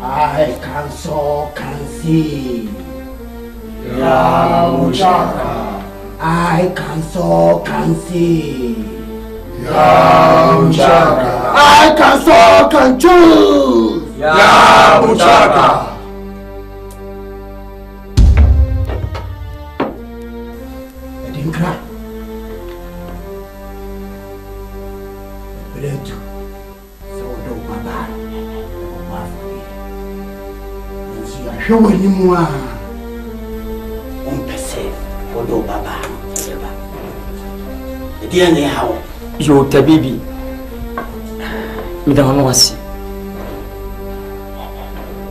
I can see. Yamuchaka. I can see. Yamuchaka. I can choose. Yamuchaka. ADINKRA. Beretu. So do baba. Show anymore. Pese, Odo Baba. Dear, how you the baby. Madame Wasi.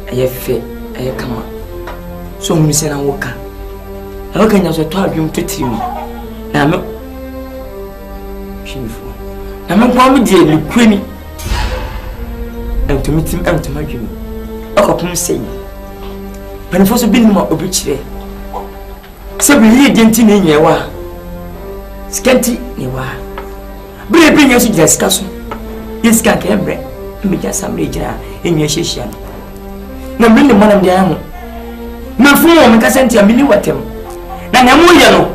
I have faith, I have come up. So, Miss and Walker. How can you talk him to you? Now, no. Shameful. I'm not going to be Queenie. And to meet him and to marry him. I say. But if also been more obituary. So we lead into Newa. Scanty Newa. Bring us to discuss. Yes, can't ever be just some major in your session. Now bring the man of the animal. No fool, make us send you a million with him. Now, I'm yellow.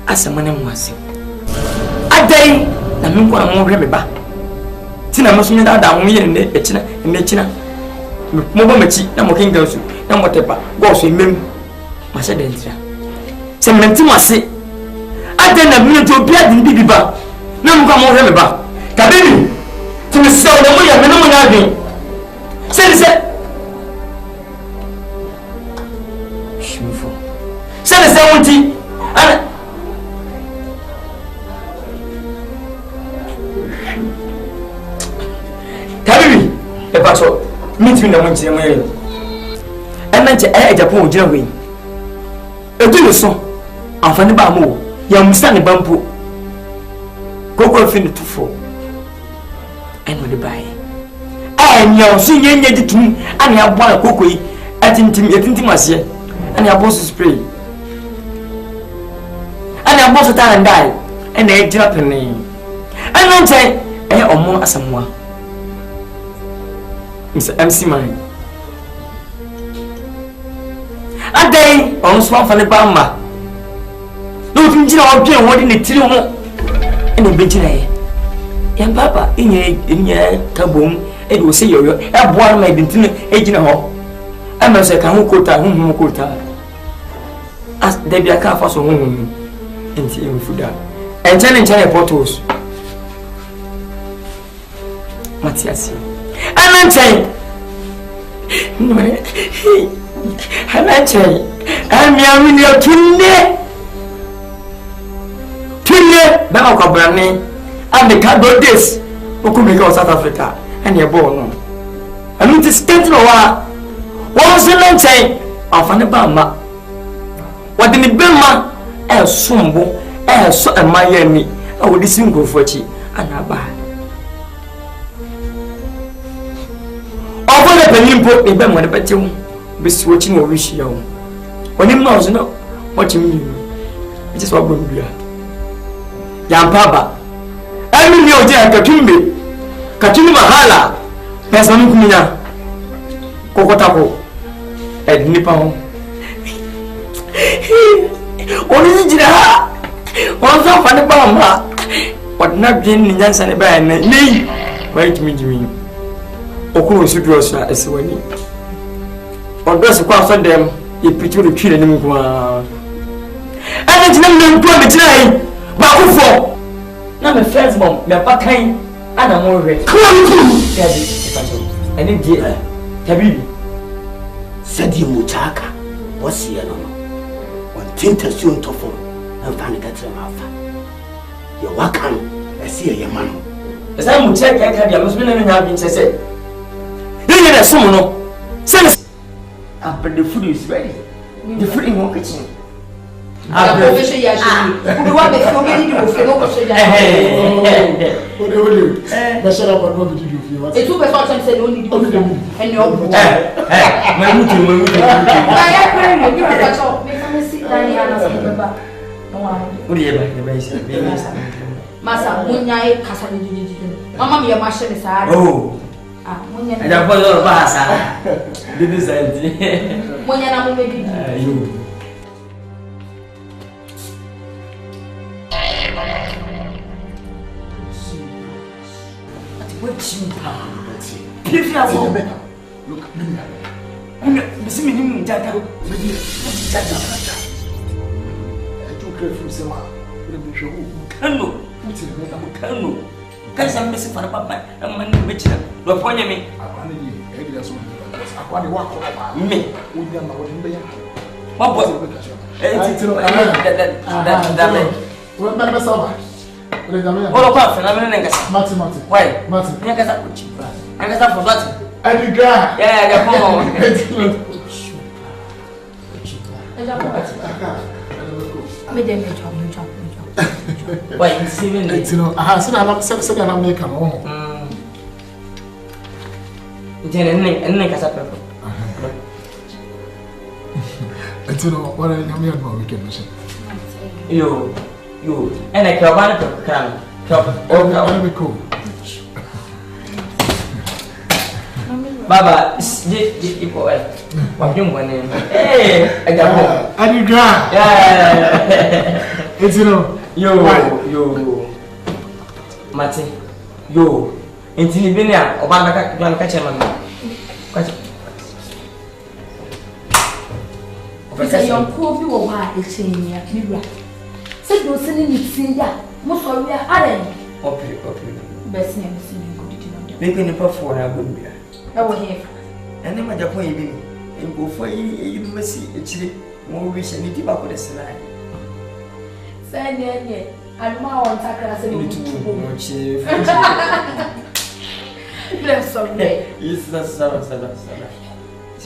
As a man was. A day, I'm going to remember. Tina must mean that I'm in the China. Mobile machi, na moking girls, na motepa, go so mem. Masha dentra. Se menti mase. Ade na mi to bia din bibiba. Na mo ka mo hwe me ba. Ka baby. Ti me se o na mo ya me no mo na adwen. Se shufo. Se wonti. Ana Ka baby. E pa so meet me na monti na moyo and na Japan ojira we edu le so anfani ba mo ya musa ne bampo koko fi ne tufo and we buy anya so nyenye ditum ani abo na koko yi atintim ase ani abo so spray ani abo so tan dai and e jira pene and nche omo asamwa Mr. MC man. A day on swamp for the bamba. No, you know, what in the trio and the bitch. And Papa, in your kaboom, it will say you're a boy made into agent hall. I must say, can who quota. As they be a car for so home in food. And China bottles. Matthias. And I'm saying, I'm young in your Tunde, now come branding, and the cardboard this, who could make out South Africa, and you're born. I mean, to stand for a while. What was the man saying? Of an Obama. What did the Bema, a sumbo, a so a Miami, I would listen go for you, and I buy. Over the penimpo, a bam when a betum, be switching or wish you. When him knows no, what you mean? It is what we are. Young Papa, I mean your dear Katumbi, Katumi Mahala, Pesamina, Kokotako, and Nippon. What is it? What's up on the bomb? What not being in Jansen and Ban? Nay, wait me, Jimmy. Okuru Sudrosa as when you. On those who cross on them, you put you to kill them. And it's not going to be Bakufo. Now, my first bomb, my patain, and I'm already. And indeed, Tabi said you Mutaka. What's here? One tinter soon to fall and find it at the mouth. You're welcome. I see your man. As I would check, I had your husband and I have been said. You get a summon. Send but the food is ready. The food in one kitchen. I'm going to say, yes, you want to it's super fast and said only and your Massa, when I cast Mamma, your machine is hard. Oh, and I put your bass. Didn't say when you. Look, Mimia. I'm seeing Jack. I don't care from Sama. Cano, Cano. Guys, I'm missing for a papa. I'm a new bitch. Look upon me. I want to walk over me. What was it? What matter so what about phenomenon? Martin. Why? Martin. I guess I put you. I guess I forgot. ADINKRA. Yeah, come on. Why you see me? You know, I have said I'm making home. You know, what I am here for weekend. You, and I can come. Baba, hey, I got ADINKRA. Yeah, it's you know, yo, Martin, yo, until you been here, Obama can catch him. Because your poor people are exchanging. Said you're sending it, see ya. Most of you are okay. Best name is good. Maybe the performer I wouldn't be. I will hear. And then my Japan, and go for you, must see actually more wish and eat back with the slide. Say, I'm more on Takara to bless sorry. Yes, that's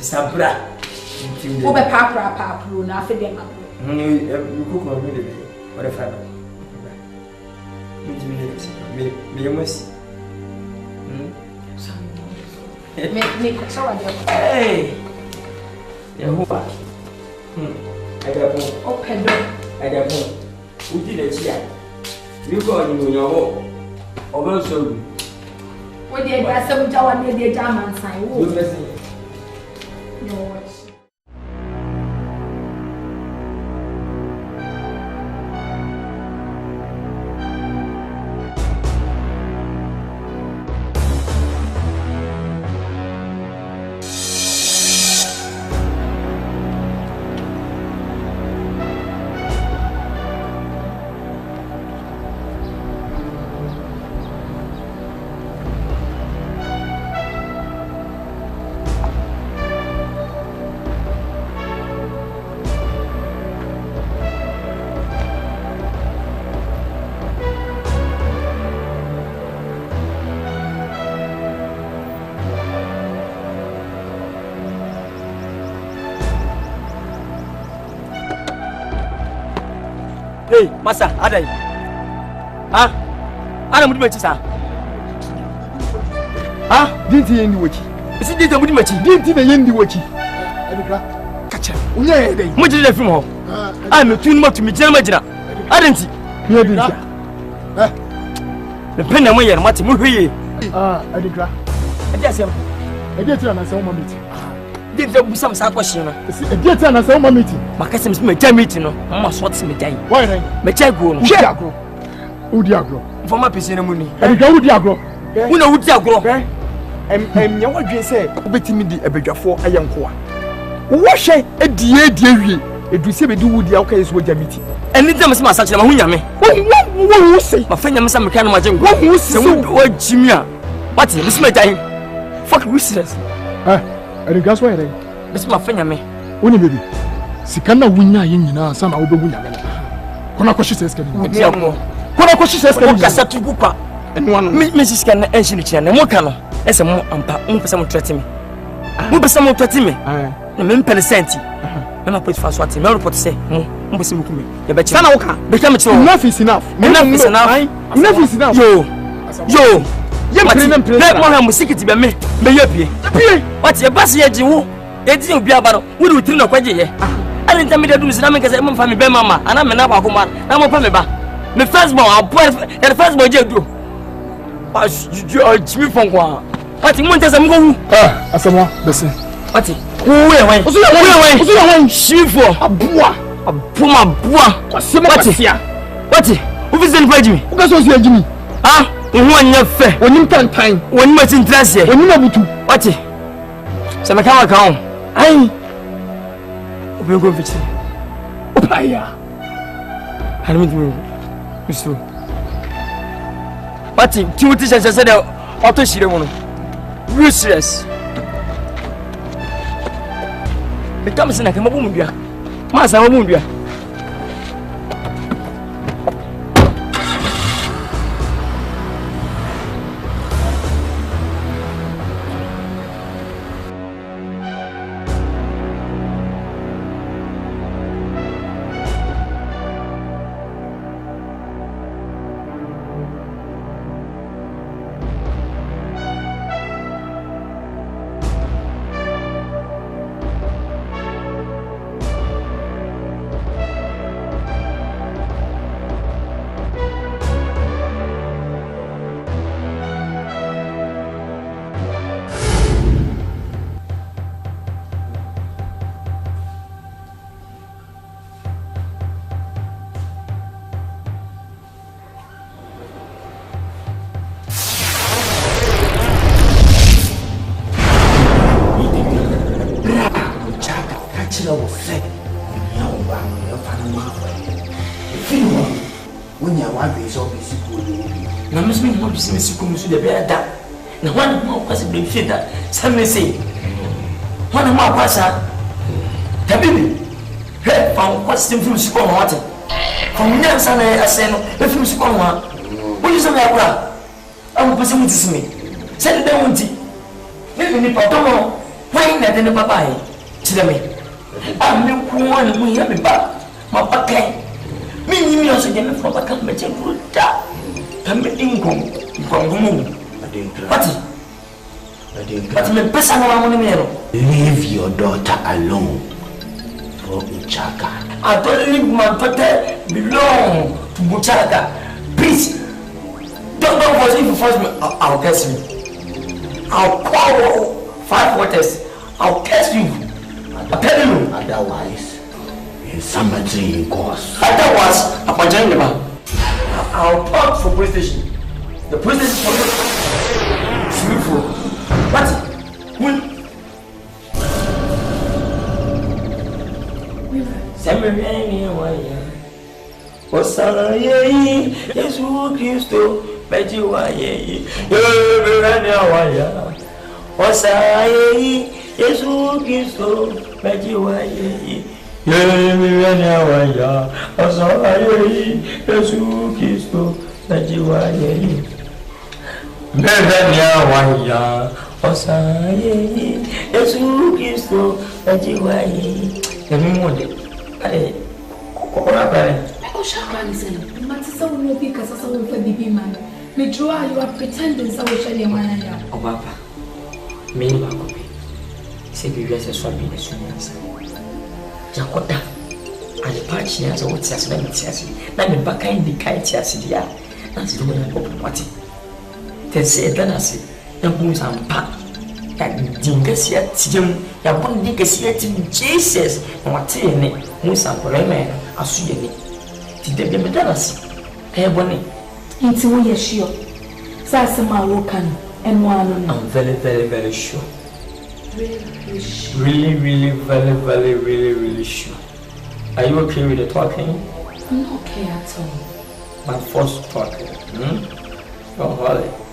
Sabra. Over Papa, nothing. You cook my baby. What a father. Me must. Make so hey, Yahuwah. I got home. Open door. I got home. Who did it here? You go in your home. Over so. What did I say? Jawan did the German sign. No. Hey, Masa, ada ni? Ada mudu macam sah? Dinti yang ni waki. Is it the Mudimachi? Didn't even end the watch. Catch him. What did I from home? I'm a twin to me, Jamajina. I didn't see. You did. The pen away and what movie? ADINKRA. I guess I'm a dear and a summer meeting. Did there be some question? A dear and a summer meeting. My cousin's meeting. I must watch me day. Why? Mechago. Udiagro. For my piece in the money. And go Udiagro. Who know Udiagro? And you what you say, betting me the Abega for a young coa. Wash a dear. It will say, do the outcast with your meeting. And it was my such a Munyame. What will say? My friend, I'm some kind of magic. What will say? What Jimia? What is my time? Fuck whistles. And guess why? It's my friend, me. Only baby. Sikana winya yina, some of the winner. Konakoshi says, Konakoshi says, Casatu Bupa. And one Mrs. Can answer the channel. What can I? As a more and some threatening me. Who be someone threatening me? The men penicenti. And I put fast what he may say. You bet you become a child. Enough is enough. Enough is enough. Enough is enough. Yo. Let more music to be me. May you be. What's your bus here, Jimu? It's you be about. We will turn a question. I didn't tell me to do something because I'm from my mama and I'm an Abakuman. I'm a Pameba. The first boy, I'll put the first boy you do. You are Jimmy from one. What you want as I'm going? Someone, listen. What? Who away? She for a boa. A puma boa. What? Who is in Jimmy? Who goes here, Jimmy? Ah, one year fair. When you can't time. When you must interest here. When you know to. What? Some account. I will go visit. Opaya. I don't know. Mr. What? Two teachers said, Auto Shirimono. Useless. The comes in a Kamabumbia. Massa Mumbia. Now one more possibly fit that. Some may say, one more person. Tabibi, hey, from what's the food score water? From Nancy, I say, the food score water. What is the matter? I will person to me. Send them on tea. Maybe me, Papa, why not in the papa? Tell me. I'm no one we have a back. My papa. Me also get me from a company. Come income from home. What? But me person leave your daughter alone for Buchaka. I don't leave my daughter belong to Buchaka. Please, don't force me. If you force me, I'll curse you. I'll call 5 waters. I'll curse you. I tell you. Otherwise, somebody goes. Otherwise, I'm joining the man. I'll talk for police station. The police station. What? Samuel, Osana ye, Jesus Christo, Bejiwa ye, Osana ye, Jesus Christo, Bejiwa ye, Osana ye, Jesus Christo, Bejiwa ye. Merania waya, Osaye, Yesu Christo, Ajiwaye. Ade, kokora bare. Oh, Shakran said, Matisa will be because I will be man. Me draw you are pretending so we shall your man. Oh, Papa, me, say be just a swap in the swimmers. Jakota, and the patch as I would say, let me see. Let me back in the kite as the year. That's the way I open party. They say, then I say, the moons and pack. That dingus yet, Jim, your one dingus yet, Jesus, and what's in it, moons and Bremen, I see it. Did they be medallas? Eh, Bonnie. Into we are sure. Sassama Wokan and one. I'm very, very, very sure. Really sure. Really, very sure. Are you okay with the talking? I'm not okay at all. My first talking. Oh, Holly.